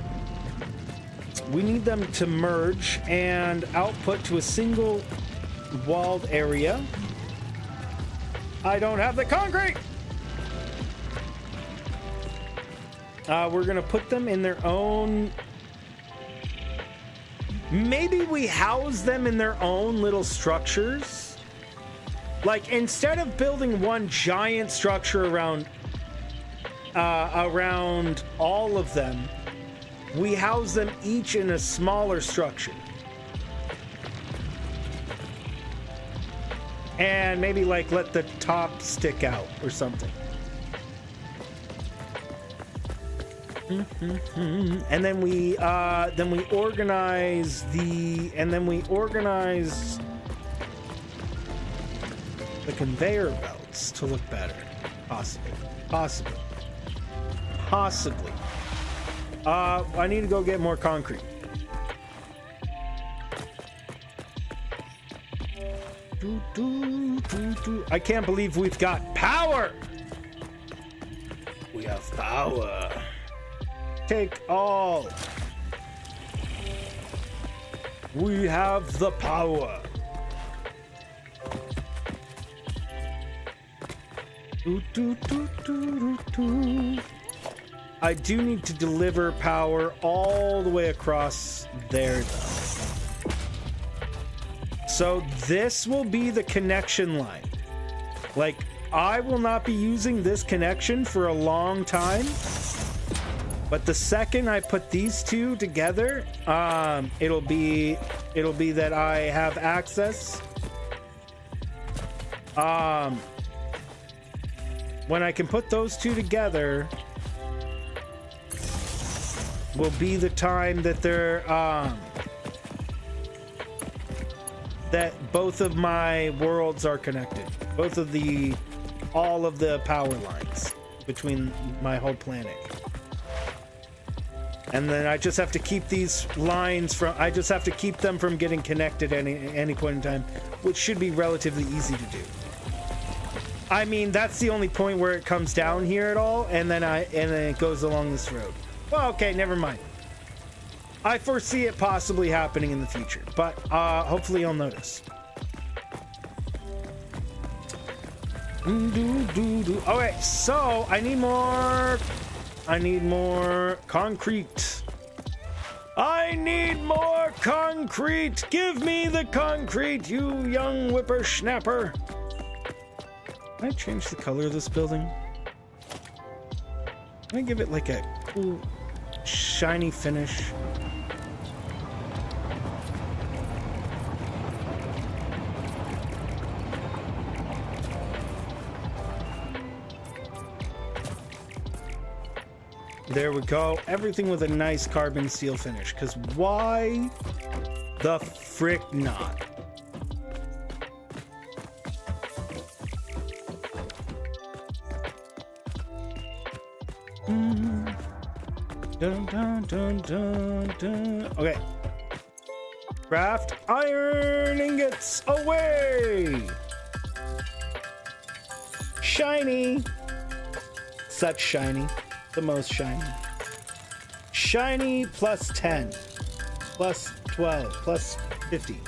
We need them to merge and output to a single walled area. I don't have the concrete! We're gonna put them in their own... Maybe we house them in their own little structures. Like, instead of building one giant structure around all of them, we house them each in a smaller structure. And maybe like let the top stick out or something. And then we organize the conveyor belts to look better. Possibly. I need to go get more concrete. I can't believe we've got power. We have power. Take all. We have the power. I do need to deliver power all the way across there, though. So this will be the connection line. Like, I will not be using this connection for a long time. But the second I put these two together, it'll be that I have access. When I can put those two together, will be the time that they're that both of my worlds are connected. All of the power lines between my whole planet. And then I just have to keep these lines I just have to keep them from getting connected at any point in time, which should be relatively easy to do. I mean, that's the only point where it comes down here at all, and then it goes along this road. Well, okay, never mind. I foresee it possibly happening in the future, but hopefully you'll notice. Okay, so I need more concrete. I need more concrete. Give me the concrete, you young whippersnapper. Can I change the color of this building? Can I give it like a cool, shiny finish? There we go. Everything with a nice carbon steel finish. Because why the frick not? Dun, dun, dun, dun, dun. Okay. Craft iron ingots away. Shiny. Such shiny. The most shiny. Shiny plus 10. Plus 12. Plus 50.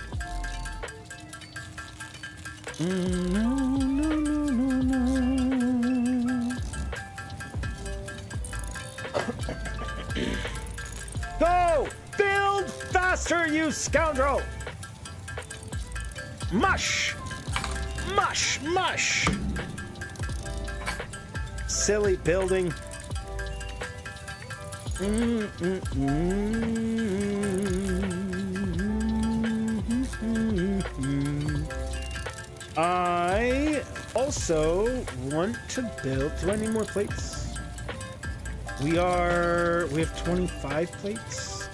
Go! Build faster, you scoundrel! Mush! Mush! Mush! Silly building. I also want to build. Do I need more plates? We have 25 plates.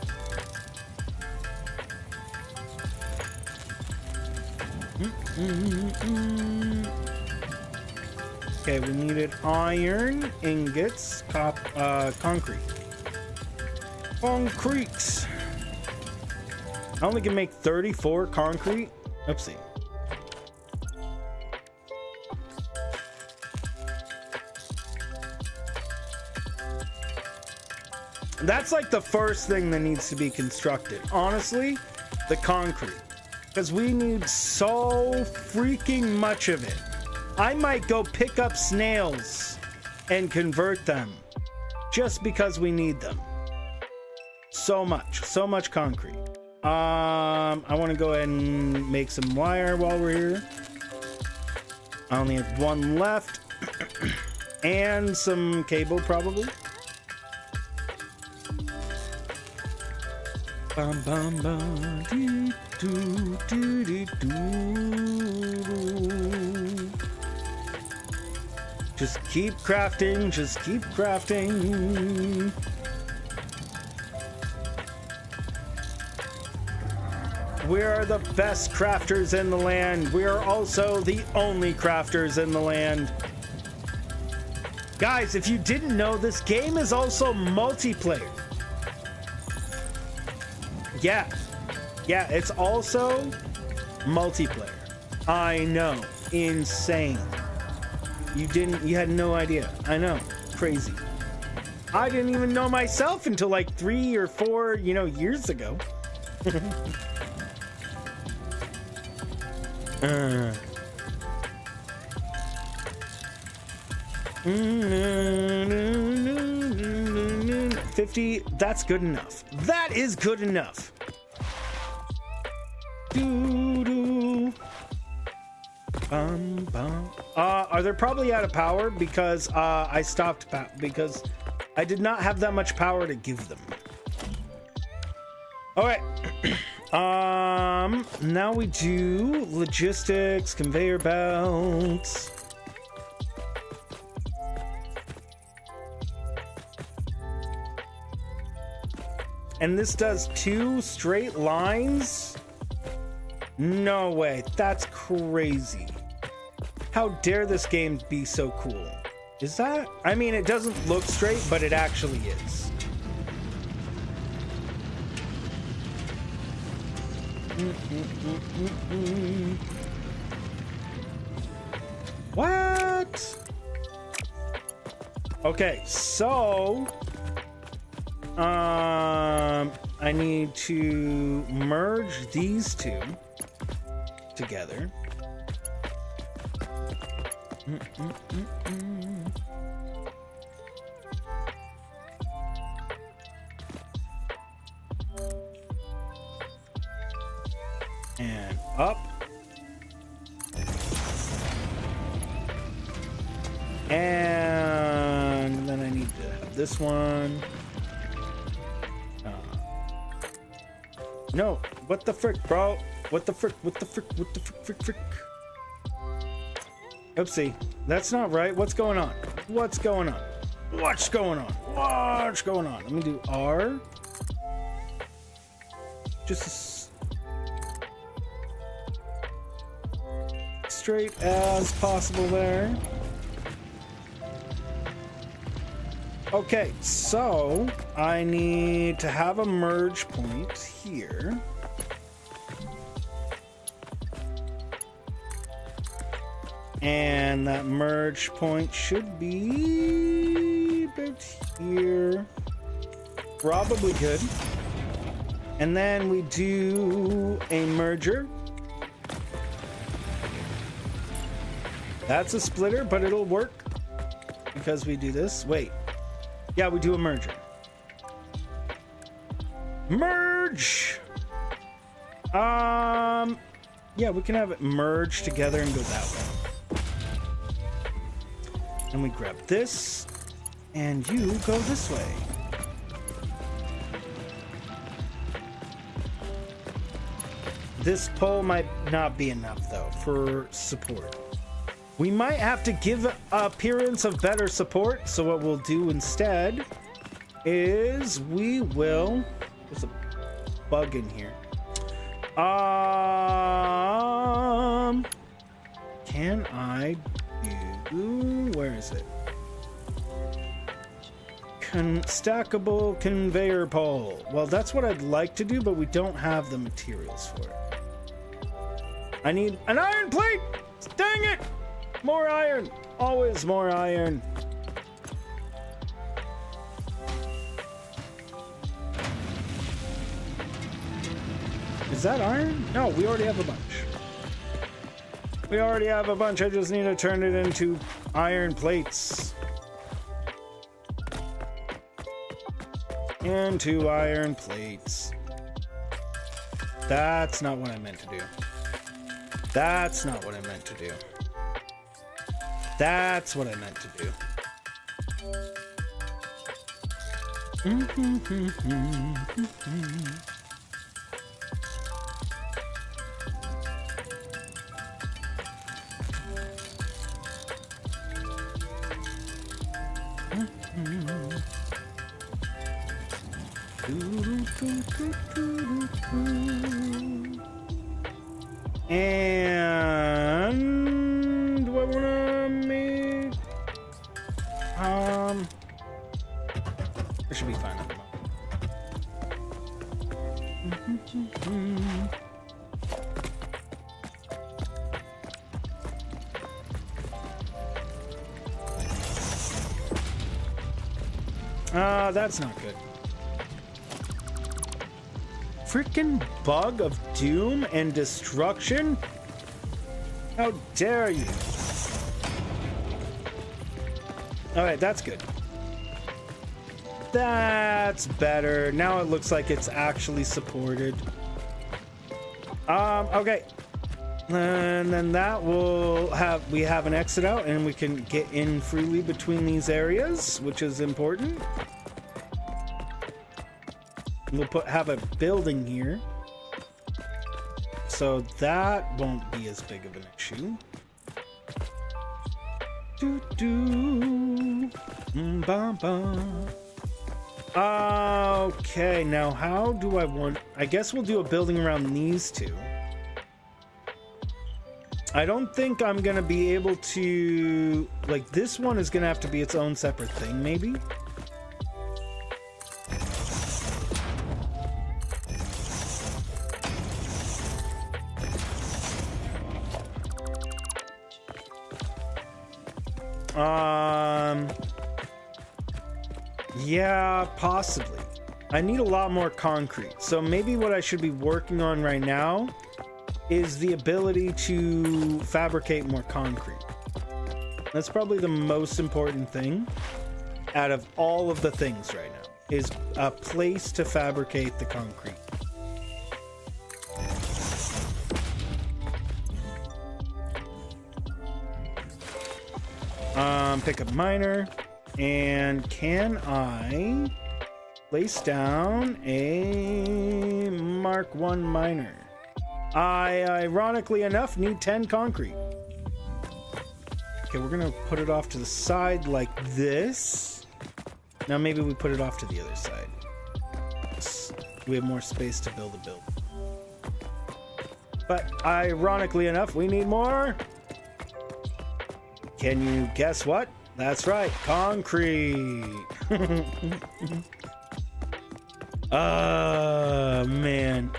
Okay, we needed iron ingots, concrete. Concrete. I only can make 34 concrete. Oopsie. That's like the first thing that needs to be constructed. Honestly, the concrete. Because we need so freaking much of it. I might go pick up snails and convert them just because we need them. So much concrete. I want to go ahead and make some wire while we're here. I only have one left. And some cable probably. Bum bum bum dee, doo, doo, dee, doo. Just keep crafting, just keep crafting. We are the best crafters in the land. We are also the only crafters in the land. Guys, if you didn't know, this game is also multiplayer. Yeah. Yeah, it's also multiplayer. I know. Insane. You had no idea. I know. Crazy. I didn't even know myself until like 3 or 4, years ago. uh. 50, that's good enough. That is good enough. Are they probably out of power because I stopped because I did not have that much power to give them. All right. Now we do logistics, conveyor belts. And this does 2 straight lines? No way. That's crazy. How dare this game be so cool? Is that? I mean, it doesn't look straight, but it actually is. What? Okay, so I need to merge these 2 together. And up. And then I need to have this one. No, what the frick, bro? What the frick? What the frick? What the frick? Oopsie, that's not right. What's going on? What's going on? What's going on? What's going on? Let me do R. Just straight as possible there. Okay, so I need to have a merge point here. And that merge point should be about here. Probably good. And then we do a merger. That's a splitter, but it'll work because we do this. Wait. Yeah, we do a merger. Merge! Yeah, we can have it merge together and go that way. And we grab this, and you go this way. This pole might not be enough, though, for support. We might have to give appearance of better support, so what we'll do instead is we will... There's a bug in here. Can I do... Where is it? Stackable conveyor pole. Well, that's what I'd like to do, but we don't have the materials for it. I need an iron plate! Dang it! More iron! Always more iron. Is that iron? No, we already have a bunch. We already have a bunch. I just need to turn it into iron plates. Into iron plates. That's not what I meant to do. That's not what I meant to do. That's what I meant to do. And do I wanna make it should be fine at the moment. That's not good. Freaking bug of doom and destruction? How dare you? Alright, that's good. That's better. Now it looks like it's actually supported. Okay. And then that will have, we have an exit out and we can get in freely between these areas, which is important. We'll have a building here, so that won't be as big of an issue. Okay, now how do I want... I guess we'll do a building around these two. I don't think I'm gonna be able to... Like, this one is gonna have to be its own separate thing, maybe? Yeah, possibly. I need a lot more concrete. So maybe what I should be working on right now is the ability to fabricate more concrete. That's probably the most important thing out of all of the things right now, is a place to fabricate the concrete. Pick up miner. And can I place down a Mark 1 miner? I, ironically enough, need 10 concrete. Okay, we're gonna put it off to the side like this. Now maybe we put it off to the other side. We have more space to build a build. But ironically enough, we need more. Can you guess what? That's right, concrete. Man.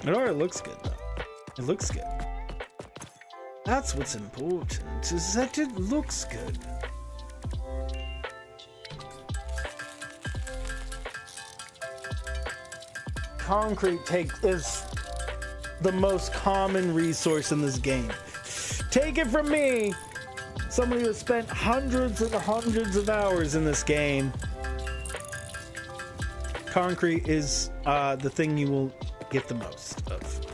It already looks good, though. It looks good. That's what's important, is that it looks good. Concrete is the most common resource in this game. Take it from me, somebody who spent hundreds and hundreds of hours in this game. Concrete is the thing you will get the most of.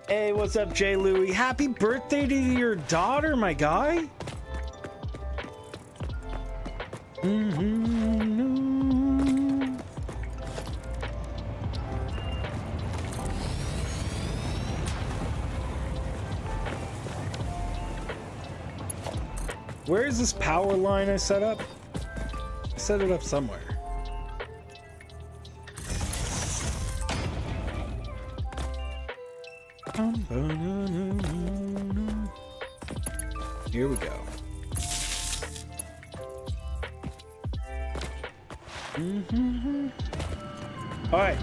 Hey, what's up, Jay Louie? Happy birthday to your daughter, my guy. Where is this power line I set up? I set it up somewhere. Here we go. All right.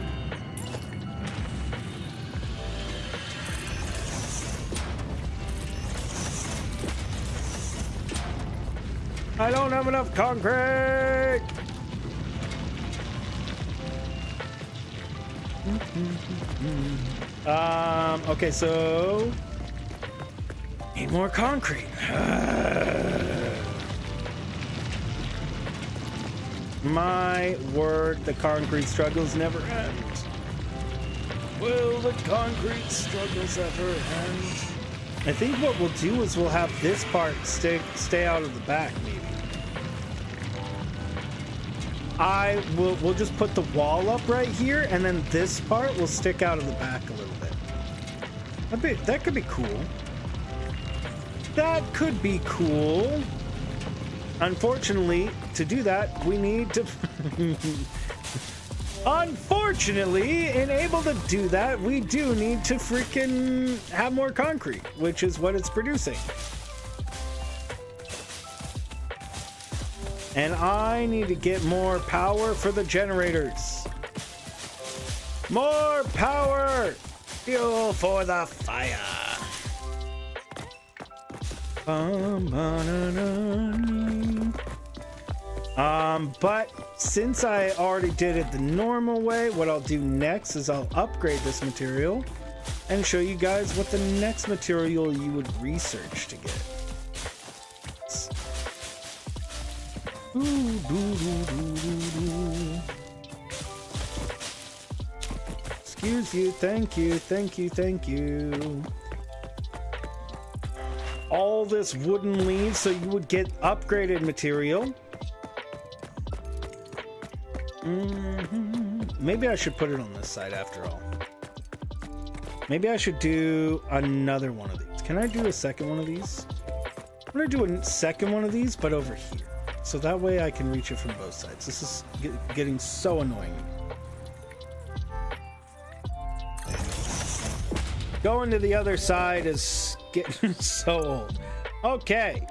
I don't have enough concrete. Okay, so need more concrete. My word, the concrete struggles never end. Will the concrete struggles ever end? I think what we'll do is we'll have this part stay out of the back, maybe. We'll just put the wall up right here, and then this part will stick out of the back a little bit. That could be cool. That could be cool. Unfortunately, to do that, we need to Unfortunately, in able to do that, we do need to freaking have more concrete, which is what it's producing. And I need to get more power for the generators. More power! Fuel for the fire. But since I already did it the normal way, what I'll do next is I'll upgrade this material and show you guys what the next material you would research to get. Excuse you, thank you, thank you, thank you. All this wooden leaves so you would get upgraded material. Maybe I should put it on this side after all. Maybe I should do another one of these. Can I do a second one of these? I'm gonna do a second one of these, but over here. So that way I can reach it from both sides. This is getting so annoying. Going to the other side is getting so old. Okay.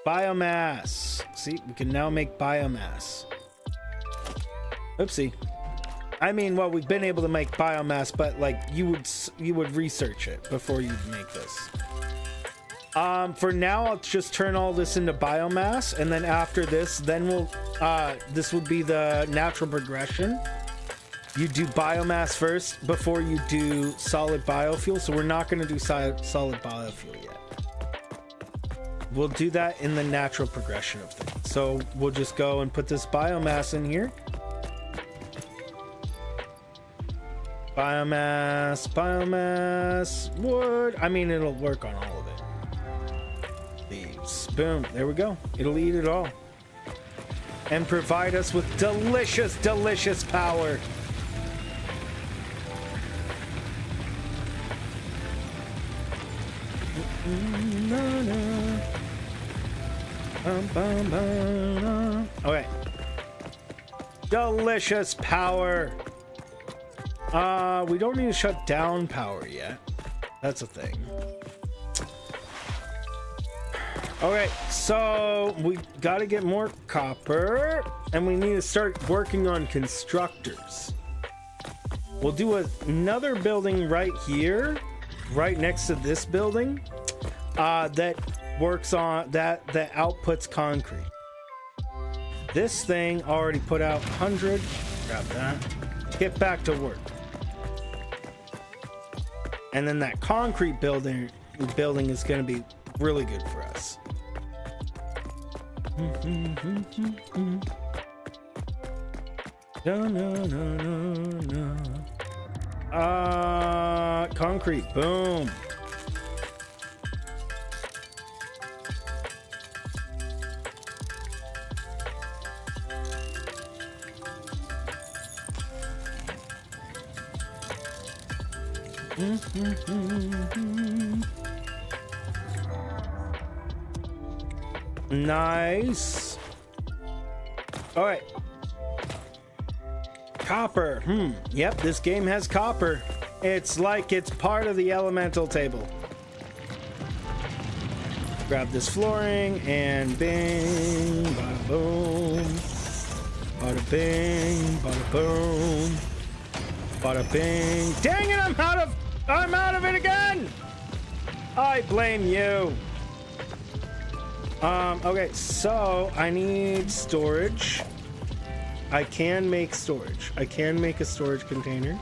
Biomass. See, we can now make biomass. Oopsie. I mean, well, we've been able to make biomass, but like you would research it before you make this. For now, I'll just turn all this into biomass, and then after this, then we'll this would be the natural progression. You do biomass first before you do solid biofuel. So we're not going to do solid biofuel yet. We'll do that in the natural progression of things. So we'll just go and put this biomass in here. Biomass, biomass, wood. I mean, it'll work on all of it. Leaves. Boom. There we go. It'll eat it all. And provide us with delicious, delicious power. Okay. Delicious power. We don't need to shut down power yet. That's a thing. Okay, so we got to get more copper, and we need to start working on constructors. We'll do another building right here, right next to this building, that works on that outputs concrete. This thing already put out 100. Grab that. Get back to work. And then that concrete building is going to be really good for us. No. Concrete. Boom. Nice. All right. Copper. Yep, this game has copper. It's like it's part of the elemental table. Grab this flooring and bing, bada boom, bada bing, bada boom, bada bing. Dang it! I'm out of it again. I blame you. Okay, so I need storage. I can make storage. I can make a storage container.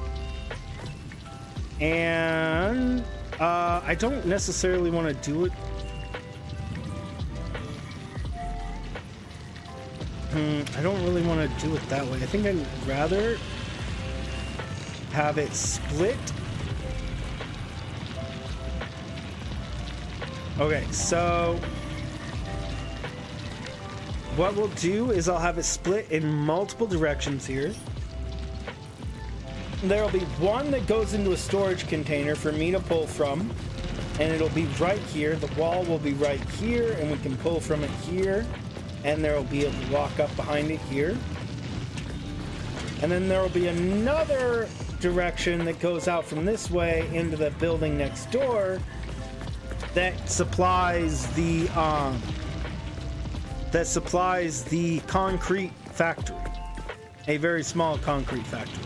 And I don't necessarily want to do it. I don't really want to do it that way. I think I'd rather have it split. Okay, so what we'll do is I'll have it split in multiple directions here. There'll be one that goes into a storage container for me to pull from, and it'll be right here. The wall will be right here, and we can pull from it here. and there will be a walk up behind it here. And then there will be another direction that goes out from this way into the building next door that supplies the concrete factory. A very small concrete factory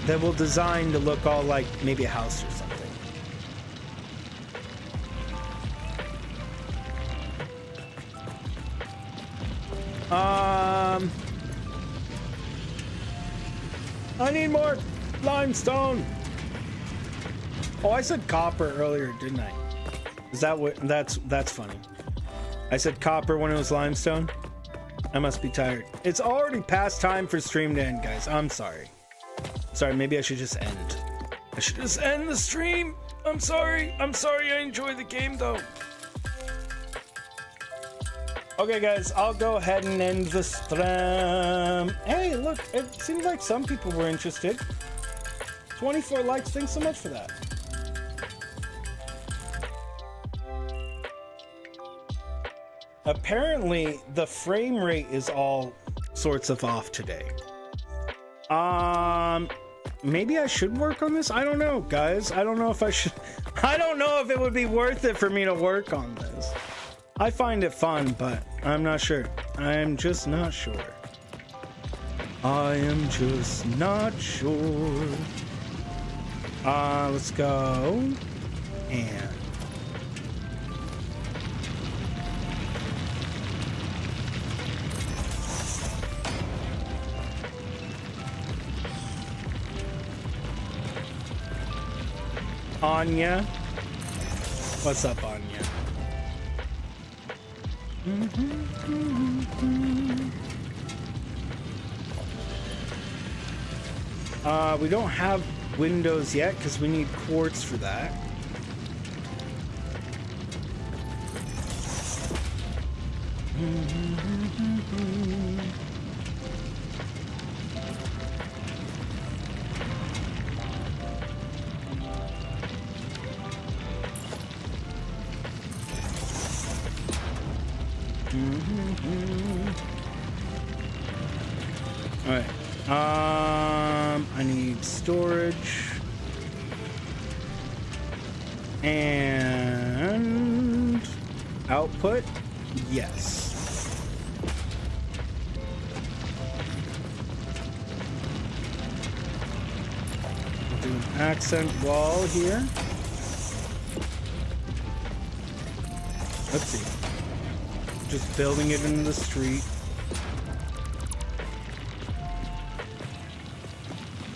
that will design to look all like maybe a house or something. I need more limestone. Oh, I said copper earlier, didn't I? Is that what? That's funny. I said copper when it was limestone. I must be tired. It's already past time for stream to end, guys. I'm sorry. Sorry, maybe I should just end. I should just end the stream. I'm sorry. I'm sorry. I enjoy the game though. Okay, guys, I'll go ahead and end the stream. Hey, look, it seems like some people were interested. 24 likes. Thanks so much for that. Apparently, the frame rate is all sorts of off today. Maybe I should work on this? I don't know, guys. I don't know if I should. I don't know if it would be worth it for me to work on this. I find it fun, but I'm not sure. I'm just not sure. I am just not sure. Let's go. And Anya. What's up, Anya? We don't have windows yet because we need quartz for that. All right. I need storage and output. Yes. We'll do an accent wall here. Let's see. Just building it into the street.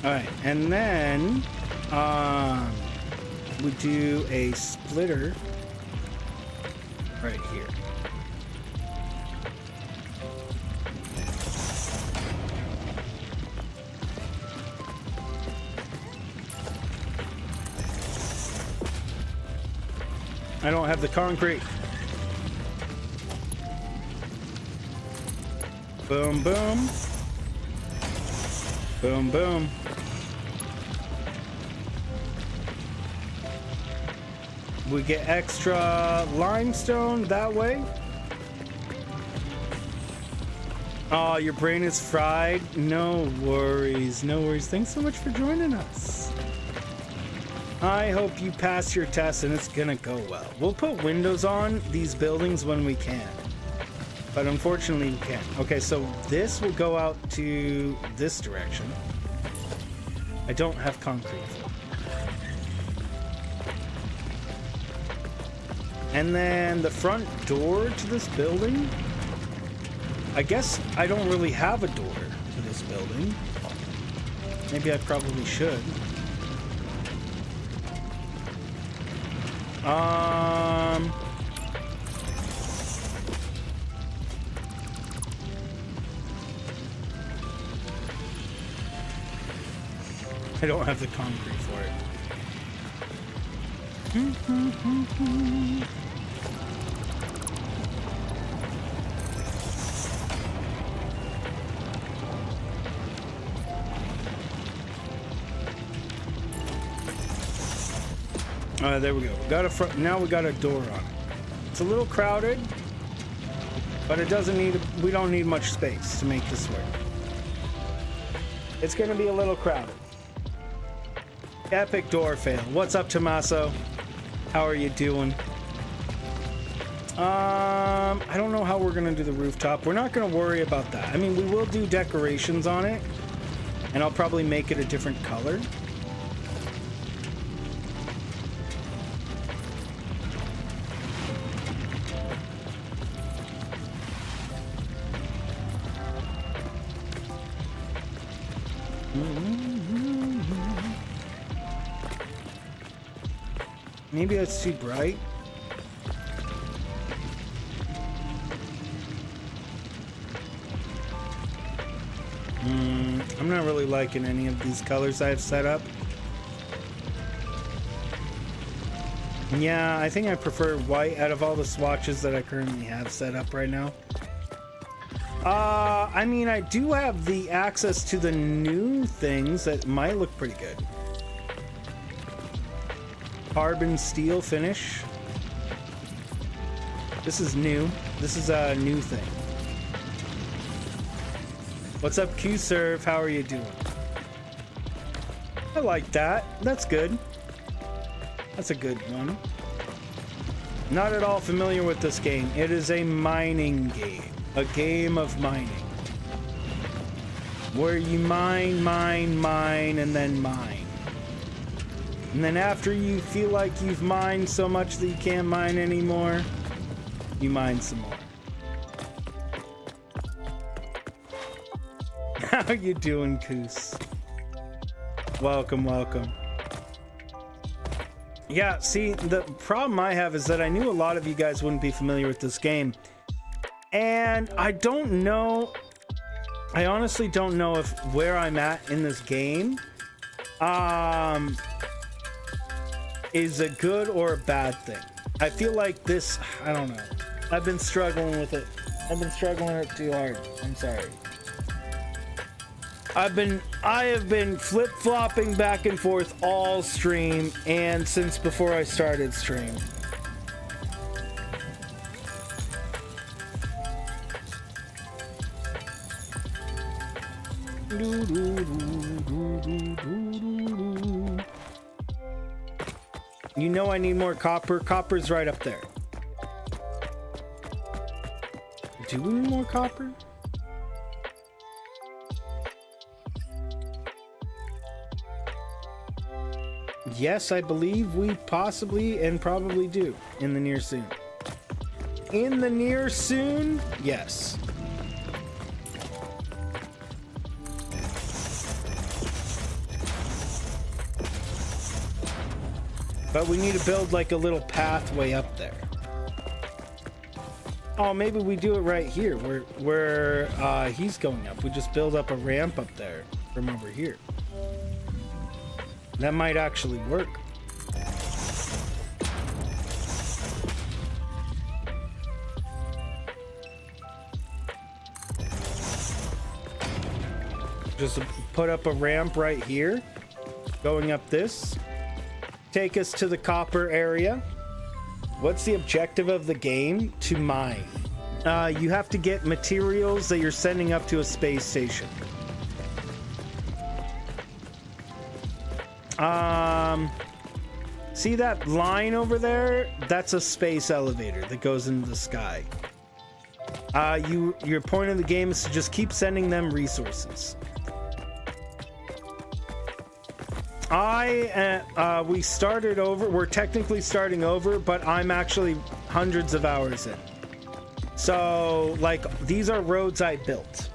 All right, and then we do a splitter right here. I don't have the concrete. Boom, boom. Boom, boom. We get extra limestone that way. Oh, your brain is fried? No worries, no worries. Thanks so much for joining us. I hope you pass your test and it's gonna go well. We'll put windows on these buildings when we can. But unfortunately we can't. Okay, so this will go out to this direction. I don't have concrete. And then the front door to this building, I guess I don't really have a door to this building. Maybe I probably should. I don't have the concrete for it. There we go. Got a front. Now we got a door on it. It's a little crowded, But it doesn't need, we don't need much space to make this work. It's gonna be a little crowded. Epic door fail. What's up, Tommaso? How are you doing? I don't know how we're gonna do the rooftop. We're not gonna worry about that. I mean, we will do decorations on it, and I'll probably make it a different color. Maybe that's too bright. I'm not really liking any of these colors I've set up. Yeah, I think I prefer white out of all the swatches that I currently have set up right now. I mean, I do have the access to the new things that might look pretty good. Carbon steel finish. This is new. This is a new thing. What's up, Q-Serve? How are you doing? I like that. That's good. That's a good one. Not at all familiar with this game. It is a mining game. A game of mining. Where you mine, and then mine. And then after you feel like you've mined so much that you can't mine anymore, you mine some more. How you doing, Koos? Welcome, welcome. Yeah, see, the problem I have is that I knew a lot of you guys wouldn't be familiar with this game. And I don't know, I honestly don't know if where I'm at in this game is a good or a bad thing. I feel like this, I don't know. I've been struggling with it. I've been struggling with it too hard. I'm sorry. I have been flip-flopping back and forth all stream and since before I started stream. You know I need more copper. Copper's right up there. Do we need more copper? Yes, I believe we possibly and probably do in the near soon. In the near soon? Yes. But we need to build like a little pathway up there. Oh, maybe we do it right here where he's going up. We just build up a ramp up there from over here. That might actually work. Just put up a ramp right here, going up this. Take us to the copper area. What's the objective of the game? To mine. You have to get materials that you're sending up to a space station. See that line over there? That's a space elevator that goes into the sky. Your point of the game is to just keep sending them resources. We started over. We're technically starting over, but I'm actually hundreds of hours in. So, like, these are roads I built.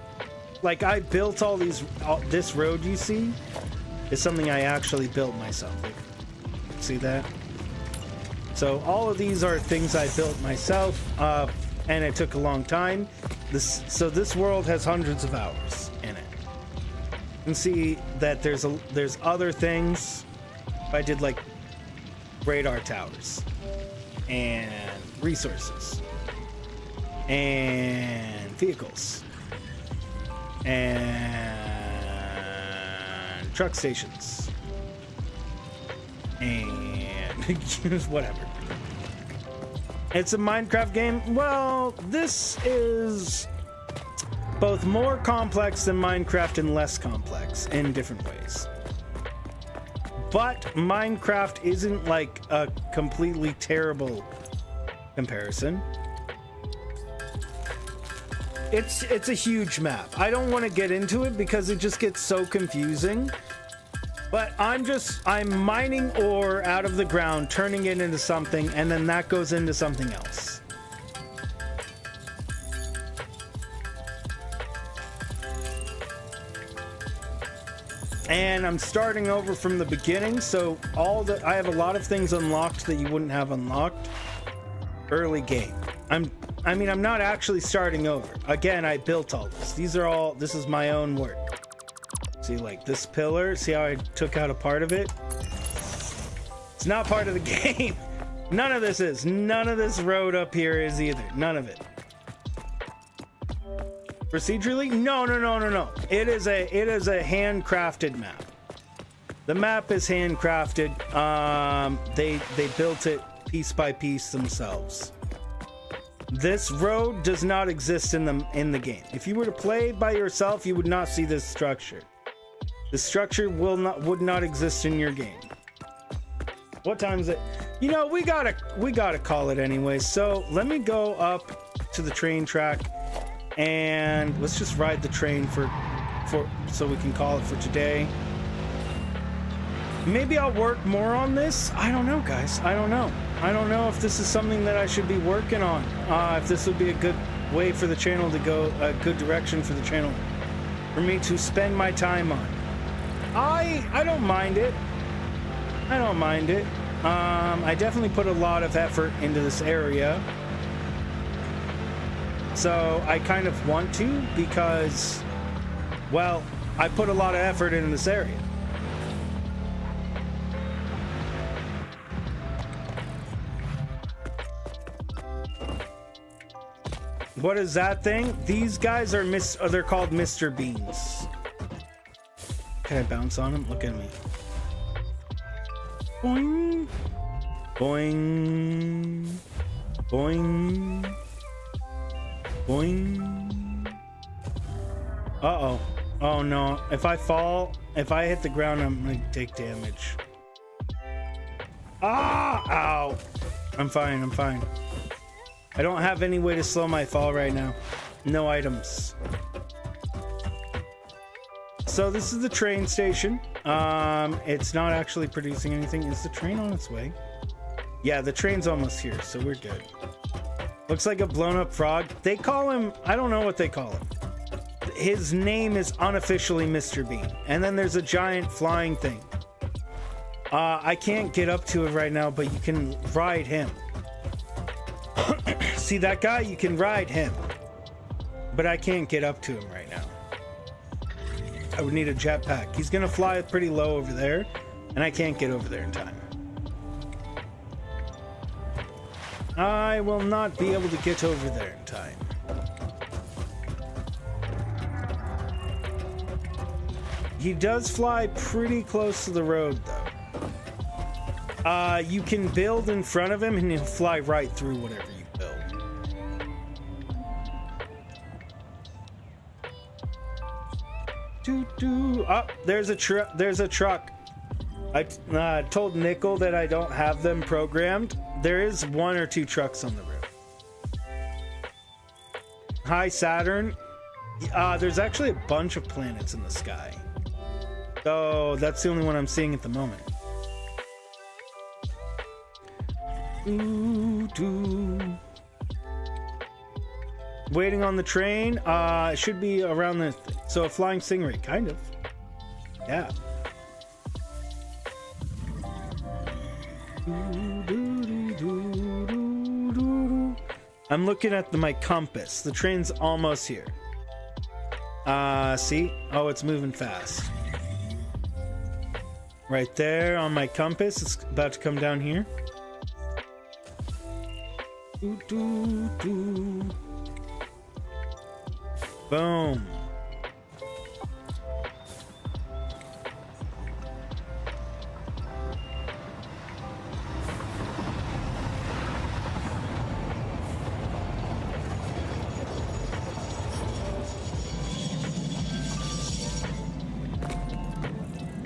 Like, I built all these. This road you see is something I actually built myself. See that? So all of these are things I built myself, and it took a long time. So this world has hundreds of hours in it. You can see that there's other things. I did like radar towers and resources and vehicles and truck stations and whatever. It's a Minecraft game. Well, this is both more complex than Minecraft and less complex in different ways. But Minecraft isn't like a completely terrible comparison. It's a huge map. I don't want to get into it because it just gets so confusing. But I'm mining ore out of the ground, turning it into something, and then that goes into something else. And I'm starting over from the beginning, so I have a lot of things unlocked that you wouldn't have unlocked early game. I'm not actually starting over. Again, I built all this. This is my own work. See, like this pillar, see how I took out a part of it? It's not part of the game. None of this is. None of this road up here is either. None of it. Procedurally? No. It is a handcrafted map. The map is handcrafted. They built it piece by piece themselves. This road does not exist in the game. If you were to play by yourself, you would not see this structure. The structure would not exist in your game. What time is it? You know, we gotta call it anyway. So let me go up to the train track and let's just ride the train so we can call it for today. Maybe I'll work more on this. I don't know, guys. I don't know if this is something that I should be working on. If this would be a good way for the channel to go, a good direction for the channel for me to spend my time on. I don't mind it. I definitely put a lot of effort into this area. So I kind of want to because, well, I put a lot of effort into this area. What is that thing? These guys are they're called Mr. Beans. Can I bounce on them? Look at me. Boing. Boing. Boing. Boing. Uh-oh. Oh no. If I hit the ground, I'm gonna take damage. Ah! Ow. I'm fine. I don't have any way to slow my fall right now. No items. So this is the train station. It's not actually producing anything. Is the train on its way? Yeah, the train's almost here, so we're good. Looks like a blown up frog. They call him, I don't know what they call him. His name is unofficially Mr. Bean. And then there's a giant flying thing. I can't get up to it right now, but you can ride him. See that guy? You can ride him. But I can't get up to him right now. I would need a jetpack. He's gonna fly pretty low over there, and I can't get over there in time. I will not be able to get over there in time. He does fly pretty close to the road, though. You can build in front of him, and he'll fly right through whatever you build. Oh, there's a truck. I told Nickel that I don't have them programmed. There is 1 or 2 trucks on the road. Hi, Saturn. There's actually a bunch of planets in the sky. So that's the only one I'm seeing at the moment. Waiting on the train. It should be around the... So a flying stingray, kind of. Yeah. I'm looking at my compass. The train's almost here. See? Oh, it's moving fast. Right there on my compass. It's about to come down here. Boom.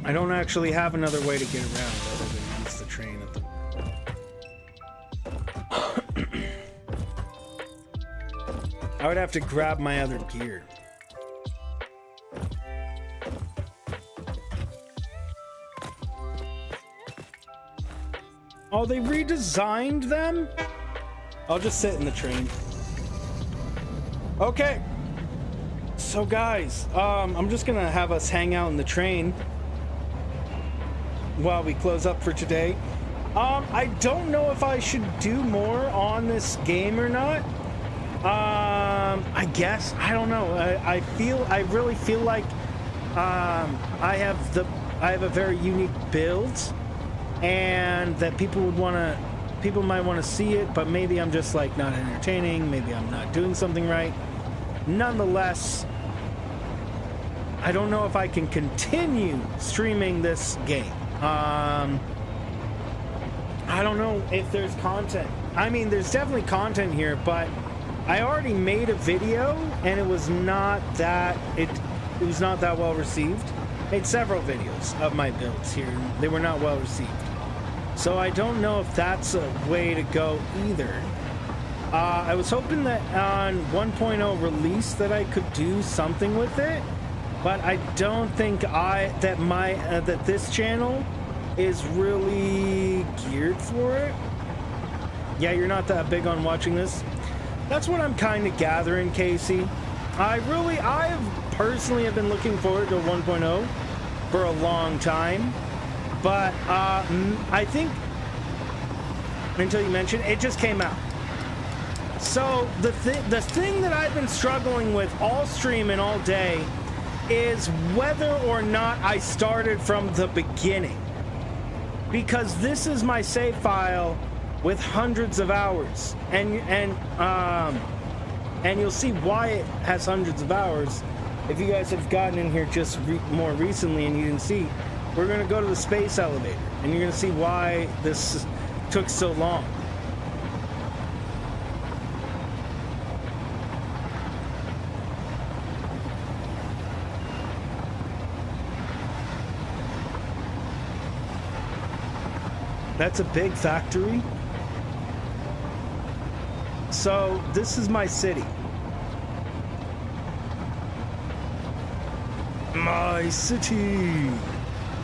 I don't actually have another way to get around other than use the train at the... I would have to grab my other gear. Oh, they redesigned them? I'll just sit in the train. Okay. So guys, I'm just gonna have us hang out in the train while we close up for today. I don't know if I should do more on this game or not. I guess, I don't know. I really feel like I have a very unique build, and that people might want to see it, but maybe I'm just like not entertaining, maybe I'm not doing something right. Nonetheless, I don't know if I can continue streaming this game. I don't know if there's content. I mean, there's definitely content here, but I already made a video and it was not that well received. Made several videos of my builds here. They were not well received. So I don't know if that's a way to go either. I was hoping that on 1.0 release that I could do something with it, but I don't think that this channel is really geared for it. Yeah, you're not that big on watching this. That's what I'm kind of gathering, Casey. I personally have been looking forward to 1.0 for a long time, but I think until you mentioned it just came out. So the thing that I've been struggling with all stream and all day is whether or not I started from the beginning, because this is my save file with hundreds of hours, and you'll see why it has hundreds of hours if you guys have gotten in here just more recently and you didn't see. We're gonna go to the space elevator and you're gonna see why this took so long. That's a big factory. So this is my city. My city.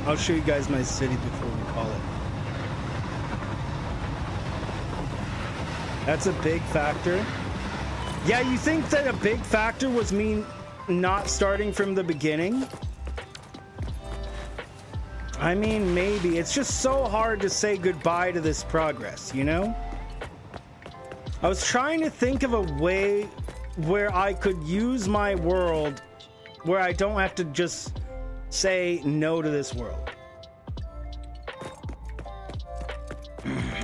I'll show you guys my city before we call it. That's a big factor. Yeah, you think that a big factor was me not starting from the beginning? I mean, maybe. It's just so hard to say goodbye to this progress, you know? I was trying to think of a way where I could use my world where I don't have to just say no to this world.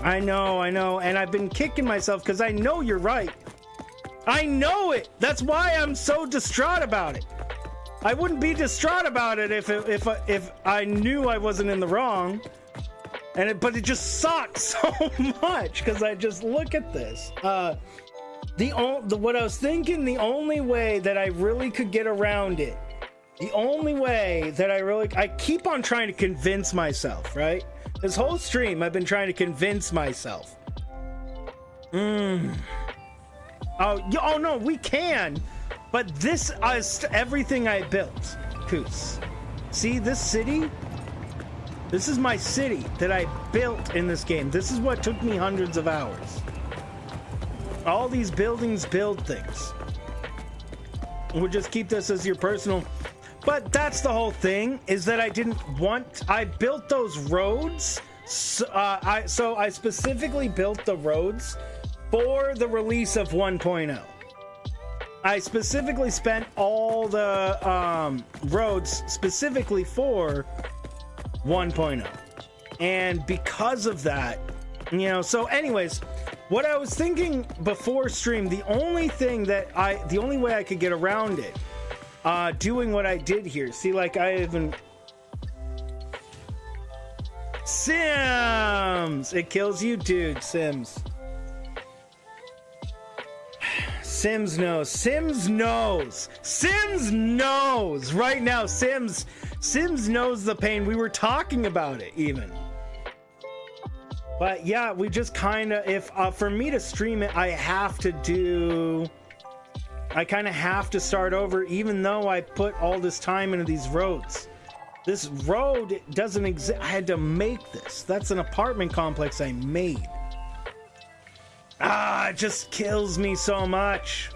I know, and I've been kicking myself because I know you're right. I know it! That's why I'm so distraught about it. I wouldn't be distraught about it if I knew I wasn't in the wrong. But it just sucks so much because I just look at this. What I was thinking, the only way that I really could get around it, I keep on trying to convince myself, right? This whole stream, I've been trying to convince myself. Oh no, we can. But this is everything I built, Koos. See this city? This is my city that I built in this game. This is what took me hundreds of hours. All these buildings build things. We'll just keep this as your personal. But that's the whole thing, is that I built those roads. So I specifically built the roads for the release of 1.0. I specifically spent all the roads specifically for 1.0. And because of that, you know, so anyways, what I was thinking before stream, the only way I could get around it, doing what I did here, see, like I even Sims, it kills you, dude. Sims knows right now. Sims Sims knows the pain. We were talking about it even. But yeah, we just kind of, if for me to stream it, I kind of have to start over, even though I put all this time into these roads. This road doesn't exist. I had to make this. That's an apartment complex I made. It just kills me so much.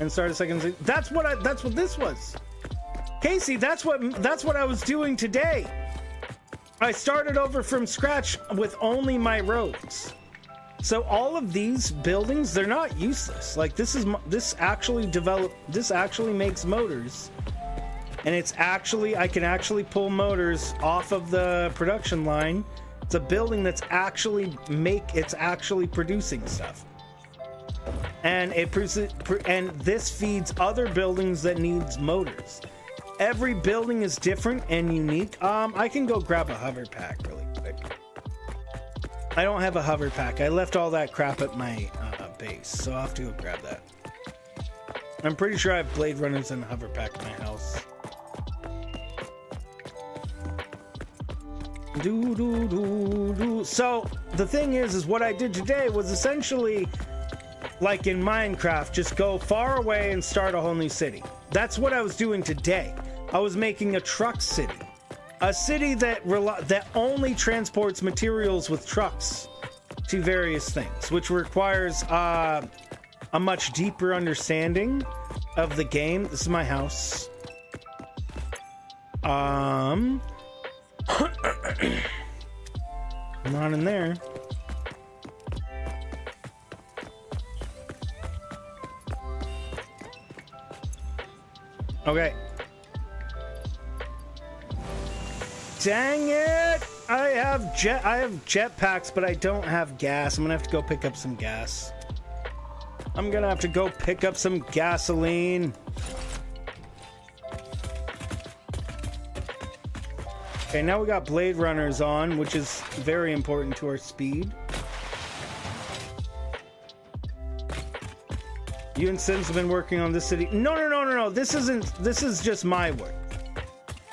And start a second. That's what this was. Casey, that's what I was doing today. I started over from scratch with only my roads. So all of these buildings, they're not useless. Like this actually makes motors. And I can actually pull motors off of the production line. It's a building that's actually producing stuff. And and this feeds other buildings that needs motors. Every building is different and unique. I can go grab a hover pack really quick. I don't have a hover pack. I left all that crap at my base, so I'll have to go grab that. I'm pretty sure I have Blade Runners and a hover pack in my house. So the thing is what I did today was essentially like in Minecraft, just go far away and start a whole new city. That's what I was doing today. I was making a truck city. A city that only transports materials with trucks to various things, which requires a much deeper understanding of the game. This is my house. Not in there. Okay. Dang it! I have jetpacks, but I don't have gas. I'm gonna have to go pick up some gas. I'm gonna have to go pick up some gasoline. Okay, now we got Blade Runners on, which is very important to our speed. You and Sims have been working on this city. No. This is just my work.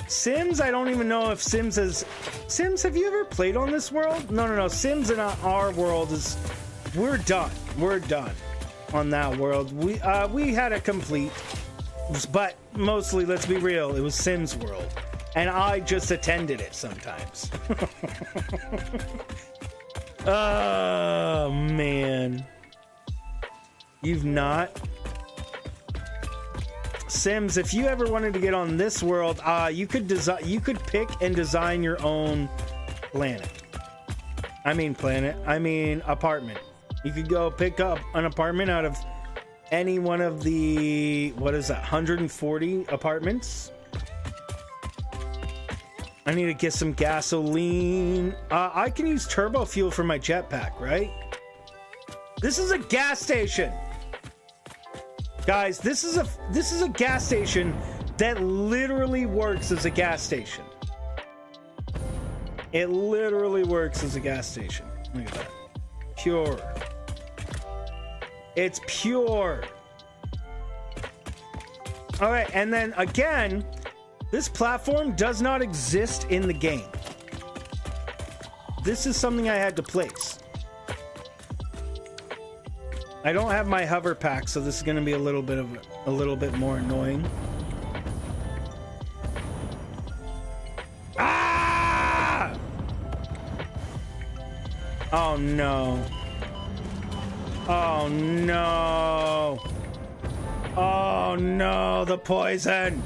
Sims, I don't even know if Sims has... Sims, have you ever played on this world? No. Sims in our world is... We're done. We're done on that world. We had a complete... But mostly, let's be real, it was Sims world. And I just attended it sometimes. Oh, man. You've not... Sims, if you ever wanted to get on this world, you could pick and design your own planet. I mean apartment. You could go pick up an apartment out of any one of the 140 apartments. I need to get some gasoline. I can use turbo fuel for my jetpack, right? This is a gas station. Guys, this is a gas station that literally works as a gas station. It literally works as a gas station. Look at that. Pure. It's pure. All right, and then again, this platform does not exist in the game. This is something I had to place. I don't have my hover pack, so this is going to be a little bit more annoying. Ah! Oh no. Oh no. Oh no, the poison.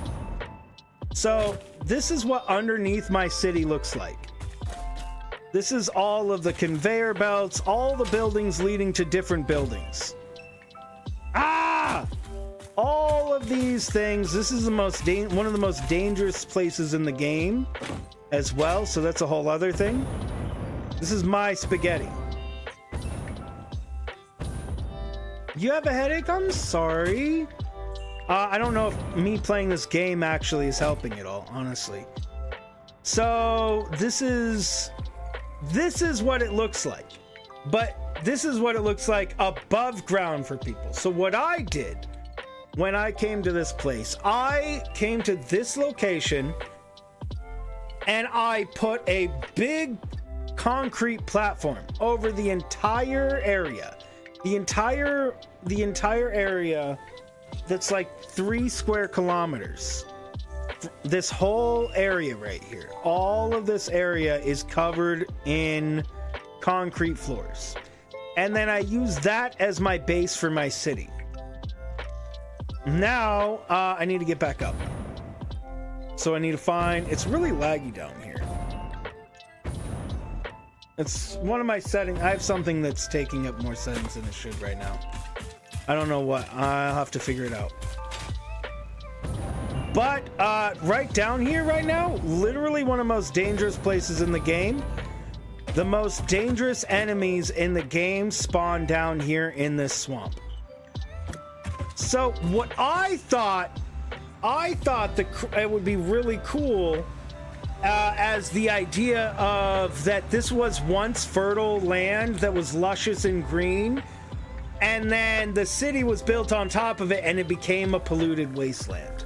So, this is what underneath my city looks like. This is all of the conveyor belts, all the buildings leading to different buildings. Ah! All of these things. This is one of the most dangerous places in the game as well, so that's a whole other thing. This is my spaghetti. You have a headache? I'm sorry. I don't know if me playing this game actually is helping at all, honestly. So, this is what it looks like, but this is what it looks like above ground for people. So what I did when I came to this place. I came to this location and I put a big concrete platform over the entire area. The entire area that's like 3 square kilometers. This whole area right here, all of this area is covered in concrete floors. And then I use that as my base for my city. Now, I need to get back up. So I need to find... It's really laggy down here. It's one of my settings. I have something that's taking up more settings than it should right now. I don't know what. I'll have to figure it out. But, right down here right now, literally one of the most dangerous places in the game. The most dangerous enemies in the game spawn down here in this swamp. So what I thought it would be really cool as the idea of that this was once fertile land that was luscious and green, and then the city was built on top of it and it became a polluted wasteland.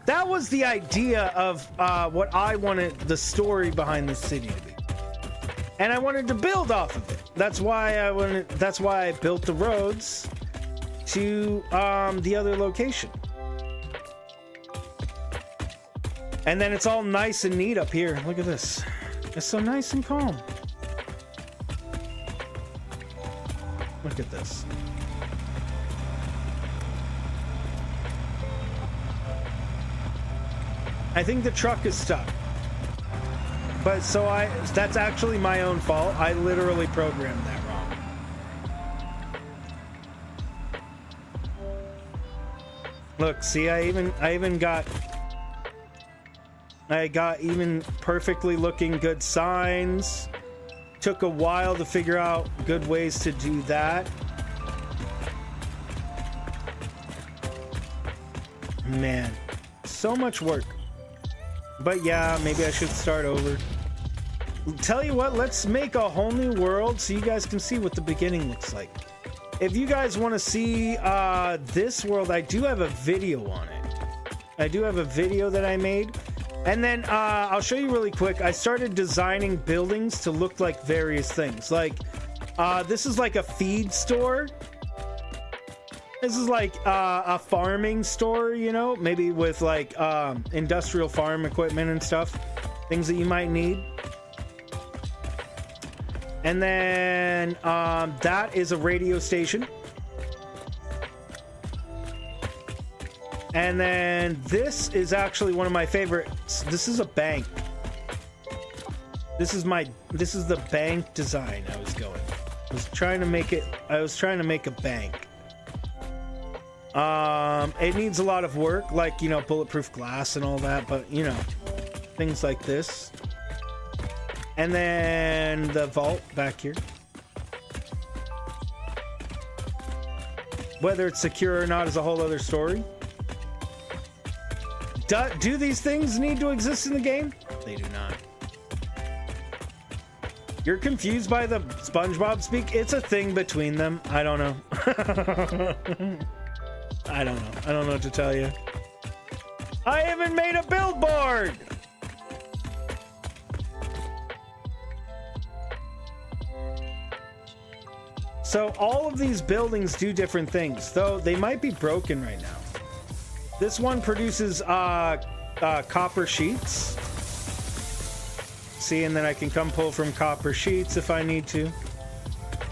That was the idea of what I wanted the story behind the city to be. And I wanted to build off of it. That's why I built the roads to the other location. And then it's all nice and neat up here. Look at this. It's so nice and calm. Look at this. I think the truck is stuck. But that's actually my own fault. I literally programmed that wrong. Look, see, I got even perfectly looking good signs. Took a while to figure out good ways to do that. Man, so much work. But yeah, maybe I should start over. Tell you what, let's make a whole new world so you guys can see what the beginning looks like. If you guys want to see this world, I do have a video on it. I do have a video that I made. And then I'll show you really quick. I started designing buildings to look like various things. Like, this is like a feed store. This is like a farming store, you know, maybe with like industrial farm equipment and stuff, things that you might need. And then that is a radio station. And then this is actually one of my favorites. This is a bank. This is the bank design I was going. I was trying to make a bank. It needs a lot of work, like, you know, bulletproof glass and all that, but, you know, things like this. And then the vault back here. Whether it's secure or not is a whole other story. Do these things need to exist in the game? They do not. You're confused by the SpongeBob speak? It's a thing between them. I don't know. I don't know. I don't know what to tell you. I even made a billboard! So all of these buildings do different things, though they might be broken right now. This one produces copper sheets. See, and then I can come pull from copper sheets if I need to.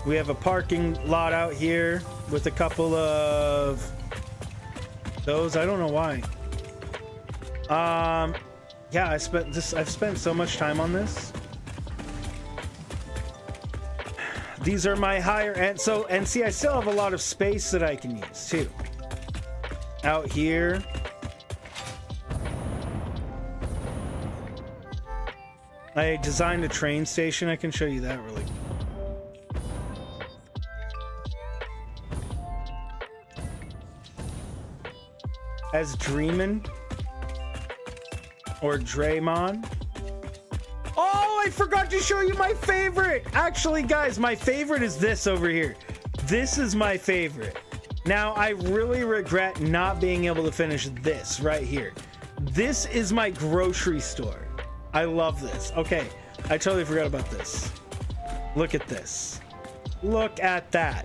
We have a parking lot out here with a couple of those. I don't know why. Yeah, I've spent so much time on this. These are my higher end. So, and see, I still have a lot of space that I can use too. Out here. I designed a train station. I can show you that really quick. As Dreamin' or Draymond. Oh, I forgot to show you my favorite. Actually, guys, my favorite is this over here. This is my favorite. Now, I really regret not being able to finish this right here. This is my grocery store. I love this. Okay, I totally forgot about this. Look at this. Look at that.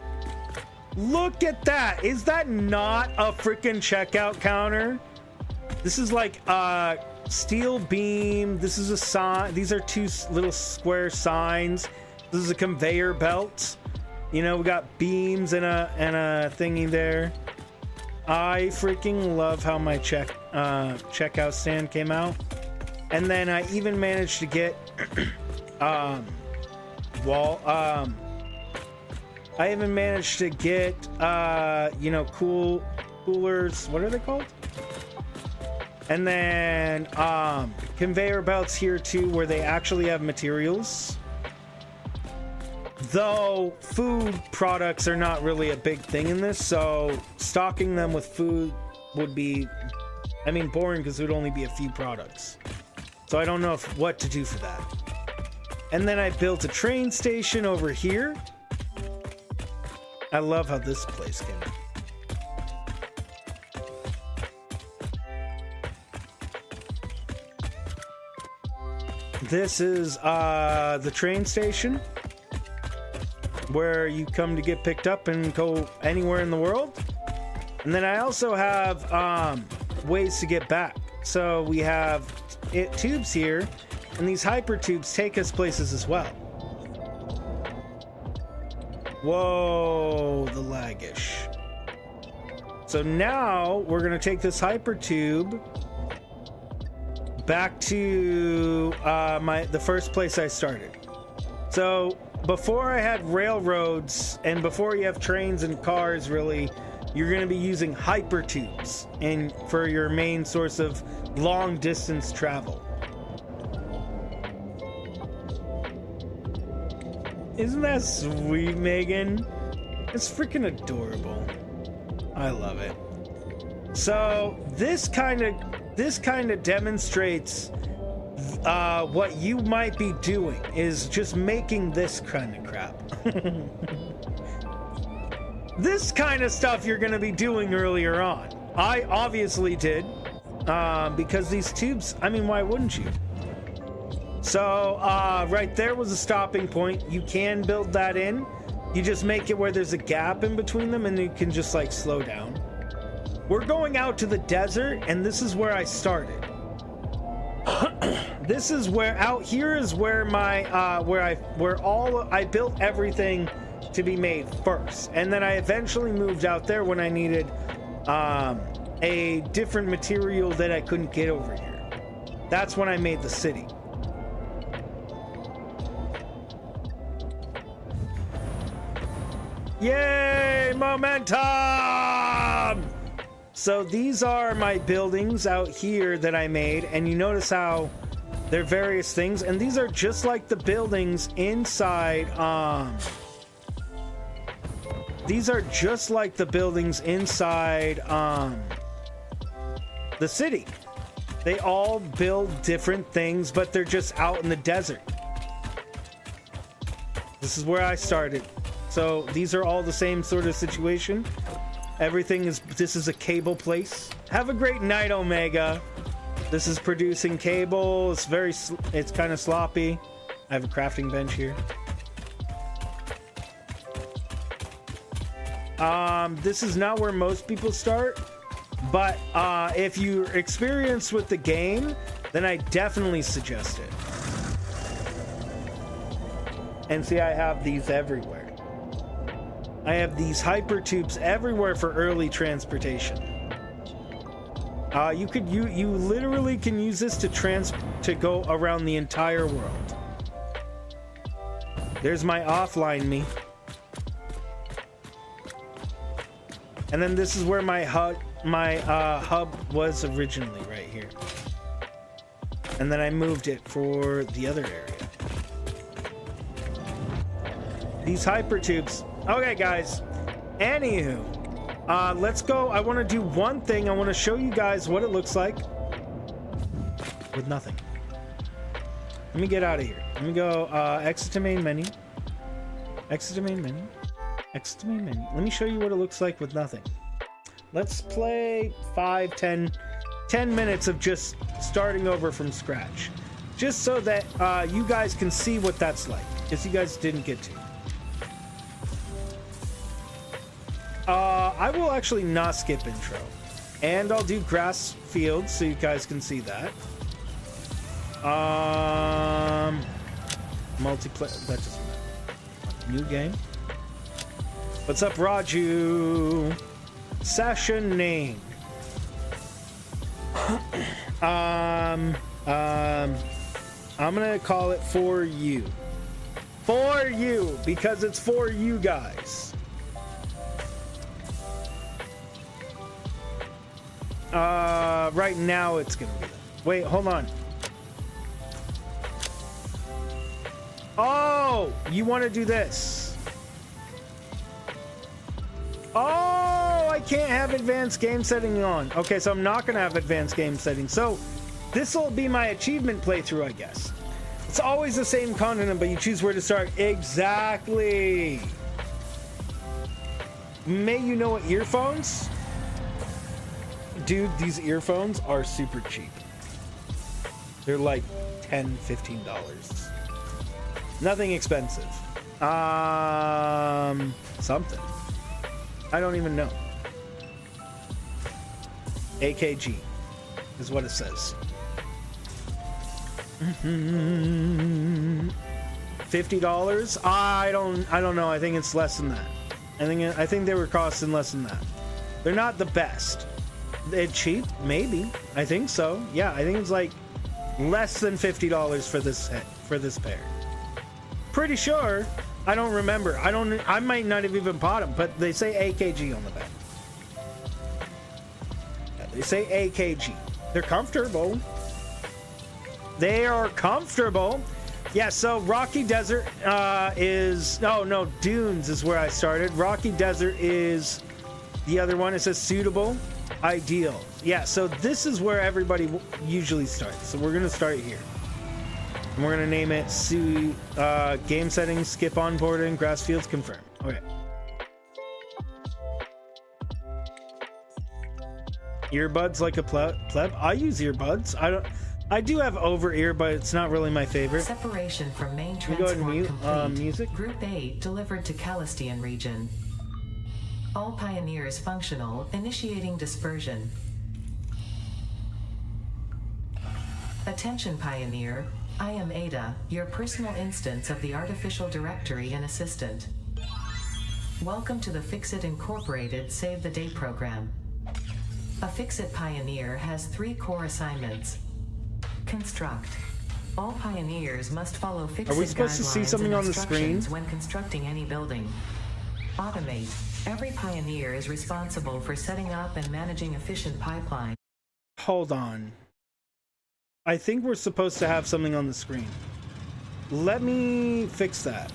Look at that. Is that not a freaking checkout counter? This is like a steel beam. This is a sign. These are two little square signs. This is a conveyor belt. You know, we got beams and a thingy there. I freaking love how my checkout stand came out. And then I even managed to get I even managed to get you know, coolers. What are they called? And then conveyor belts here too, where they actually have materials. Though food products are not really a big thing in this, so stocking them with food would be, I mean, boring because it would only be a few products. So I don't know what to do for that. And then I built a train station over here. I love how this place came out. This is the train station where you come to get picked up and go anywhere in the world. And then I also have ways to get back. So we have tubes here, and these hyper tubes take us places as well. Whoa, the laggish. So now we're gonna take this hyper tube back to the first place I started. So before I had railroads, and before you have trains and cars, really, you're going to be using hyper tubes and for your main source of long distance travel. Isn't that sweet, Megan? It's freaking adorable. I love it. So this kind of demonstrates what you might be doing is just making this kind of crap. This kind of stuff you're going to be doing earlier on. I obviously did, because these tubes, I mean, why wouldn't you? So right there was a stopping point. You can build that in. You just make it where there's a gap in between them, and you can just like slow down. We're going out to the desert, and this is where I started. This is where, out here is where my I built everything to be made first, and then I eventually moved out there when I needed a different material that I couldn't get over here. That's when I made the city. Yay, momentum! So these are my buildings out here that I made, and you notice how they're various things, and these are just like the buildings inside these are just like the buildings inside the city. They all build different things, but they're just out in the desert. This is where I started. So these are all the same sort of situation. Everything is, this is a cable place. Have a great night, Omega. This is producing cable. It's it's kind of sloppy. I have a crafting bench here. This is not where most people start, but if you're experienced with the game, then I definitely suggest it. And see, I have these everywhere. I have these hyper tubes everywhere for early transportation. You literally can use this to go around the entire world. There's my offline me. And then this is where my hub was originally, right here. And then I moved it for the other area. These hyper tubes. Okay, guys. Anywho, let's go. I want to do one thing. I want to show you guys what it looks like with nothing. Let me get out of here. Let me go exit to main menu. Exit to main menu. Extreme menu. Let me show you what it looks like with nothing. Let's play 5, 10 minutes of just starting over from scratch. Just so that you guys can see what that's like. Because you guys didn't get to. I will actually not skip intro. And I'll do grass fields so you guys can see that. Multiplayer. That doesn't matter. New game. What's up, Raju? Session name. I'm gonna call it For You. For you, because it's for you guys. Right now it's gonna be. Wait, hold on. Oh, you want to do this? Oh, I can't have advanced game setting on. Okay, so I'm not gonna have advanced game settings. So this will be my achievement playthrough, I guess. It's always the same continent, but you choose where to start. Exactly. May you know what earphones? Dude, these earphones are super cheap. They're like $10, $15. Nothing expensive. Something. I don't even know. AKG is what it says. $50? I don't know. I think it's less than that. I think they were costing less than that. They're not the best. They're cheap, maybe. I think so. Yeah, I think it's like less than $50 for this pair. Pretty sure. I don't remember. I might not have even bought them, but they say AKG on the back. Yeah, they say AKG. They're comfortable. They are comfortable. Yeah, so Rocky Desert no, Dunes is where I started. Rocky Desert is the other one. It says suitable, ideal. Yeah, so this is where everybody usually starts. So we're going to start here. And we're going to name it game settings, skip onboarding, grass fields, confirm. Okay. Earbuds like a pleb? I use earbuds. I do have over ear, but it's not really my favorite. Separation from main transport complete. Music. Group 8 delivered to Calistian region. All pioneers functional, initiating dispersion. Attention pioneer, I am Ada, your personal instance of the artificial directory and assistant. Welcome to the Fixit Incorporated Save the Day program. A Fixit pioneer has 3 core assignments. Construct. All pioneers must follow Fixit guidelines. Are we supposed to see something on the screen when constructing any building? Automate. Every pioneer is responsible for setting up and managing efficient pipeline. Hold on. I think we're supposed to have something on the screen. Let me fix that.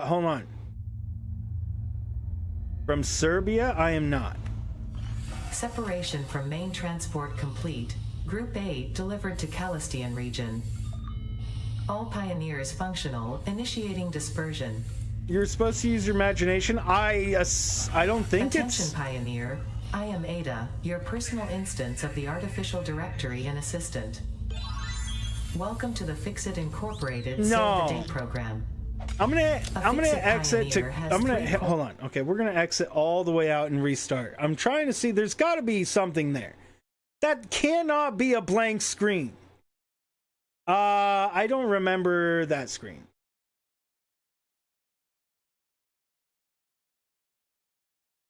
Hold on. From Serbia, I am not. Separation from main transport complete. Group 8 delivered to Calistian region. All pioneers functional, initiating dispersion. You're supposed to use your imagination. I don't think Attention pioneer, I am Ada, your personal instance of the artificial directory and assistant. Welcome to the Fixit Incorporated Save the Day program. I'm gonna exit hold on. Okay, we're gonna exit all the way out and restart. I'm trying to see. There's got to be something there. That cannot be a blank screen. I don't remember that screen.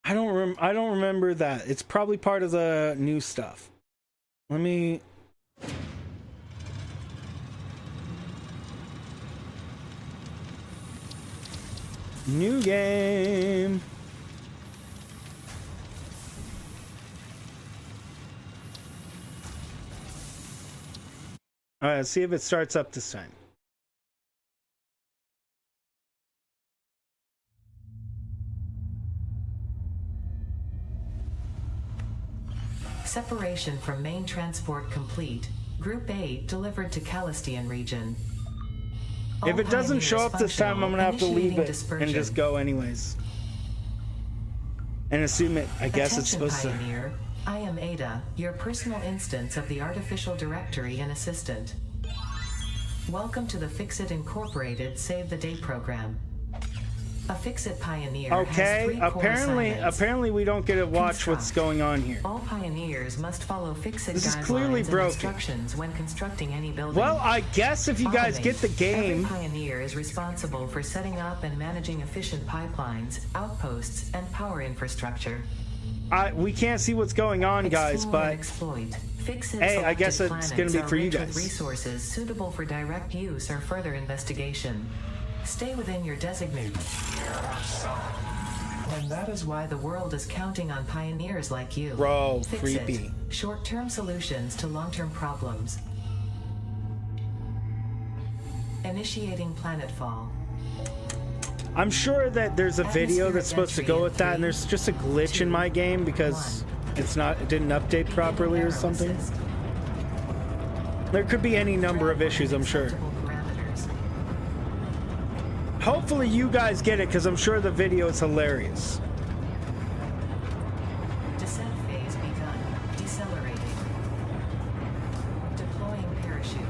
I don't remember that. It's probably part of the new stuff. Let me. New game. All right, let's see if it starts up this time. Preparation for main transport complete. Group 8 delivered to Calistian region. If it doesn't show up this time, I'm gonna have to leave it and just go anyways. And assume it, I guess it's supposed Pioneer. I am Ada, your personal instance of the artificial directory and assistant. Welcome to the Fix-It Incorporated Save the Day program. A Fix-It Pioneer Okay, has 3 core assignments. apparently we don't get to watch what's going on here. All pioneers must follow Fix-It This is guidelines clearly and broken. instructions when constructing any building. Well, I guess if you guys get the game... Every pioneer is responsible for setting up and managing efficient pipelines, outposts, and power infrastructure. we can't see what's going on, guys, but... Hey, I guess it's going to be for you guys. Resources suitable for direct use or further investigation. Stay within your designated. And that is why the world is counting on pioneers like you. Bro, Fix creepy. It. Short-term solutions to long-term problems. Initiating planetfall. I'm sure that there's a video that's supposed to go with that, and there's just a glitch in my game because it didn't update properly or something. There could be any number of issues, I'm sure. Hopefully you guys get it, because I'm sure the video is hilarious. Descent phase begun. Decelerating. Deploying parachute.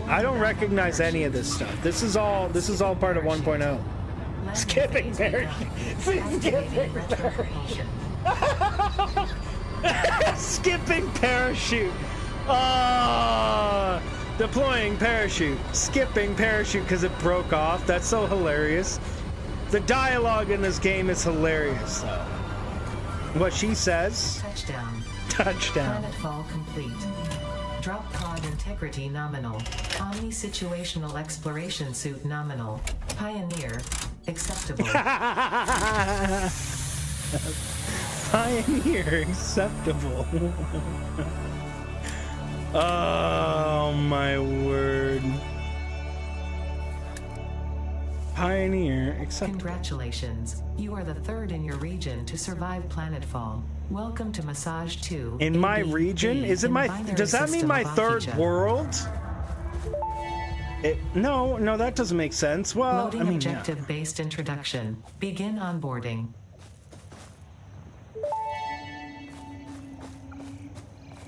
I don't recognize any of this stuff. This is all part of 1.0. Skipping parachute. Skipping parachute. Skipping parachute. Deploying parachute. Skipping parachute because it broke off. That's so hilarious. The dialogue in this game is hilarious, though. What she says. Touchdown. Touchdown. Planetfall complete. Drop pod integrity nominal. Omni-situational exploration suit nominal. Pioneer. Acceptable. Pioneer. Acceptable. Oh my word. Pioneer, acceptable. Congratulations. You are the third in your region to survive planetfall. Welcome to Massage 2. In my region? Is it my... Does that mean my third world? No, that doesn't make sense. Well, Loading I mean, objective-based introduction. Begin onboarding.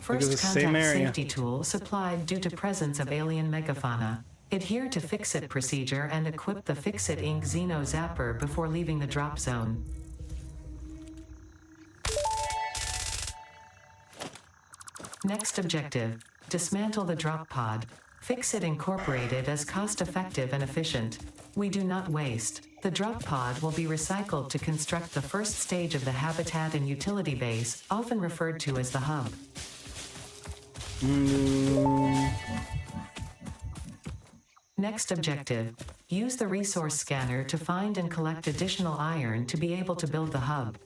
First contact safety tool supplied due to presence of alien megafauna. Adhere to Fix-It procedure and equip the Fix-It Inc. Xeno Zapper before leaving the drop zone. Next objective, dismantle the drop pod. Fix-It Incorporated as cost-effective and efficient. We do not waste. The drop pod will be recycled to construct the first stage of the habitat and utility base, often referred to as the hub. Next objective, use the resource scanner to find and collect additional iron to be able to build the hub.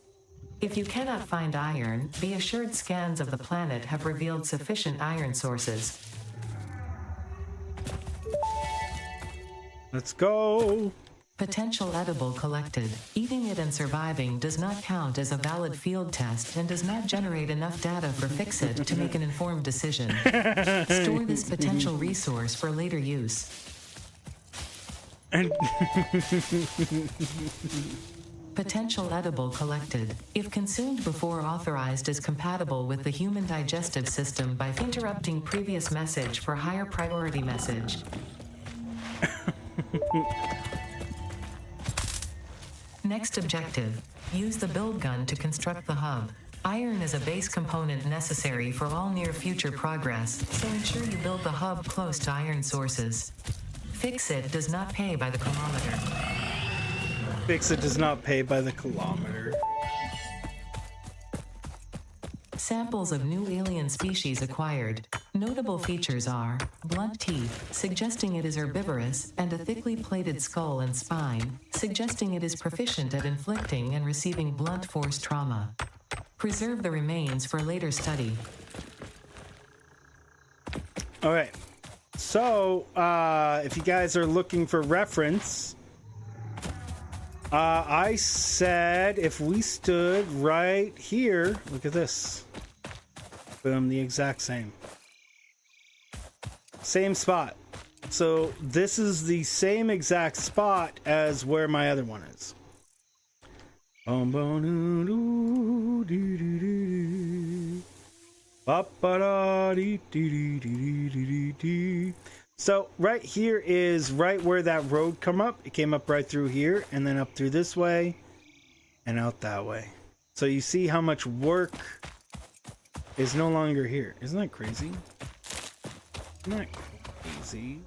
If you cannot find iron, be assured scans of the planet have revealed sufficient iron sources. let's go. Potential edible collected. Eating it and surviving does not count as a valid field test and does not generate enough data for Fix-It to make an informed decision. Store this potential resource for later use. Potential edible collected. If consumed before authorized is compatible with the human digestive system by interrupting previous message for higher priority message. Next objective. Use the build gun to construct the hub. Iron is a base component necessary for all near future progress, so ensure you build the hub close to iron sources. Fix-It does not pay by the kilometer. Fix-It does not pay by the kilometer. Samples of new alien species acquired. Notable features are blunt teeth, suggesting it is herbivorous, and a thickly plated skull and spine, suggesting it is proficient at inflicting and receiving blunt force trauma. Preserve the remains for later study. All right. So, if you guys are looking for reference, I said if we stood right here, look at this. Boom, the exact same. Same spot. So this is the same exact spot as where my other one is. So right here is right where that road come up. It came up right through here and then up through this way and out that way. So you see how much work is no longer here. Isn't that crazy? Isn't that crazy?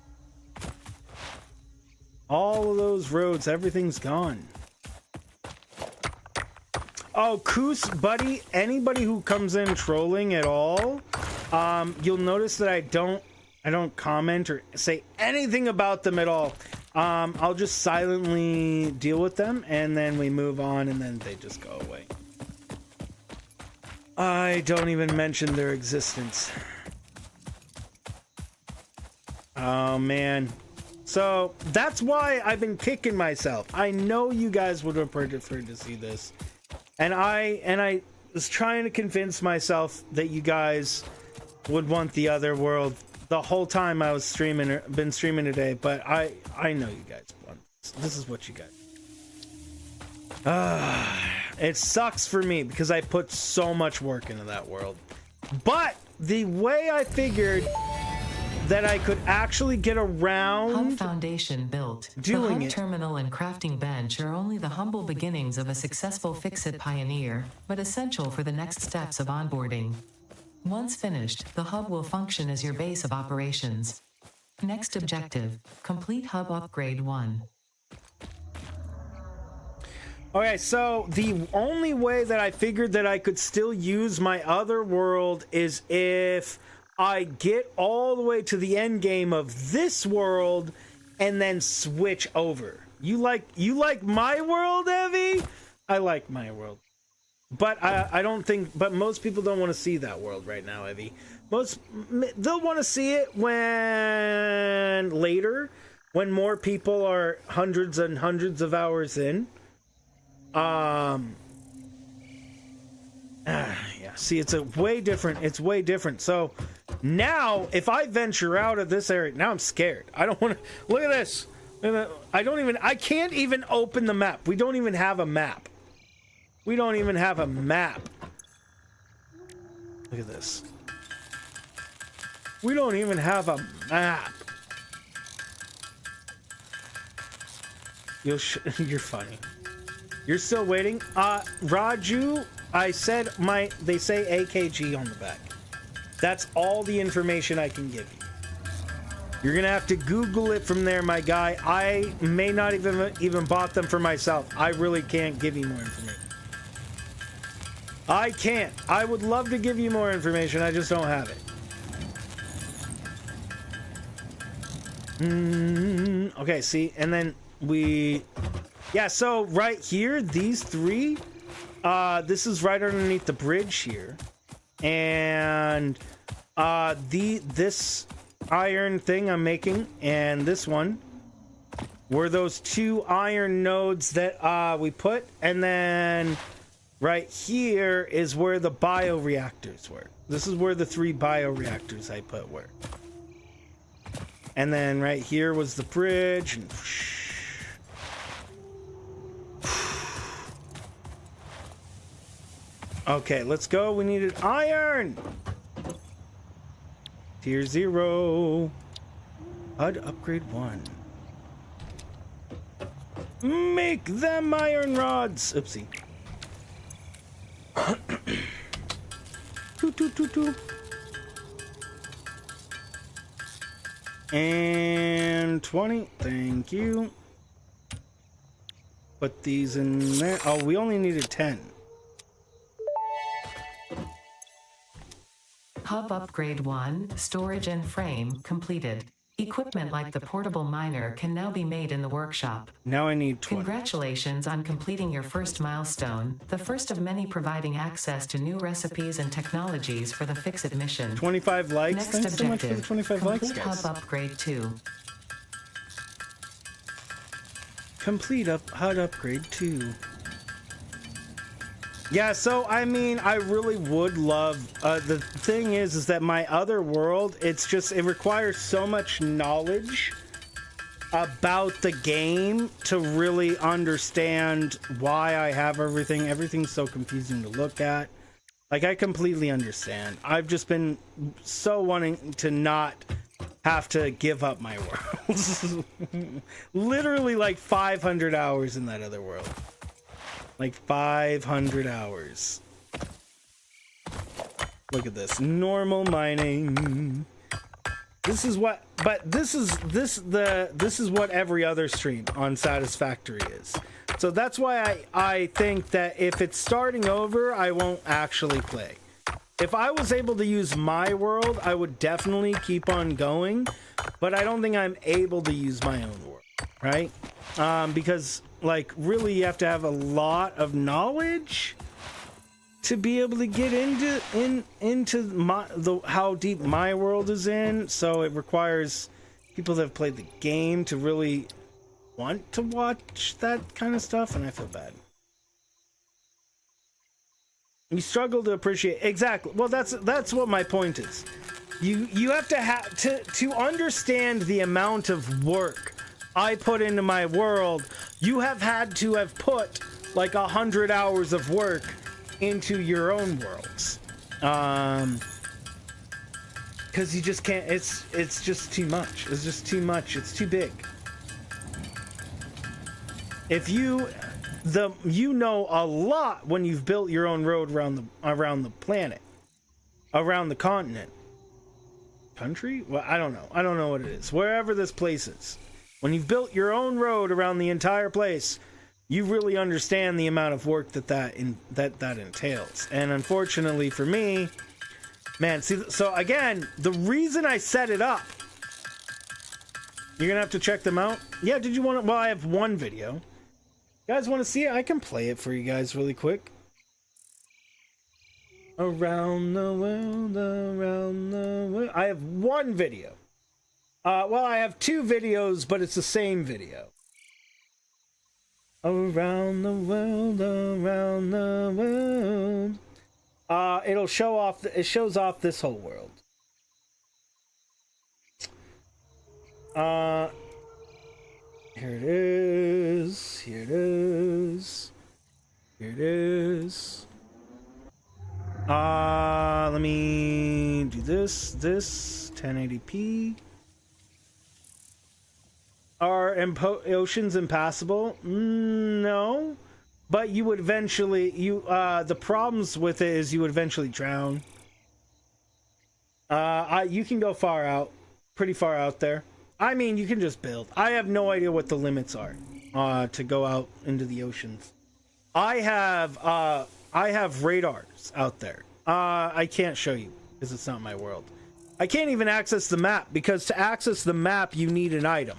All of those roads, everything's gone. Oh, Koos, buddy, anybody who comes in trolling at all, you'll notice that I don't comment or say anything about them at all. I'll just silently deal with them and then we move on and then they just go away. I don't even mention their existence. Oh man. So that's why I've been kicking myself. I know you guys would have preferred to see this. And I was trying to convince myself that you guys would want the other world the whole time I was streaming or been streaming today, but I know you guys want this. This is what you guys. It sucks for me because I put so much work into that world. But the way I figured that I could actually get around Hub foundation built. Doing the it. hub terminal and crafting bench are only the humble beginnings of a successful Fix-It pioneer, but essential for the next steps of onboarding. Once finished, the hub will function as your base of operations. Next objective, complete hub upgrade 1. Okay, so the only way that I figured that I could still use my other world is if I get all the way to the end game of this world and then switch over. You like my world, Evie? I like my world. But I don't think, but most people don't want to see that world right now, Evie. They'll want to see it when later, when more people are hundreds and hundreds of hours in. Yeah, see, it's way different. So now if I venture out of this area, now I'm scared. I don't want to look at this. I can't even open the map. We don't even have a map. Look at this. We don't even have a map. You're funny. You're still waiting? Raju, I said they say AKG on the back. That's all the information I can give you. You're gonna have to Google it from there, my guy. I may not even bought them for myself. I really can't give you more information. I can't. I would love to give you more information. I just don't have it. Okay, see, and then yeah, so right here, these three, this is right underneath the bridge here, and this iron thing I'm making and this one were those two iron nodes that we put, and then right here is where the bioreactors were. This is where the 3 bioreactors I put were, and then right here was the bridge and okay, let's go. We needed iron. Tier 0. HUD upgrade 1. Make them iron rods. Oopsie. Toot. And 20. Thank you. Put these in there. Oh, we only needed 10. Hub upgrade 1, storage and frame completed. Equipment like the portable miner can now be made in the workshop. Now I need 20. Congratulations on completing your first milestone, the first of many providing access to new recipes and technologies for the Fix-It mission. 25 likes. Next Thanks so much for the objective, 25 likes, complete guys. hub upgrade 2. Complete HUD upgrade too. Yeah, so I mean, I really would love. The thing is that my other world, it requires so much knowledge about the game to really understand why I have everything. Everything's so confusing to look at. Like, I completely understand. I've just been so wanting to not have to give up my world. Literally like 500 hours in that other world. Like 500 hours. Look at this. Normal mining. This is what, but this is what every other stream on Satisfactory is. So that's why I think that if it's starting over, I won't actually play. If I was able to use my world, I would definitely keep on going, but I don't think I'm able to use my own world, right? Because like really you have to have a lot of knowledge to be able to get into how deep my world is in. So it requires people that have played the game to really want to watch that kind of stuff, and I feel bad. You struggle to appreciate exactly. Well, that's what my point is. You have to understand the amount of work I put into my world. You have had to have put like 100 hours of work into your own worlds, because you just can't. It's just too much. It's just too much. It's too big. If you know a lot when you've built your own road around the planet, around the continent, country. Well, I don't know what it is. Wherever this place is, when you've built your own road around the entire place, you really understand the amount of work that entails. And unfortunately for me, man, see, so again, the reason I set it up, you're gonna have to check them out. Yeah, did you want to? Well, I have one video. You guys want to see it? I can play it for you guys really quick. Around the world. I have one video. Well, I have two videos, but it's the same video. Around the world, around the world. It'll show off. It shows off this whole world. Here it is. Here it is. Here it is. Let me do this. 1080p. Are oceans impassable? No, but you would eventually. The problems with it is you would eventually drown. You can go far out, pretty far out there. I mean, you can just build. I have no idea what the limits are to go out into the oceans. I have radars out there. I can't show you because it's not my world. I can't even access the map because to access the map you need an item.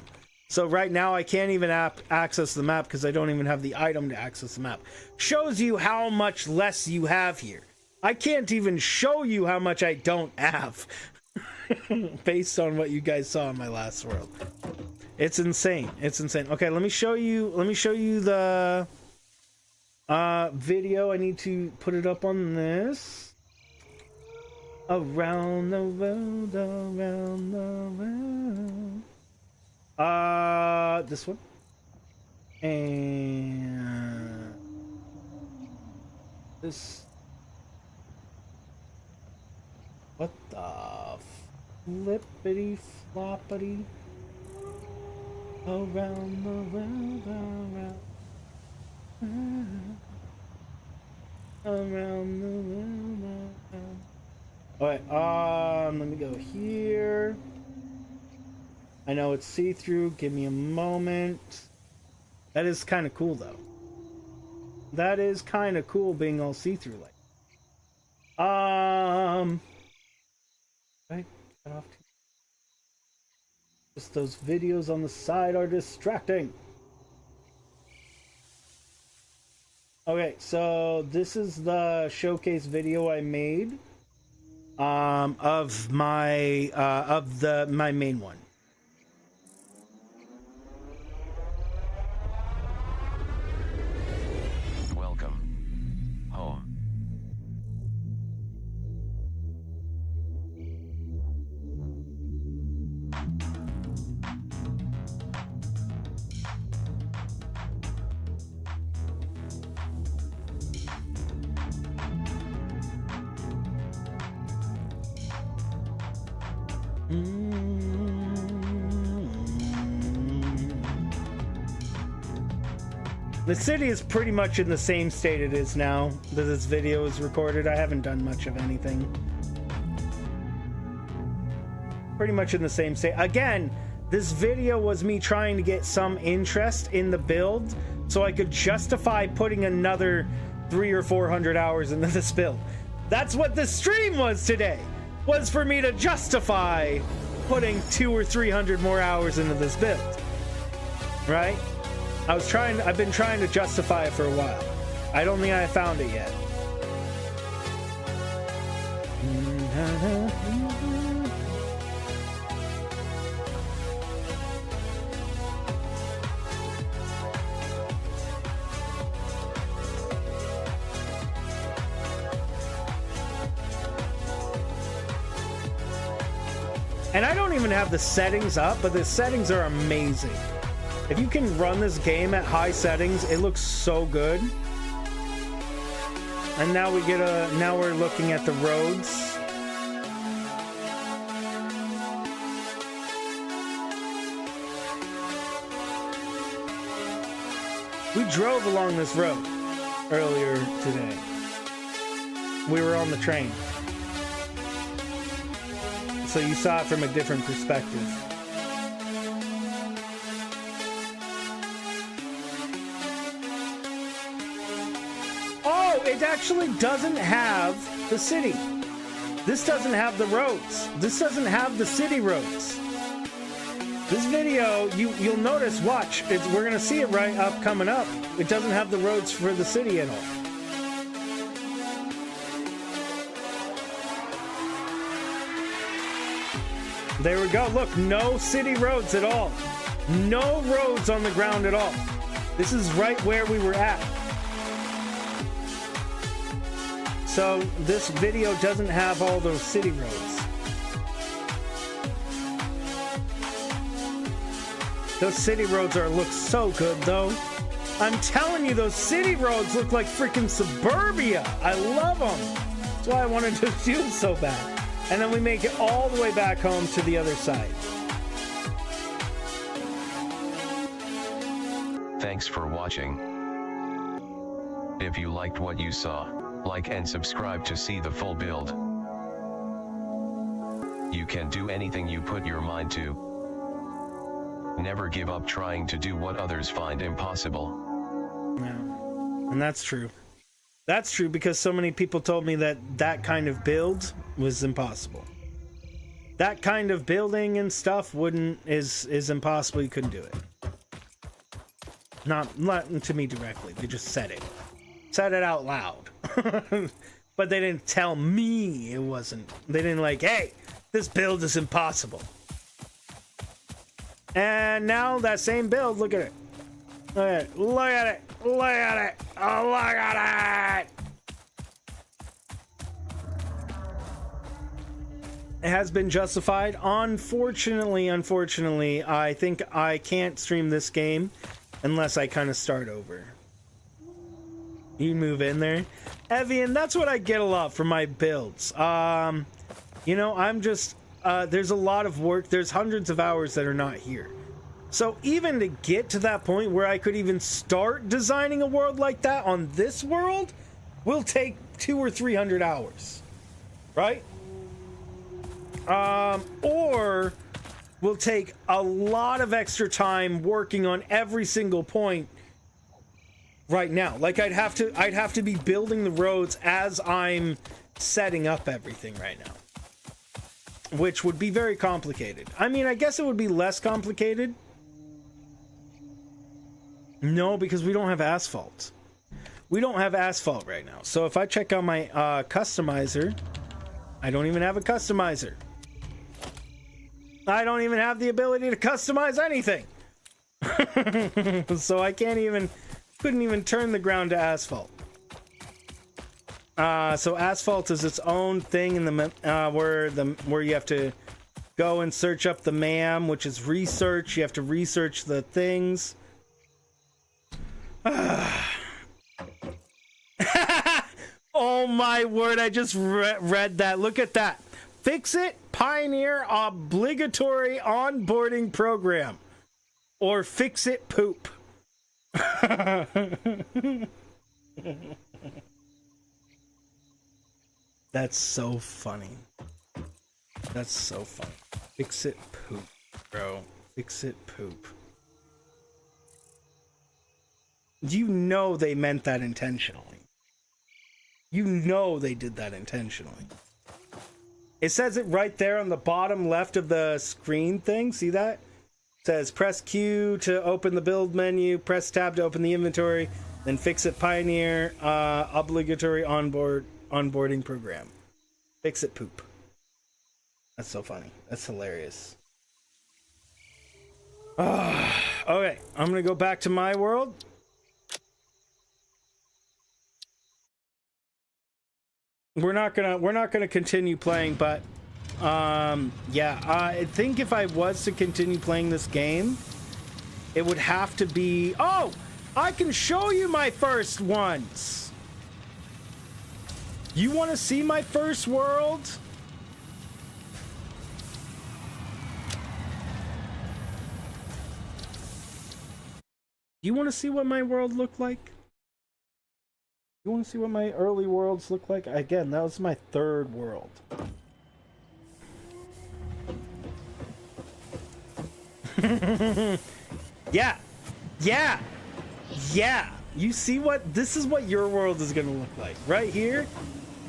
So right now I can't even access the map because I don't even have the item to access the map. Shows you how much less you have here. I can't even show you how much I don't have. Based on what you guys saw in my last world. It's insane. It's insane. Okay, let me show you the video. I need to put it up on this. Around the world, around the world. This one. And this. What the flippity floppity? Around the world, around the world. Alright, let me go here. I know it's see-through. Give me a moment. That is kind of cool, though. That is kind of cool being all see-through like. Right, cut off. Just those videos on the side are distracting. Okay, so this is the showcase video I made of my my main one. The city is pretty much in the same state it is now that this video is recorded. I haven't done much of anything. Pretty much in the same state. Again, this video was me trying to get some interest in the build so I could justify putting another 300 or 400 hours into this build. That's what the stream was today, was for me to justify putting 200 or 300 more hours into this build, right? I've been trying to justify it for a while. I don't think I found it yet. And I don't even have the settings up, but the settings are amazing. If you can run this game at high settings, it looks so good. And now now we're looking at the roads. We drove along this road earlier today. We were on the train. So you saw it from a different perspective. Oh, it actually doesn't have the city. This doesn't have the roads. This doesn't have the city roads. This video, you'll notice, watch, we're gonna see it right up coming up. It doesn't have the roads for the city at all. There we go. Look, no city roads at all. No roads on the ground at all. This is right where we were at. So this video doesn't have all those city roads. Those city roads look so good though. I'm telling you, those city roads look like freaking suburbia. I love them. That's why I wanted to do it so bad. And then we make it all the way back home to the other side. Thanks for watching. If you liked what you saw, like and subscribe to see the full build. You can do anything you put your mind to. Never give up trying to do what others find impossible. Yeah. And that's true. That's true, because so many people told me that that kind of build was impossible. That kind of building and stuff is impossible. You couldn't do it. Not to me directly. They just said it. Said it out loud. But they didn't tell me it wasn't. They didn't like, hey, this build is impossible. And now that same build, look at it. Look at it. Look at it. Look at it. Oh, look at it. It has been justified. Unfortunately, I think I can't stream this game unless I kind of start over. You move in there. Evian, that's what I get a lot for my builds. You know, I'm just, there's a lot of work. There's hundreds of hours that are not here. So even to get to that point where I could even start designing a world like that on this world will take 200 or 300 hours, right? Or will take a lot of extra time working on every single point right now. Like I'd have to be building the roads as I'm setting up everything right now, which would be very complicated. I mean, I guess it would be less complicated. No, because we don't have asphalt. We don't have asphalt right now. So if I check out my customizer, I don't even have a customizer. I don't even have the ability to customize anything. So I couldn't even turn the ground to asphalt. So asphalt is its own thing in the where you have to go and search up the MAM, which is research. You have to research the things. Oh my word, I just read that. Look at that. Fix-It Pioneer Obligatory Onboarding Program. Or Fix-It Poop. That's so funny. That's so funny. Fix-It Poop, bro. Fix-It Poop. You know they meant that intentionally. You know they did that intentionally. It says it right there on the bottom left of the screen thing. See that? It says press Q to open the build menu, press tab to open the inventory, then Fix-It Pioneer obligatory onboarding program. Fix-It Poop. That's so funny. That's hilarious. Okay, I'm gonna go back to my world. We're not gonna continue playing, but yeah, I think if I was to continue playing this game, it would have to be. Oh, I can show you my first ones. You want to see my first world? You want to see what my world looked like? You want to see what my early worlds look like? Again, that was my third world. Yeah. Yeah. Yeah. You see what? This is what your world is going to look like. Right here.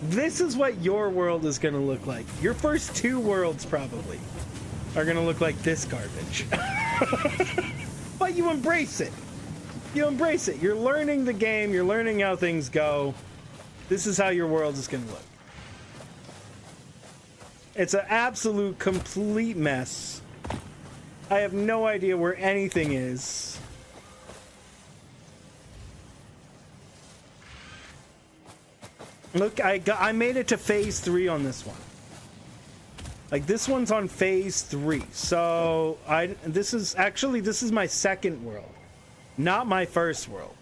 This is what your world is going to look like. Your first two worlds probably are going to look like this garbage. But you embrace it. You embrace it. You're learning the game. You're learning how things go. This is how your world is going to look. It's an absolute complete mess. I have no idea where anything is. Look, I made it to phase 3 on this one. Like, this one's on phase 3. So this is my second world. Not my first world.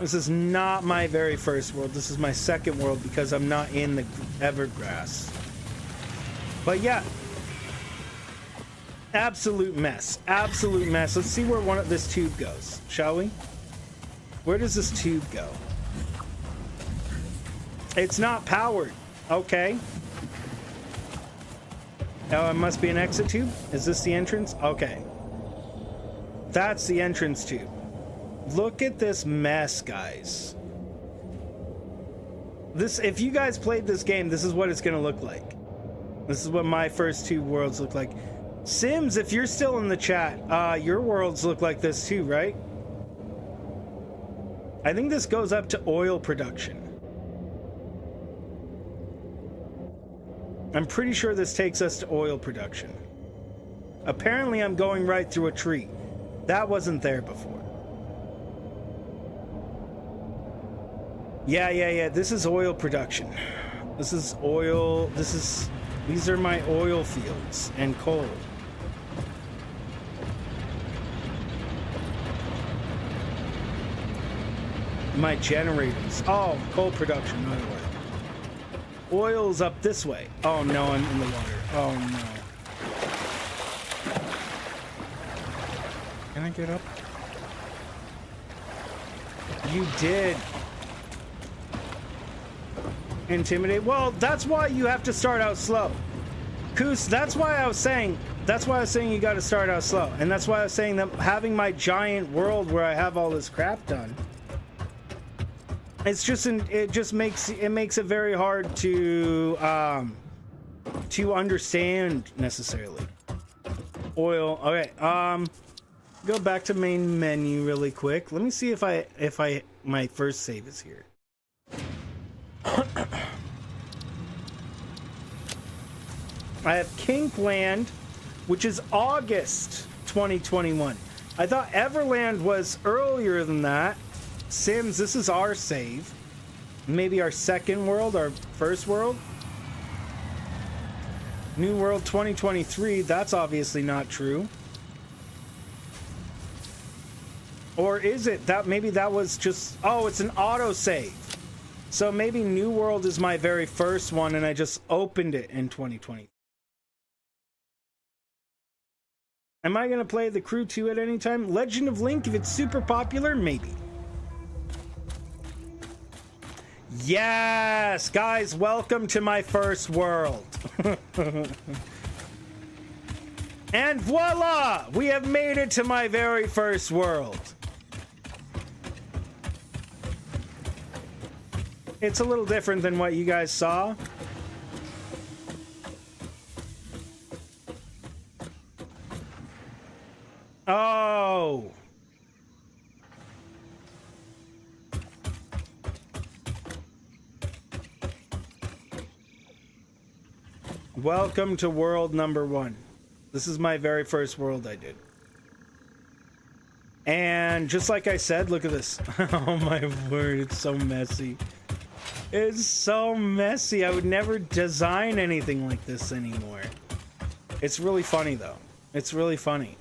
This is not my very first world. This is my second world because I'm not in the Evergrass. But yeah. Absolute mess. Absolute mess. Let's see where this tube goes, shall we? Where does this tube go? It's not powered. Okay. Oh, it must be an exit tube? Is this the entrance? Okay. That's the entrance tube. Look at this mess, guys. If you guys played this game, this is what it's gonna look like. This is what my first two worlds look like. Sims, if you're still in the chat, your worlds look like this too, right? I think this goes up to oil production. I'm pretty sure this takes us to oil production. Apparently, I'm going right through a tree. That wasn't there before. Yeah. This is oil production. This is oil. These are my oil fields and coal. My generators. Oh, coal production, not oil. Oil's up this way. Oh no, I'm in the water. Oh no. Can I get up? You did. Intimidate. Well, that's why you have to start out slow. Koos, that's why I was saying you got to start out slow. And that's why I was saying that having my giant world where I have all this crap done. It makes it very hard to understand necessarily. Oil. Okay. Go back to main menu really quick. Let me see if my first save is here. I have Kynk Land, which is August 2021. I thought Everland was earlier than that. Sims, this is our save. Maybe our second world, our first world. New World 2023, that's obviously not true. Or is it? Maybe that was just... Oh, it's an auto save. So maybe New World is my very first one and I just opened it in 2020. Am I going to play The Crew 2 at any time? Legend of Link, if it's super popular, maybe. Yes, guys, welcome to my first world. And voila! We have made it to my very first world. It's a little different than what you guys saw. Oh. Welcome to world number 1. This is my very first world I did. And just like I said, look at this. Oh my word, it's so messy. It's so messy. I would never design anything like this anymore. It's really funny though. It's really funny.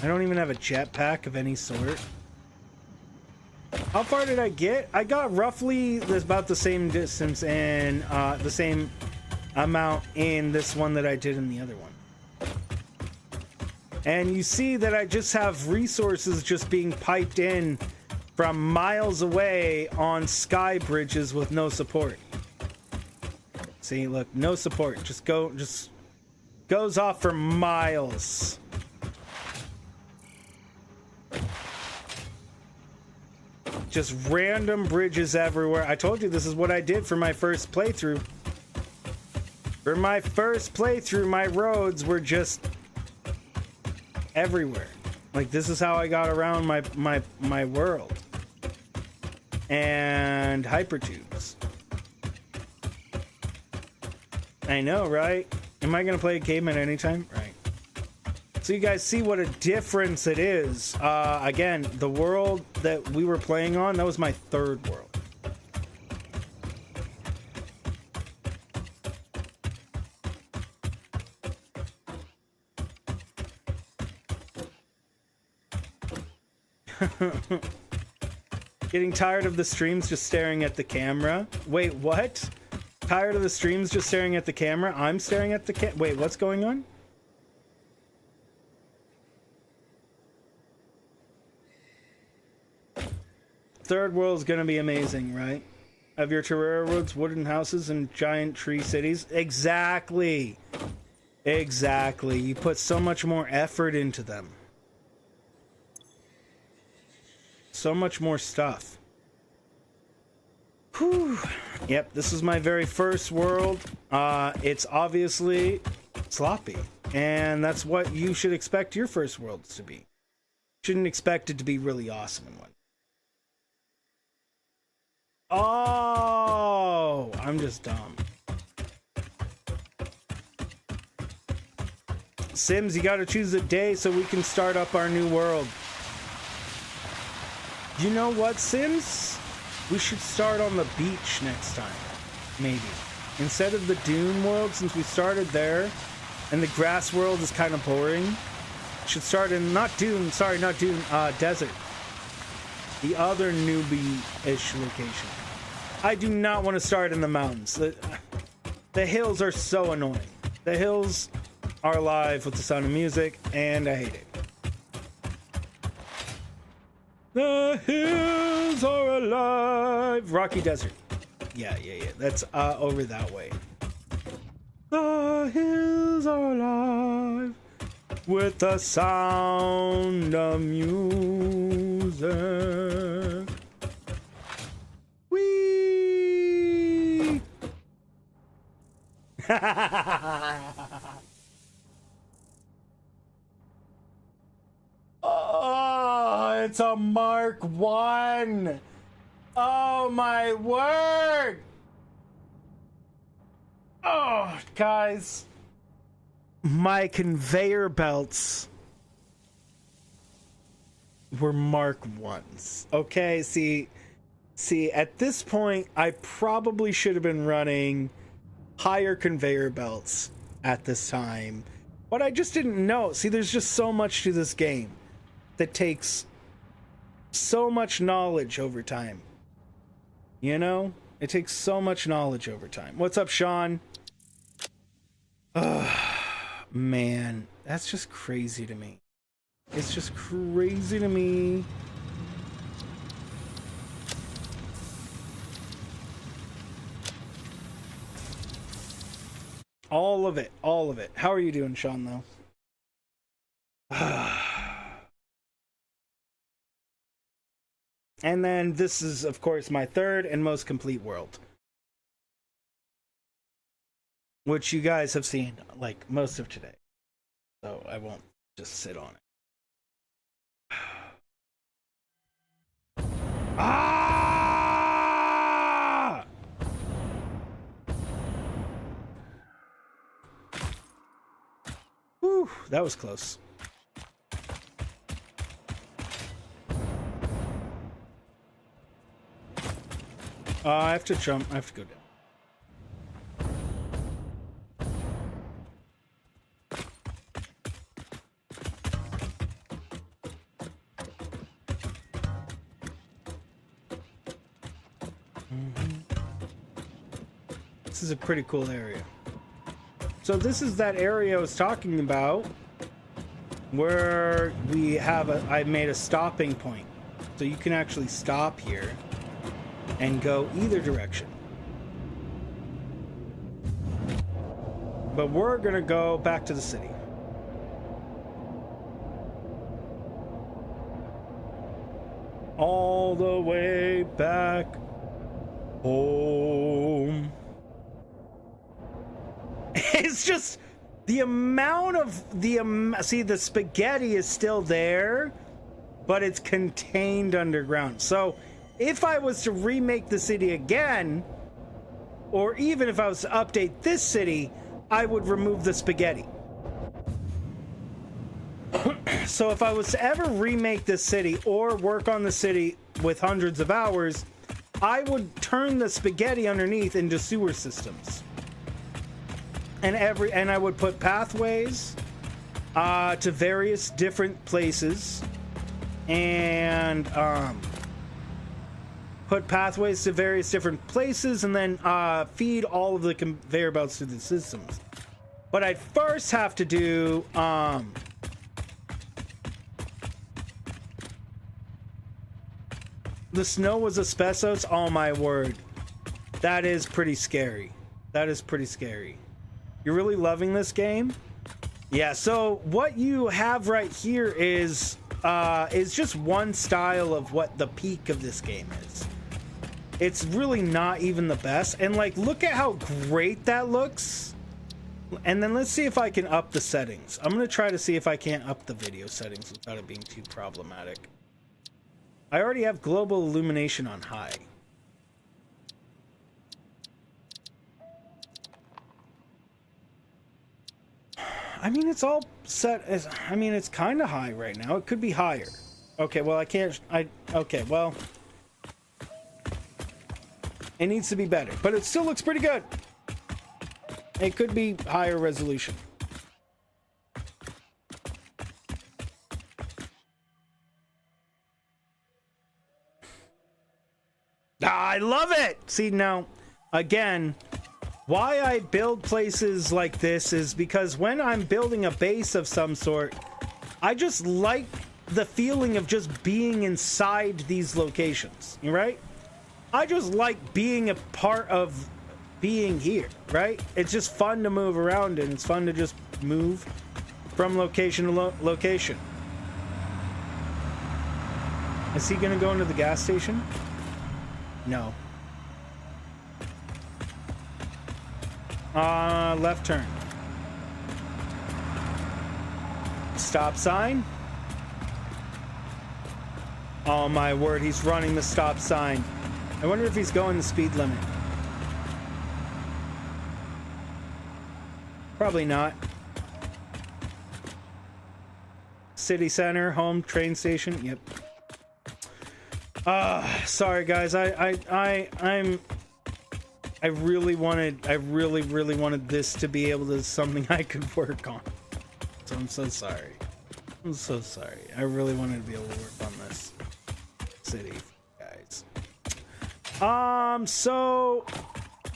I don't even have a jetpack of any sort. How far did I get? I got roughly about the same distance and the same amount in this one that I did in the other one. And you see that I just have resources just being piped in from miles away on sky bridges with no support. See, look, no support. Just goes off for miles. Just random bridges everywhere. I told you this is what I did for my first playthrough. For my first playthrough, my roads were just everywhere. Like, this is how I got around my world. And hypertubes. I know, right? Am I gonna play a game at any time? Right. So you guys see what a difference it is. Again, the world that we were playing on, that was my third world. Getting tired of the streams just staring at the camera. Wait, what? Tired of the streams just staring at the camera? I'm staring at the wait, what's going on? Third world is gonna be amazing, right? Have your Terraria roads, wooden houses, and giant tree cities. Exactly. Exactly. You put so much more effort into them. So much more stuff. Whew. Yep, this is my very first world. It's obviously sloppy. And that's what you should expect your first worlds to be. Shouldn't expect it to be really awesome in one. Oh, I'm just dumb. Sims, you gotta choose a day so we can start up our new world. You know what, Sims? We should start on the beach next time. Maybe. Instead of the dune world, since we started there, and the grass world is kind of boring, should start in, not dune, desert. The other newbie-ish location. I do not want to start in the mountains. The hills are so annoying. The hills are alive with the sound of music, and I hate it. The hills are alive. Rocky Desert. Yeah. That's over that way. The hills are alive with the sound of music. Whee! Oh, it's a Mark 1. Oh my word. Oh, guys. My conveyor belts were Mark 1s. Okay, see, at this point, I probably should have been running higher conveyor belts at this time. But I just didn't know. See, there's just so much to this game that takes so much knowledge over time. You know? It takes so much knowledge over time. What's up, Sean? Man, that's just crazy to me. It's just crazy to me. All of it, all of it. How are you doing, Sean, though? And then this is, of course, my third and most complete world, which you guys have seen, like, most of today. So I won't just sit on it. Ah! Whew, that was close. I have to jump. I have to go down. This is a pretty cool area. So this is that area I was talking about where we have I made a stopping point. So you can actually stop here and go either direction. But we're gonna go back to the city. All the way back home. It's just the amount of see, the spaghetti is still there, but it's contained underground. So if I was to remake the city again, or even if I was to update this city, I would remove the spaghetti. So if I was to ever remake this city or work on the city with hundreds of hours, I would turn the spaghetti underneath into sewer systems. And I would put pathways to various different places, and put pathways to various different places, and then feed all of the conveyor belts to the systems. But I'd first have to do the snow was asbestos. Oh my word, that is pretty scary. That is pretty scary. You're really loving this game? Yeah, so what you have right here is just one style of what the peak of this game is. It's really not even the best. And like, look at how great that looks. And then let's see if I can up the settings. I'm gonna try to see if I can't up the video settings without it being too problematic. I already have global illumination on high. I mean, it's all set as, I mean, it's kind of high right now. It could be higher. Okay, well, I can't, okay, well, it needs to be better, but it still looks pretty good. It could be higher resolution. I love it! See, now, again, why I build places like this is because when I'm building a base of some sort, I just like the feeling of just being inside these locations, right? I just like being a part of being here, right? It's just fun to move around and it's fun to just move from location to location. Is he gonna go into the gas station? No. Left turn. Stop sign. Oh my word, he's running the stop sign. I wonder if he's going the speed limit. Probably not. City center, home, train station. Yep. Sorry guys. I really wanted this to be able to something I could work on. So I'm so sorry. I'm so sorry. I really wanted to be able to work on this. city, guys. So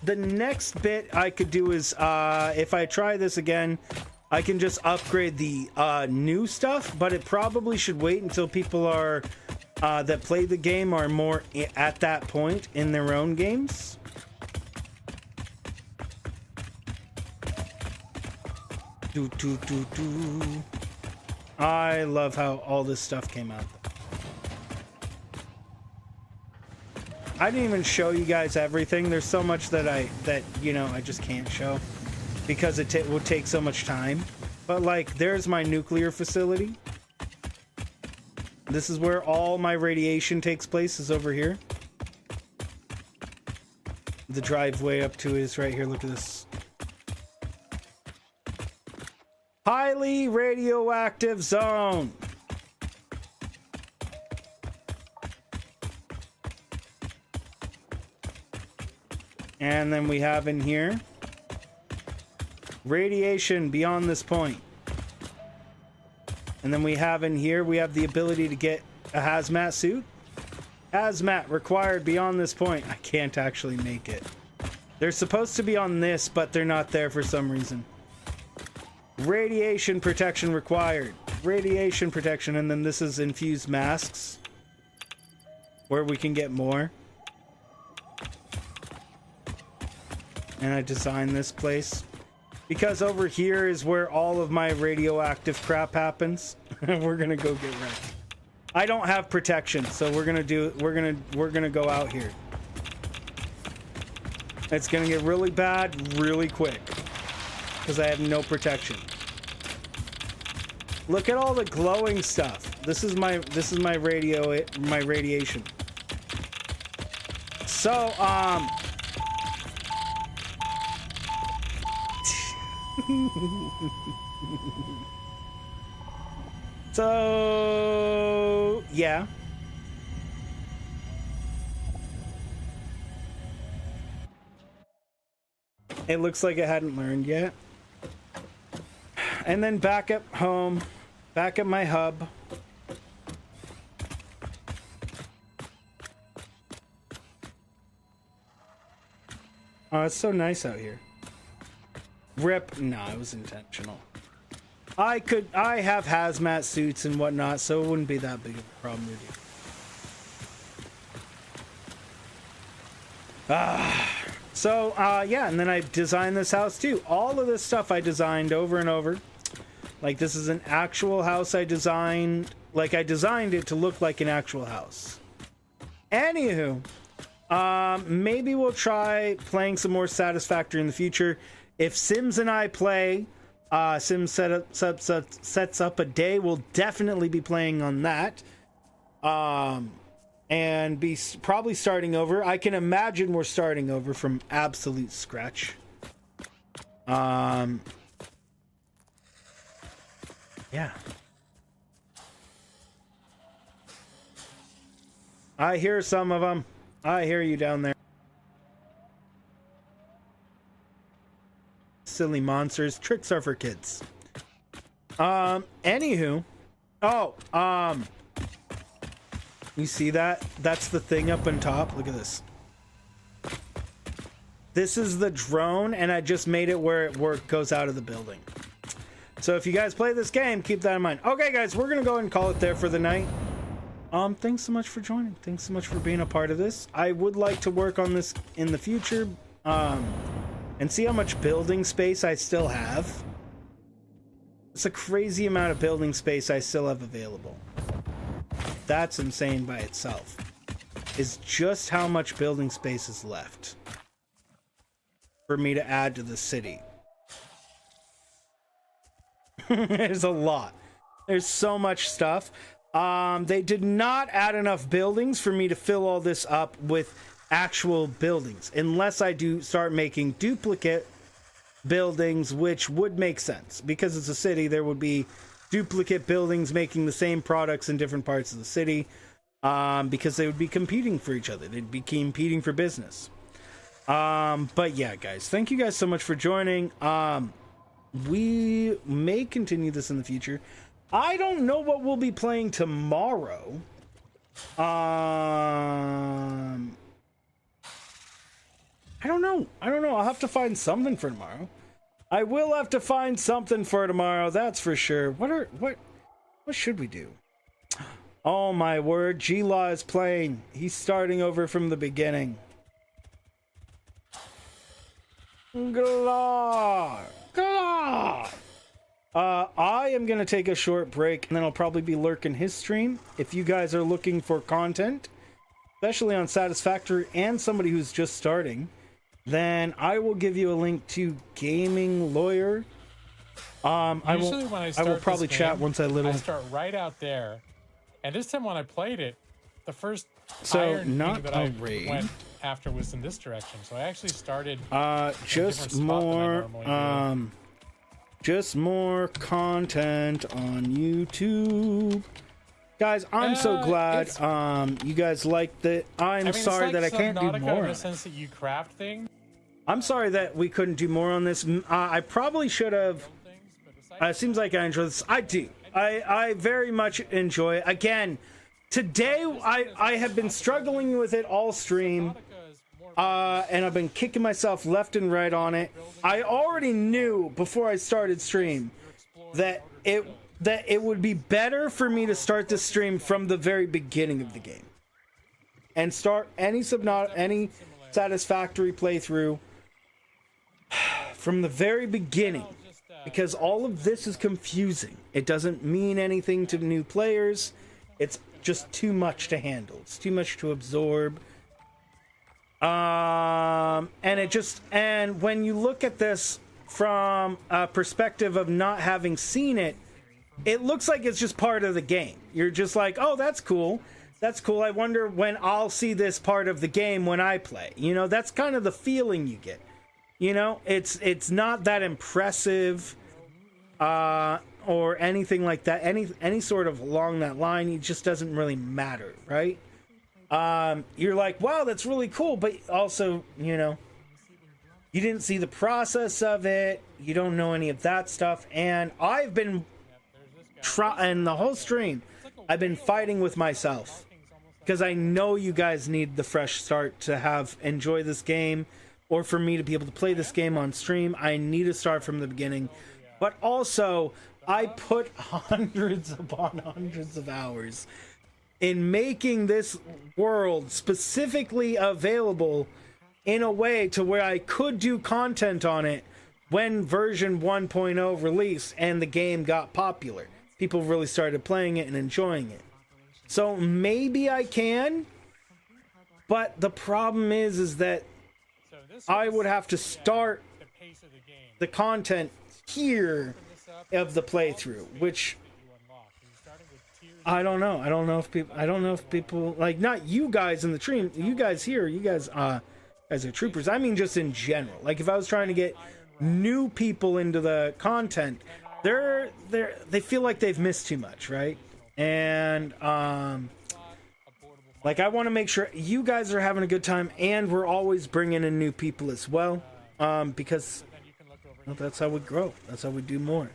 the next bit I could do is, if I try this again, I can just upgrade the new stuff, but it probably should wait until people are that play the game are more at that point in their own games. I love how all this stuff came out. I didn't even show you guys everything. There's so much that you know, I just can't show because it will take so much time. But like, there's my nuclear facility. This is where all my radiation takes place, is over here. The driveway up to it is right here. Look at this. Highly radioactive zone. And then we have in here radiation beyond this point. And then we have in here, we have the ability to get a hazmat suit. Hazmat required beyond this point. I can't actually make it. They're supposed to be on this, but they're not there for some reason. Radiation protection required. Radiation protection. And then this is infused masks, where we can get more. And I designed this place because over here is where all of my radioactive crap happens. We're gonna go get wrecked. I don't have protection, so we're gonna go out here. It's gonna get really bad really quick because I have no protection. Look at all the glowing stuff. This is my radiation. So so yeah. It looks like it hadn't learned yet. And then back at home, back at my hub. Oh, it's so nice out here. Rip. No, it was intentional. I have hazmat suits and whatnot, so it wouldn't be that big of a problem with you. So, yeah, and then I designed this house too. All of this stuff I designed over and over. Like, this is an actual house I designed. Like, I designed it to look like an actual house. Anywho, maybe we'll try playing some more Satisfactory in the future. If Sims and I play, Sims sets up a day, we'll definitely be playing on that. And be probably starting over. I can imagine we're starting over from absolute scratch. Yeah. I hear some of them. I hear you down there. Silly monsters. Tricks are for kids. Anywho. Oh, you see that? That's the thing up on top. Look at this. This is the drone, and I just made it where it goes out of the building. So if you guys play this game, keep that in mind. Okay, guys, we're gonna go ahead and call it there for the night. Thanks so much for joining. Thanks so much for being a part of this. I would like to work on this in the future, and see how much building space I still have. It's a crazy amount of building space I still have available. That's insane by itself. Is just how much building space is left for me to add to the city. There's a lot. There's so much stuff. They did not add enough buildings for me to fill all this up with actual buildings, unless I do start making duplicate buildings, which would make sense because it's a city. There would be duplicate buildings making the same products in different parts of the city, because they would be competing for each other. They'd be competing for business. But yeah, guys, thank you guys so much for joining. We may continue this in the future. I don't know what we'll be playing tomorrow. I don't know. I'll have to find something for tomorrow. I will have to find something for tomorrow, that's for sure. What should we do? Oh my word, G-Law is playing. He's starting over from the beginning. Glah! I am gonna take a short break and then I'll probably be lurking his stream. If you guys are looking for content, especially on Satisfactory and somebody who's just starting, then I will give you a link to Gaming Lawyer. I will probably chat once I start right out there, and this time when I played it, the first not that a I raid went after was in this direction. So I actually started just more content on YouTube. Guys, I'm so glad you guys liked it. I'm sorry that I can't do more. In the sense that you craft things. I'm sorry that we couldn't do more on this. I probably should have. It seems like I enjoy this. I do. I very much enjoy it. Again, today I have been struggling with it all stream. And I've been kicking myself left and right on it. I already knew before I started stream that it would be better for me to start the stream from the very beginning of the game and start any Satisfactory playthrough from the very beginning, because all of this is confusing. It doesn't mean anything to new players. It's just too much to handle. It's too much to absorb. And when you look at this from a perspective of not having seen it, it looks like it's just part of the game. You're just like, oh, that's cool. That's cool. I wonder when I'll see this part of the game when I play. You know, that's kind of the feeling you get. You know, it's not that impressive or anything like that. Any sort of along that line, it just doesn't really matter, right? You're like, wow, that's really cool, but also, you know, you didn't see the process of it. You don't know any of that stuff. And I've been trying the whole stream. I've been fighting with myself because I know you guys need the fresh start to enjoy this game, or for me to be able to play this game on stream. I need to start from the beginning, but also I put hundreds upon hundreds of hours in making this world specifically available in a way to where I could do content on it when version 1.0 released and the game got popular. People really started playing it and enjoying it. So maybe I can, but the problem is that I would have to start the content here of the playthrough, which I don't know. I don't know if people like, not you guys in the stream, you guys here, you guys as are troopers. I mean, just in general. Like if I was trying to get new people into the content, they feel like they've missed too much, right? And like I want to make sure you guys are having a good time, and we're always bringing in new people as well, because that's how we grow. That's how we do more.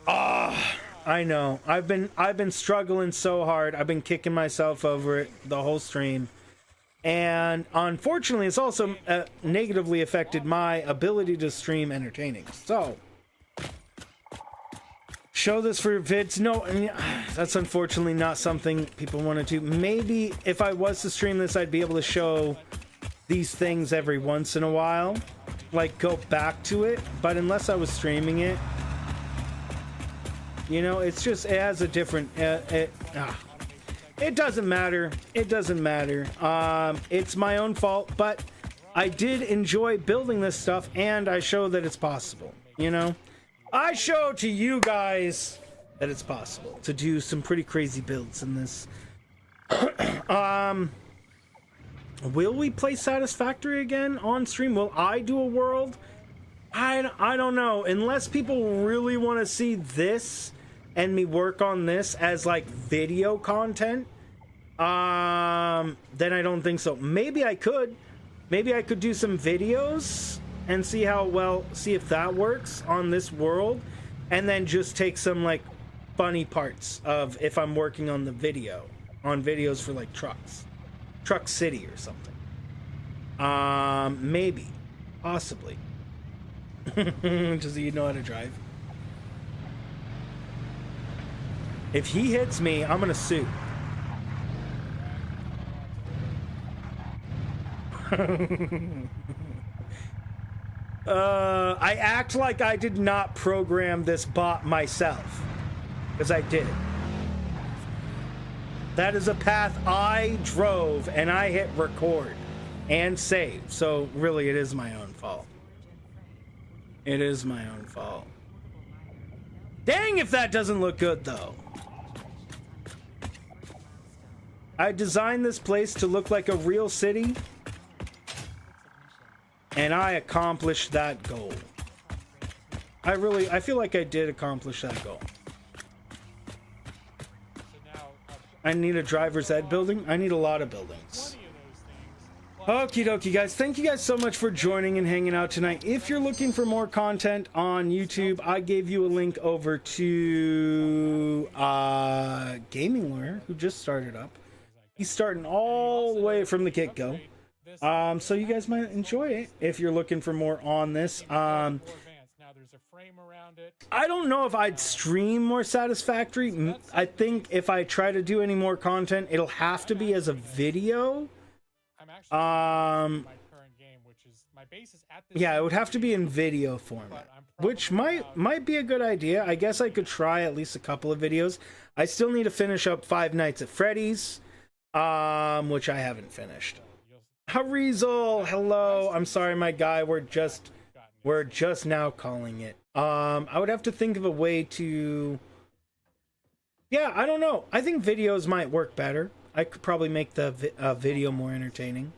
I know. I've been struggling so hard. I've been kicking myself over it the whole stream. And unfortunately, it's also negatively affected my ability to stream entertaining. So, show this for vids. No, that's unfortunately not something people want to do. Maybe if I was to stream this, I'd be able to show these things every once in a while. Like, go back to it. But unless I was streaming it, you know, it's just, it has a different, it doesn't matter. It doesn't matter. It's my own fault, but I did enjoy building this stuff, and I show that it's possible, you know? I show to you guys that it's possible to do some pretty crazy builds in this. Will we play Satisfactory again on stream? Will I do a world? I don't know. Unless people really want to see this and me work on this as like video content, then I don't think so. Maybe I could do some videos and see if that works on this world, and then just take some like funny parts of if I'm working on the video. on videos for like trucks, Truck City or something. Maybe, possibly. Does he know how to drive? If he hits me, I'm gonna sue. I act like I did not program this bot myself, because I did. That is a path I drove, and I hit record and save. So really, it is my own fault. It is my own fault. Dang if that doesn't look good, though. I designed this place to look like a real city, and I accomplished that goal. I feel like I did accomplish that goal. I need a driver's ed building. I need a lot of buildings. Okie dokie, guys. Thank you guys so much for joining and hanging out tonight. If you're looking for more content on YouTube, I gave you a link over to Gaming Lawyer, who just started up. He's starting all the way from the get-go. So you guys might enjoy it if you're looking for more on this. I don't know if I'd stream more Satisfactory. I think if I try to do any more content, it'll have to be as a video. Yeah, it would have to be in video format, which might be a good idea. I guess I could try at least a couple of videos. I still need to finish up Five Nights at Freddy's, which I haven't finished. Harizal, hello. I'm sorry, my guy. We're just now calling it. I would have to think of a way to... Yeah, I don't know. I think videos might work better. I could probably make the video more entertaining.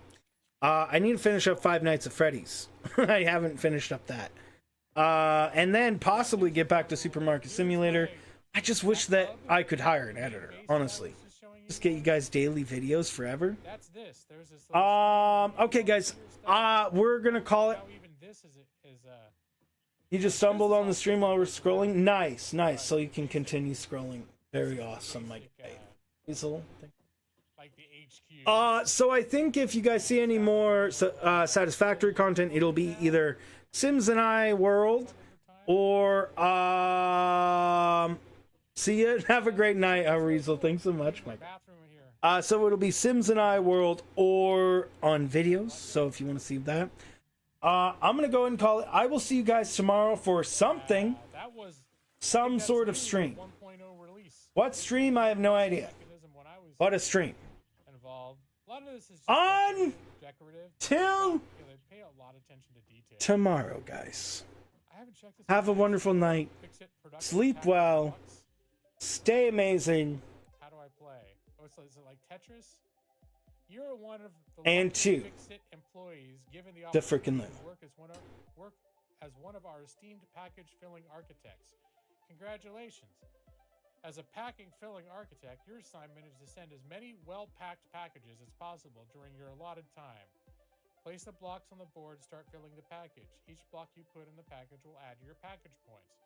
I need to finish up Five Nights at Freddy's. I haven't finished up that. And then possibly get back to Supermarket Simulator. I just wish that I could hire an editor, honestly. Just get you guys daily videos forever. Okay, guys. We're going to call it... You just stumbled on the stream while we're scrolling. Nice. So you can continue scrolling. Very awesome, my guy. So I think if you guys see any more Satisfactory content, it'll be either Sims and I World or see ya. Have a great night, Arizel. Thanks so much, Mike. So it'll be Sims and I World or on videos. So if you want to see that. I'm going to go ahead and call it. I will see you guys tomorrow for something. Some sort of stream. What stream? I have no idea. What a stream. Until tomorrow, guys. Have a wonderful night. Sleep well. Stay amazing. How do I play? Oh, is it like Tetris? You're one of the and two, employees given the freaking opportunity to work as one of our esteemed package filling architects. Congratulations. As a packing filling architect, your assignment is to send as many well-packed packages as possible during your allotted time. Place the blocks on the board, start filling the package. Each block you put in the package will add to your package points.